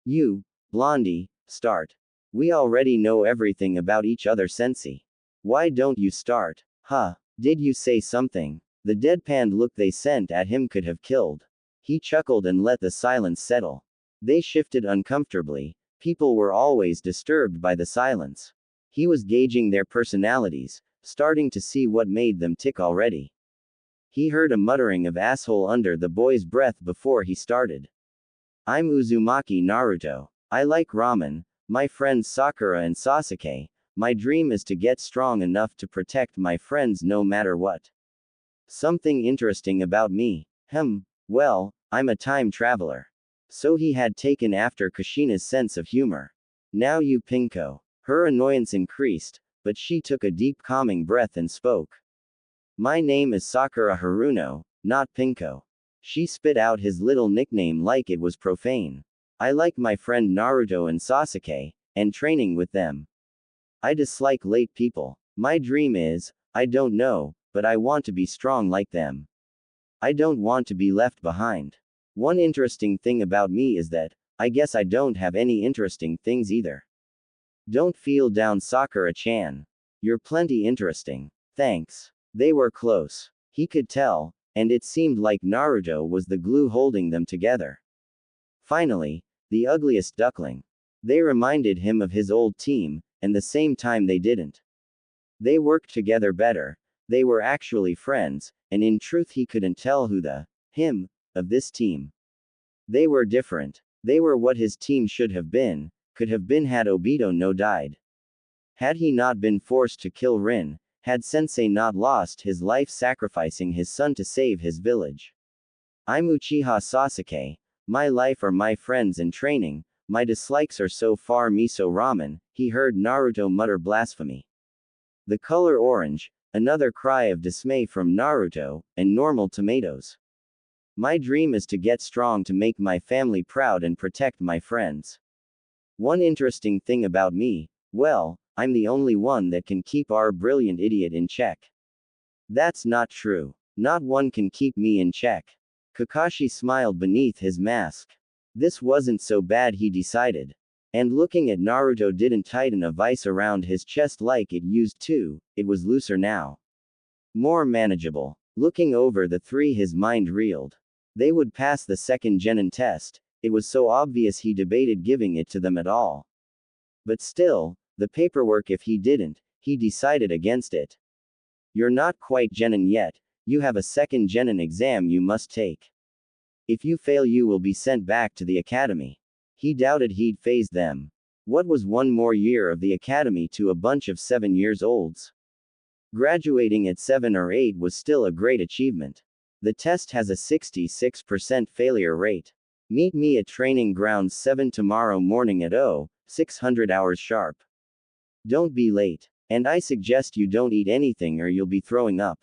You, Blondie, start. We already know everything about each other, sensei. Why don't you start? Huh? Did you say something? The deadpanned look they sent at him could have killed. He chuckled and let the silence settle. They shifted uncomfortably. People were always disturbed by the silence. He was gauging their personalities, starting to see what made them tick already. He heard a muttering of asshole under the boy's breath before he started. I'm Uzumaki Naruto. I like ramen, my friends Sakura and Sasuke. My dream is to get strong enough to protect my friends no matter what. Something interesting about me. Well, I'm a time traveler. So he had taken after Kushina's sense of humor. Now you pinko. Her annoyance increased, but she took a deep calming breath and spoke. My name is Sakura Haruno, not Pinko. She spit out his little nickname like it was profane. I like my friend Naruto and Sasuke, and training with them. I dislike late people. My dream is, I don't know, but I want to be strong like them. I don't want to be left behind. One interesting thing about me is that, I guess I don't have any interesting things either. Don't feel down, Sakura-chan. You're plenty interesting. Thanks. They were close. He could tell, and it seemed like Naruto was the glue holding them together. Finally, the ugliest duckling. They reminded him of his old team, and the same time they didn't. They worked together better, they were actually friends, and in truth he couldn't tell who the him of this team. They were different. They were what his team should have been, could have been had Obito no died. Had he not been forced to kill Rin, had Sensei not lost his life sacrificing his son to save his village. I'm Uchiha Sasuke, my life are my friends and training, my dislikes are so far miso ramen, he heard Naruto mutter blasphemy. The color orange, another cry of dismay from Naruto, and normal tomatoes. My dream is to get strong to make my family proud and protect my friends. One interesting thing about me, well, I'm the only one that can keep our brilliant idiot in check. That's not true. Not one can keep me in check. Kakashi smiled beneath his mask. This wasn't so bad, he decided. And looking at Naruto didn't tighten a vice around his chest like it used to, it was looser now. More manageable. Looking over the three, his mind reeled. They would pass the second genin test, it was so obvious he debated giving it to them at all. But still, the paperwork, if he didn't, he decided against it. You're not quite genin yet, you have a second genin exam you must take. If you fail you will be sent back to the academy. He doubted he'd phase them. What was one more year of the academy to a bunch of 7-year-olds? Graduating at 7 or 8 was still a great achievement. The test has a 66% failure rate. Meet me at training grounds 7 tomorrow morning at 600 hours sharp. Don't be late. And I suggest you don't eat anything or you'll be throwing up.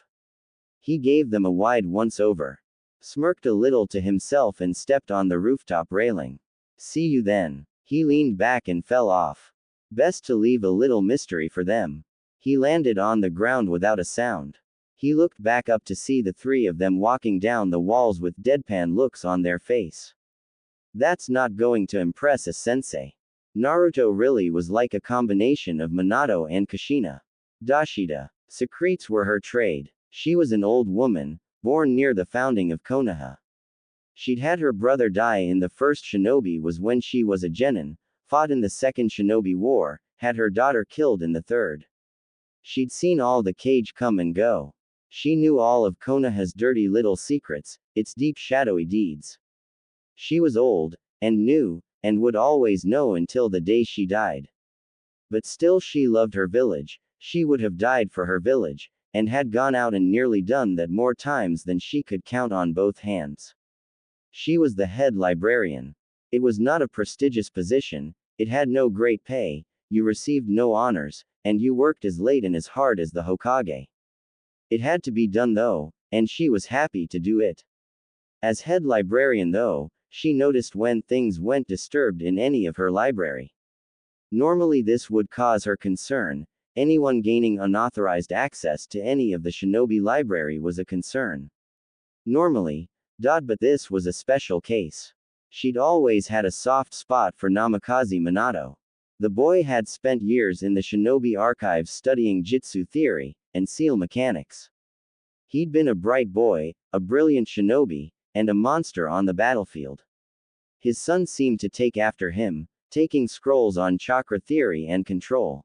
He gave them a wide once-over. Smirked a little to himself and stepped on the rooftop railing. See you then. He leaned back and fell off. Best to leave a little mystery for them. He landed on the ground without a sound. He looked back up to see the three of them walking down the walls with deadpan looks on their face. That's not going to impress a sensei. Naruto really was like a combination of Minato and Kushina. Dashida. Secrets were her trade. She was an old woman, born near the founding of Konoha. She'd had her brother die in the first shinobi was when she was a genin, fought in the second shinobi war, had her daughter killed in the third. She'd seen all the cage come and go. She knew all of Konoha's dirty little secrets, its deep shadowy deeds. She was old, and knew, and would always know until the day she died. But still she loved her village, she would have died for her village, and had gone out and nearly done that more times than she could count on both hands. She was the head librarian. It was not a prestigious position, it had no great pay, you received no honors, and you worked as late and as hard as the Hokage. It had to be done though, and she was happy to do it. As head librarian though, she noticed when things went disturbed in any of her library. Normally this would cause her concern, anyone gaining unauthorized access to any of the shinobi library was a concern. Normally, but this was a special case. She'd always had a soft spot for Namikaze Minato. The boy had spent years in the shinobi archives studying jitsu theory, and seal mechanics. He'd been a bright boy, a brilliant shinobi, and a monster on the battlefield. His son seemed to take after him, taking scrolls on chakra theory and control.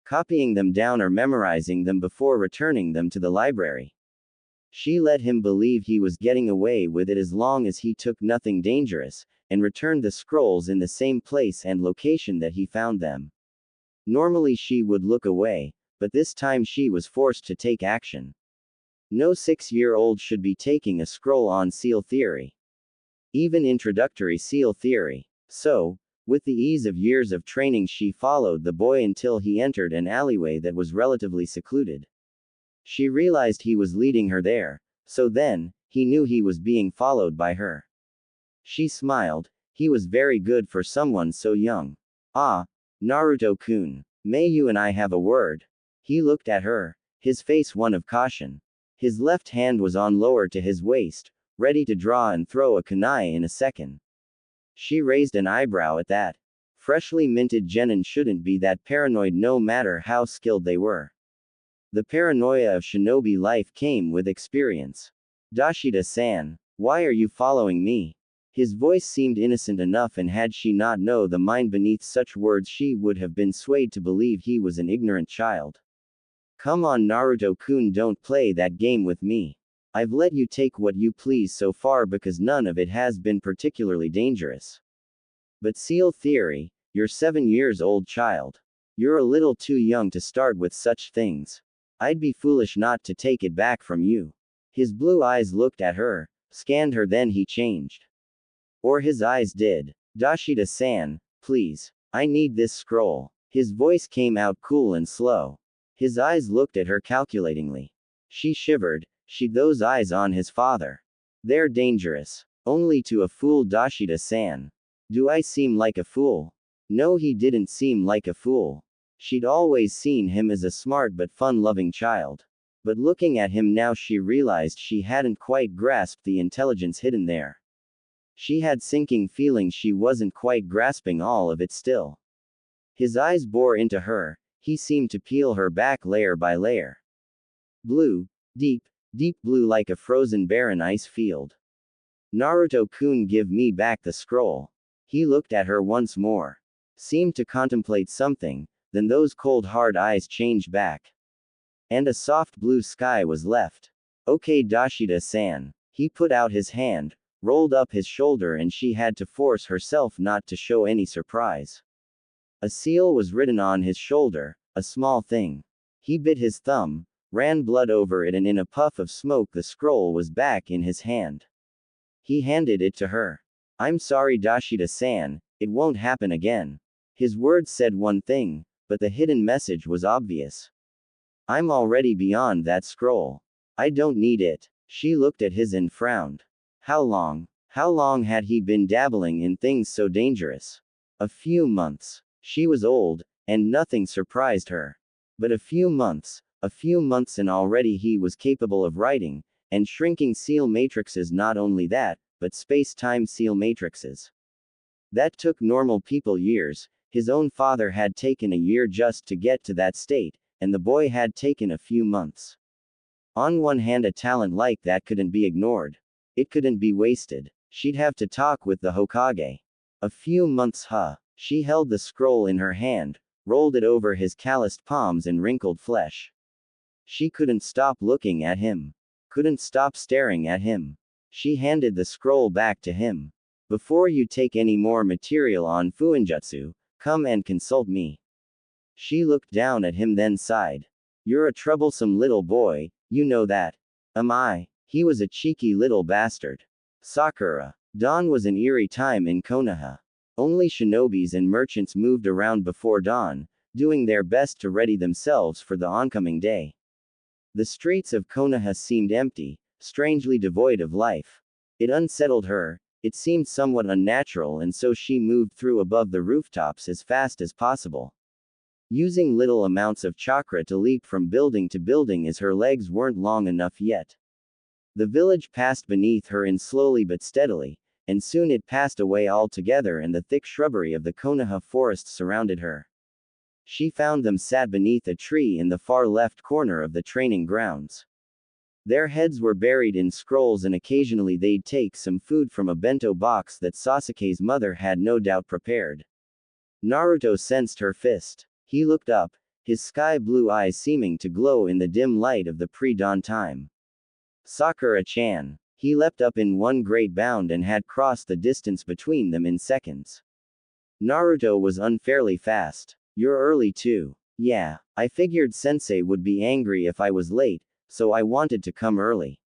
Copying them down or memorizing them before returning them to the library. She let him believe he was getting away with it as long as he took nothing dangerous, and returned the scrolls in the same place and location that he found them. Normally she would look away, but this time she was forced to take action. No 6-year-old should be taking a scroll on seal theory. Even introductory seal theory. So, with the ease of years of training, she followed the boy until he entered an alleyway that was relatively secluded. She realized he was leading her there, so then, he knew he was being followed by her. She smiled. He was very good for someone so young. Ah, Naruto-kun. May you and I have a word? He looked at her, his face one of caution. His left hand was on lower to his waist, ready to draw and throw a kunai in a second. She raised an eyebrow at that. Freshly minted genin shouldn't be that paranoid no matter how skilled they were. The paranoia of shinobi life came with experience. Dashida-san, why are you following me? His voice seemed innocent enough, and had she not known the mind beneath such words, she would have been swayed to believe he was an ignorant child. Come on Naruto-kun, don't play that game with me. I've let you take what you please so far because none of it has been particularly dangerous. But seal theory, you're 7 years old child. You're a little too young to start with such things. I'd be foolish not to take it back from you. His blue eyes looked at her, scanned her, then he changed. Or his eyes did. Dashida-san, please. I need this scroll. His voice came out cool and slow. His eyes looked at her calculatingly. She shivered. She'd those eyes on his father. They're dangerous. Only to a fool, Dashida-san. Do I seem like a fool? No, he didn't seem like a fool. She'd always seen him as a smart but fun-loving child. But looking at him now, she realized she hadn't quite grasped the intelligence hidden there. She had sinking feelings she wasn't quite grasping all of it still. His eyes bore into her. He seemed to peel her back layer by layer. Blue, deep, deep blue, like a frozen barren ice field. Naruto-kun, give me back the scroll. He looked at her once more. Seemed to contemplate something, then those cold hard eyes changed back. And a soft blue sky was left. Okay Dashida-san. He put out his hand, rolled up his shoulder, and she had to force herself not to show any surprise. A seal was written on his shoulder, a small thing. He bit his thumb, ran blood over it, and in a puff of smoke the scroll was back in his hand. He handed it to her. I'm sorry Dashida-san, it won't happen again. His words said one thing, but the hidden message was obvious. I'm already beyond that scroll. I don't need it. She looked at his and frowned. How long? How long had he been dabbling in things so dangerous? A few months. She was old, and nothing surprised her. But a few months, and already he was capable of writing, and shrinking seal matrices. Not only that, but space-time seal matrices. That took normal people years. His own father had taken a year just to get to that state, and the boy had taken a few months. On one hand, a talent like that couldn't be ignored. It couldn't be wasted. She'd have to talk with the Hokage. A few months, huh? She held the scroll in her hand, rolled it over his calloused palms and wrinkled flesh. She couldn't stop looking at him. Couldn't stop staring at him. She handed the scroll back to him. Before you take any more material on Fuinjutsu, come and consult me. She looked down at him, then sighed. You're a troublesome little boy, you know that. Am I? He was a cheeky little bastard. Sakura. Dawn was an eerie time in Konoha. Only shinobis and merchants moved around before dawn, doing their best to ready themselves for the oncoming day. The streets of Konoha seemed empty, strangely devoid of life. It unsettled her. It seemed somewhat unnatural, and so she moved through above the rooftops as fast as possible. Using little amounts of chakra to leap from building to building as her legs weren't long enough yet. The village passed beneath her in slowly but steadily, and soon it passed away altogether, and the thick shrubbery of the Konoha forest surrounded her. She found them sat beneath a tree in the far left corner of the training grounds. Their heads were buried in scrolls, and occasionally they'd take some food from a bento box that Sasuke's mother had no doubt prepared. Naruto sensed her fist. He looked up, his sky blue eyes seeming to glow in the dim light of the pre-dawn time. Sakura-chan. He leapt up in one great bound and had crossed the distance between them in seconds. Naruto was unfairly fast. You're early too. Yeah, I figured sensei would be angry if I was late, so I wanted to come early.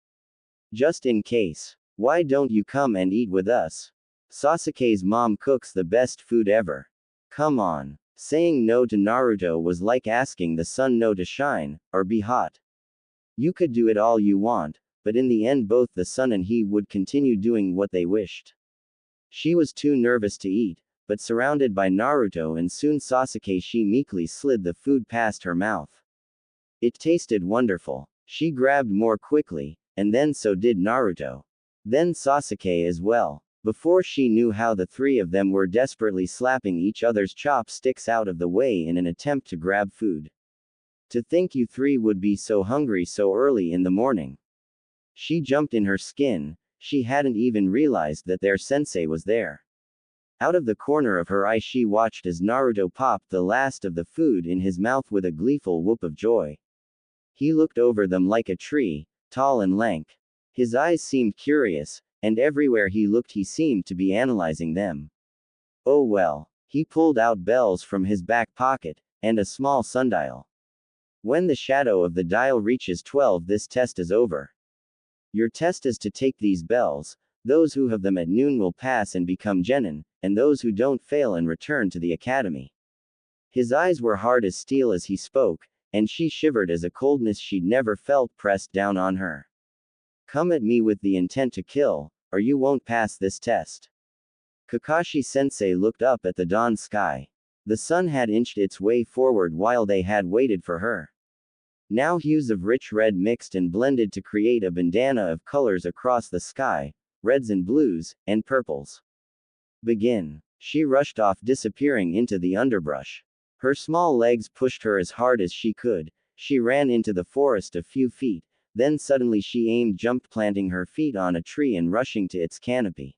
Just in case. Why don't you come and eat with us? Sasuke's mom cooks the best food ever. Come on. Saying no to Naruto was like asking the sun no to shine, or be hot. You could do it all you want, but in the end both the sun and he would continue doing what they wished. She was too nervous to eat, but surrounded by Naruto and soon Sasuke, she meekly slid the food past her mouth. It tasted wonderful. She grabbed more quickly, and then so did Naruto. Then Sasuke as well. Before she knew how, the three of them were desperately slapping each other's chopsticks out of the way in an attempt to grab food. To think you three would be so hungry so early in the morning. She jumped in her skin. She hadn't even realized that their sensei was there. Out of the corner of her eye she watched as Naruto popped the last of the food in his mouth with a gleeful whoop of joy. He looked over them like a tree, tall and lank. His eyes seemed curious, and everywhere he looked he seemed to be analyzing them. Oh well. He pulled out bells from his back pocket, and a small sundial. When the shadow of the dial reaches 12, this test is over. Your test is to take these bells. Those who have them at noon will pass and become genin, and those who don't fail and return to the academy. His eyes were hard as steel as he spoke, and she shivered as a coldness she'd never felt pressed down on her. Come at me with the intent to kill, or you won't pass this test. Kakashi-sensei looked up at the dawn sky. The sun had inched its way forward while they had waited for her. Now hues of rich red mixed and blended to create a bandana of colors across the sky, reds and blues, and purples. Begin. She rushed off, disappearing into the underbrush. Her small legs pushed her as hard as she could. She ran into the forest a few feet, then suddenly she jumped, planting her feet on a tree and rushing to its canopy.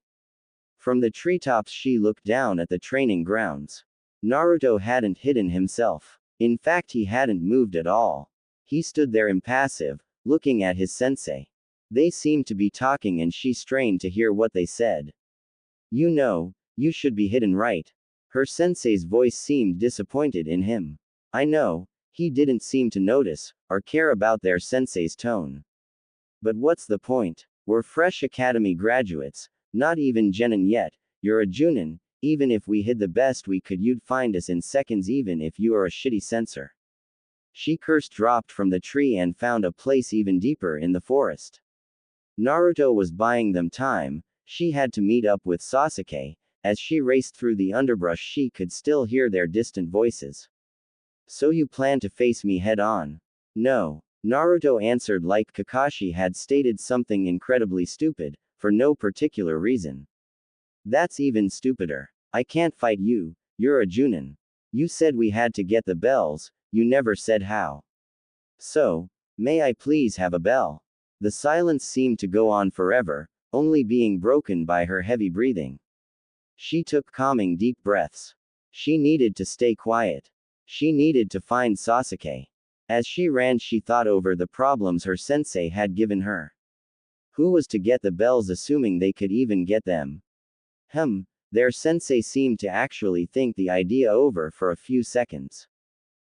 From the treetops she looked down at the training grounds. Naruto hadn't hidden himself. In fact, he hadn't moved at all. He stood there impassive, looking at his sensei. They seemed to be talking and she strained to hear what they said. You know, you should be hidden, right? Her sensei's voice seemed disappointed in him. I know. He didn't seem to notice, or care about their sensei's tone. But what's the point? We're fresh academy graduates, not even genin yet. You're a junin. Even if we hid the best we could, you'd find us in seconds, even if you are a shitty censor. She cursed, dropped from the tree and found a place even deeper in the forest. Naruto was buying them time. She had to meet up with Sasuke. As she raced through the underbrush she could still hear their distant voices. So you plan to face me head on? No. Naruto answered like Kakashi had stated something incredibly stupid, for no particular reason. That's even stupider. I can't fight you. You're a junin. You said we had to get the bells. You never said how. So, may I please have a bell? The silence seemed to go on forever, only being broken by her heavy breathing. She took calming deep breaths. She needed to stay quiet. She needed to find Sasuke. As she ran she thought over the problems her sensei had given her. Who was to get the bells, assuming they could even get them? Their sensei seemed to actually think the idea over for a few seconds.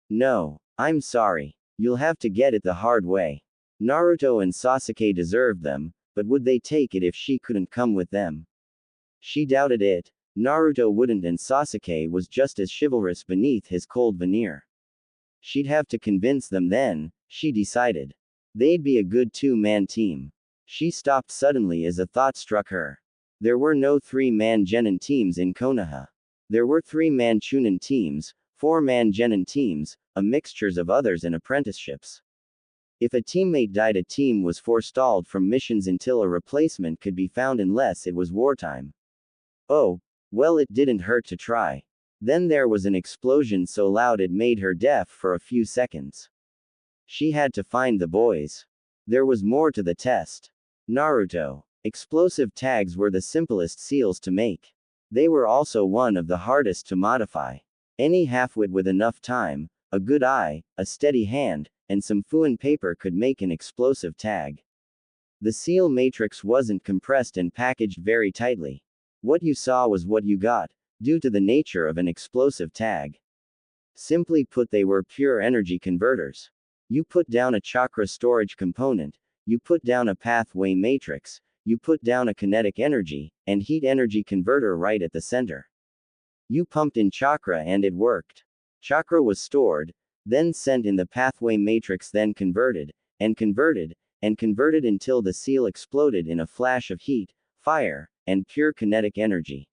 No, I'm sorry. You'll have to get it the hard way. Naruto and Sasuke deserved them, but would they take it if she couldn't come with them? She doubted it. Naruto wouldn't, and Sasuke was just as chivalrous beneath his cold veneer. She'd have to convince them then, she decided. They'd be a good two-man team. She stopped suddenly as a thought struck her. There were no three-man genin teams in Konoha. There were three-man chunin teams, four-man genin teams, a mixtures of others and apprenticeships. If a teammate died, a team was forestalled from missions until a replacement could be found, unless it was wartime. Oh, well, it didn't hurt to try. Then there was an explosion so loud it made her deaf for a few seconds. She had to find the boys. There was more to the test. Naruto. Explosive tags were the simplest seals to make. They were also one of the hardest to modify. Any halfwit with enough time, a good eye, a steady hand, and some fuin paper could make an explosive tag. The seal matrix wasn't compressed and packaged very tightly. What you saw was what you got, due to the nature of an explosive tag. Simply put, they were pure energy converters. You put down a chakra storage component, you put down a pathway matrix, you put down a kinetic energy and heat energy converter right at the center. You pumped in chakra and it worked. Chakra was stored, then sent in the pathway matrix, then converted, and converted, and converted until the seal exploded in a flash of heat, fire, and pure kinetic energy.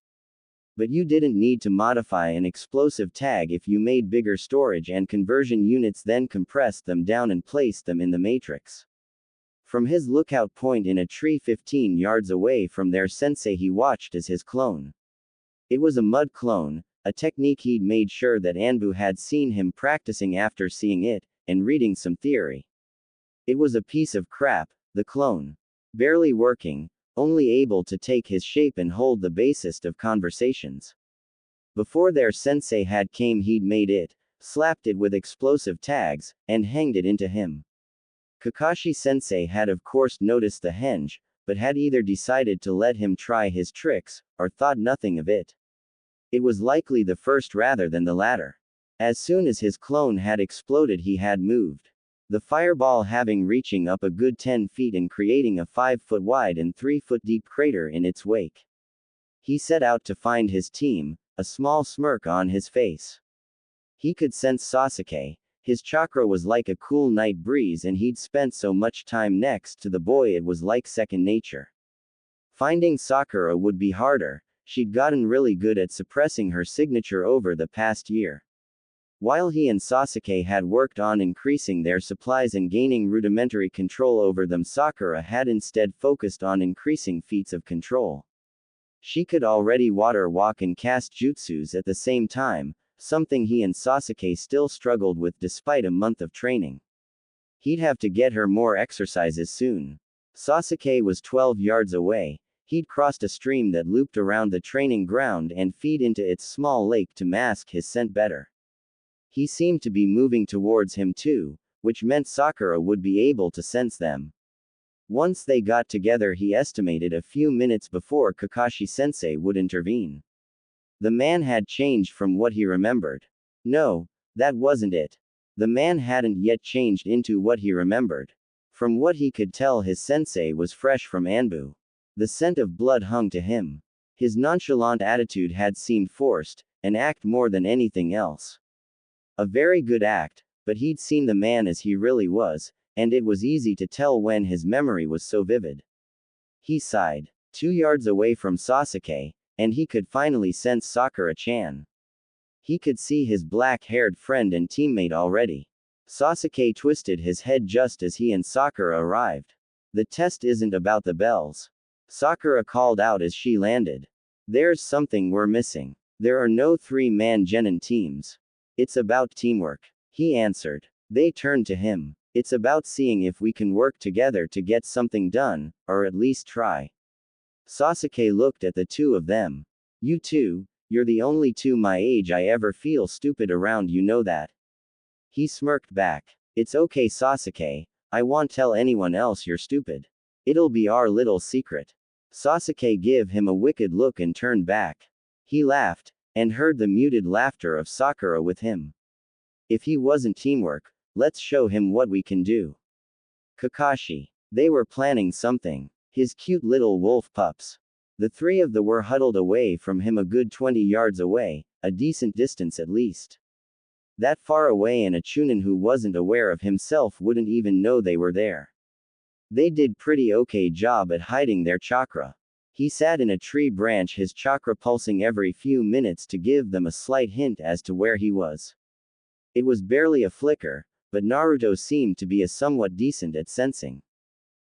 But you didn't need to modify an explosive tag if you made bigger storage and conversion units, then compressed them down and placed them in the matrix. From his lookout point in a tree 15 yards away from their sensei, he watched as his clone. It was a mud clone, a technique he'd made sure that Anbu had seen him practicing after seeing it, and reading some theory. It was a piece of crap, the clone. Barely working, only able to take his shape and hold the basest of conversations. Before their sensei had came, he'd made it, slapped it with explosive tags, and hanged it into him. Kakashi sensei had of course noticed the henge, but had either decided to let him try his tricks, or thought nothing of it. It was likely the first rather than the latter. As soon as his clone had exploded, he had moved. The fireball having reaching up a good 10 feet and creating a 5-foot wide and 3-foot deep crater in its wake. He set out to find his team, a small smirk on his face. He could sense Sasuke. His chakra was like a cool night breeze and he'd spent so much time next to the boy it was like second nature. Finding Sakura would be harder, she'd gotten really good at suppressing her signature over the past year. While he and Sasuke had worked on increasing their supplies and gaining rudimentary control over them, Sakura had instead focused on increasing feats of control. She could already water walk and cast jutsus at the same time, something he and Sasuke still struggled with despite a month of training. He'd have to get her more exercises soon. Sasuke was 12 yards away. He'd crossed a stream that looped around the training ground and feed into its small lake to mask his scent better. He seemed to be moving towards him too, which meant Sakura would be able to sense them. Once they got together, he estimated a few minutes before Kakashi sensei would intervene. The man had changed from what he remembered. No, that wasn't it. The man hadn't yet changed into what he remembered. From what he could tell, his sensei was fresh from Anbu. The scent of blood hung to him. His nonchalant attitude had seemed forced, an act more than anything else. A very good act, but he'd seen the man as he really was, and it was easy to tell when his memory was so vivid. He sighed. 2 yards away from Sasuke, and he could finally sense Sakura-chan. He could see his black-haired friend and teammate already. Sasuke twisted his head just as he and Sakura arrived. The test isn't about the bells. Sakura called out as she landed. There's something we're missing. There are no 3-man genin teams. It's about teamwork. He answered. They turned to him. It's about seeing if we can work together to get something done, or at least try. Sasuke looked at the two of them. You two, you're the only two my age I ever feel stupid around, you know that. He smirked back. It's okay Sasuke, I won't tell anyone else you're stupid. It'll be our little secret. Sasuke gave him a wicked look and turned back. He laughed, and heard the muted laughter of Sakura with him. If he wasn't teamwork, let's show him what we can do. Kakashi. They were planning something. His cute little wolf pups. The three of them were huddled away from him a good 20 yards away, a decent distance at least. That far away, and a Chunin who wasn't aware of himself wouldn't even know they were there. They did pretty okay job at hiding their chakra. He sat in a tree branch, his chakra pulsing every few minutes to give them a slight hint as to where he was. It was barely a flicker, but Naruto seemed to be a somewhat decent at sensing.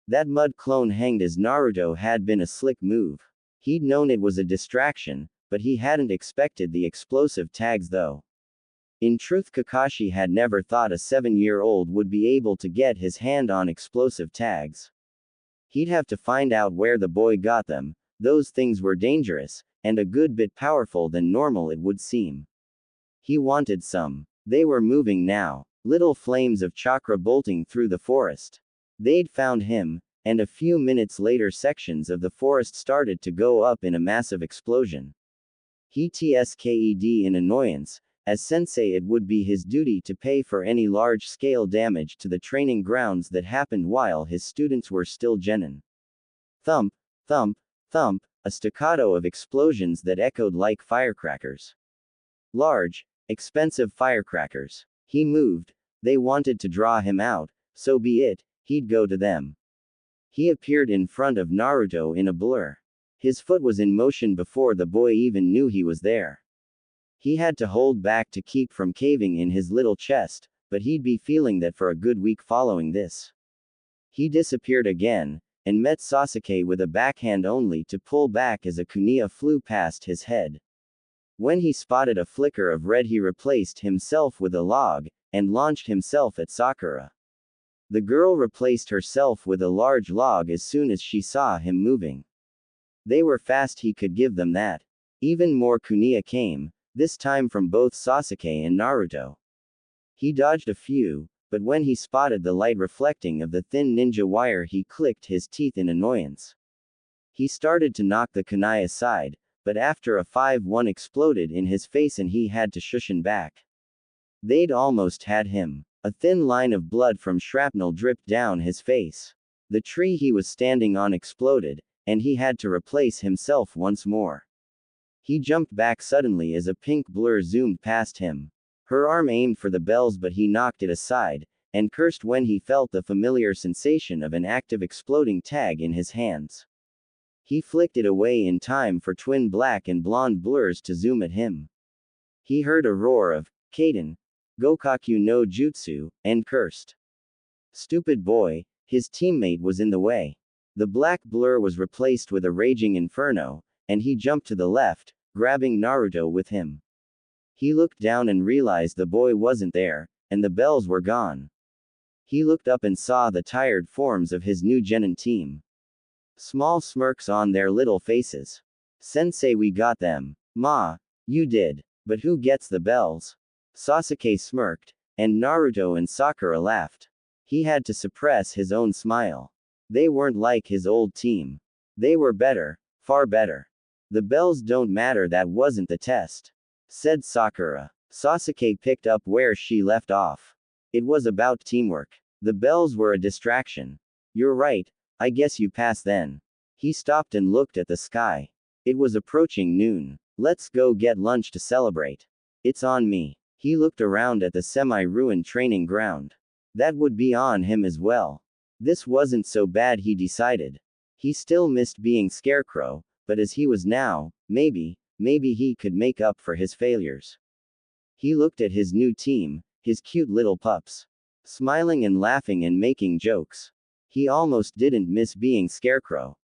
That mud clone hanged as Naruto had been a slick move. He'd known it was a distraction, but he hadn't expected the explosive tags though. In truth, Kakashi had never thought a 7-year-old would be able to get his hand on explosive tags. He'd have to find out where the boy got them. Those things were dangerous, and a good bit powerful than normal it would seem. He wanted some. They were moving now, little flames of chakra bolting through the forest. They'd found him, and a few minutes later sections of the forest started to go up in a massive explosion. He tsked in annoyance. As sensei, it would be his duty to pay for any large-scale damage to the training grounds that happened while his students were still genin. Thump, thump, thump, a staccato of explosions that echoed like firecrackers. Large, expensive firecrackers. He moved. They wanted to draw him out, so be it, he'd go to them. He appeared in front of Naruto in a blur. His foot was in motion before the boy even knew he was there. He had to hold back to keep from caving in his little chest, but he'd be feeling that for a good week following this. He disappeared again, and met Sasuke with a backhand only to pull back as a kunai flew past his head. When he spotted a flicker of red, he replaced himself with a log, and launched himself at Sakura. The girl replaced herself with a large log as soon as she saw him moving. They were fast, he could give them that. Even more kunai came, this time from both Sasuke and Naruto. He dodged a few, but when he spotted the light reflecting of the thin ninja wire, he clicked his teeth in annoyance. He started to knock the kunai aside, but after a 5-1 exploded in his face and he had to shushin back. They'd almost had him. A thin line of blood from shrapnel dripped down his face. The tree he was standing on exploded, and he had to replace himself once more. He jumped back suddenly as a pink blur zoomed past him. Her arm aimed for the bells, but he knocked it aside, and cursed when he felt the familiar sensation of an active exploding tag in his hands. He flicked it away in time for twin black and blonde blurs to zoom at him. He heard a roar of, Kaden, Gokaku no Jutsu, and cursed. Stupid boy, his teammate was in the way. The black blur was replaced with a raging inferno, and he jumped to the left, grabbing Naruto with him. He looked down and realized the boy wasn't there, and the bells were gone. He looked up and saw the tired forms of his new genin team. Small smirks on their little faces. Sensei, we got them. Ma, you did. But who gets the bells? Sasuke smirked, and Naruto and Sakura laughed. He had to suppress his own smile. They weren't like his old team. They were better, far better. The bells don't matter, that wasn't the test, said Sakura. Sasuke picked up where she left off. It was about teamwork. The bells were a distraction. You're right, I guess you pass then. He stopped and looked at the sky. It was approaching noon. Let's go get lunch to celebrate. It's on me. He looked around at the semi-ruined training ground. That would be on him as well. This wasn't so bad, he decided. He still missed being Scarecrow, but as he was now, maybe he could make up for his failures. He looked at his new team, his cute little pups. Smiling and laughing and making jokes. He almost didn't miss being Scarecrow.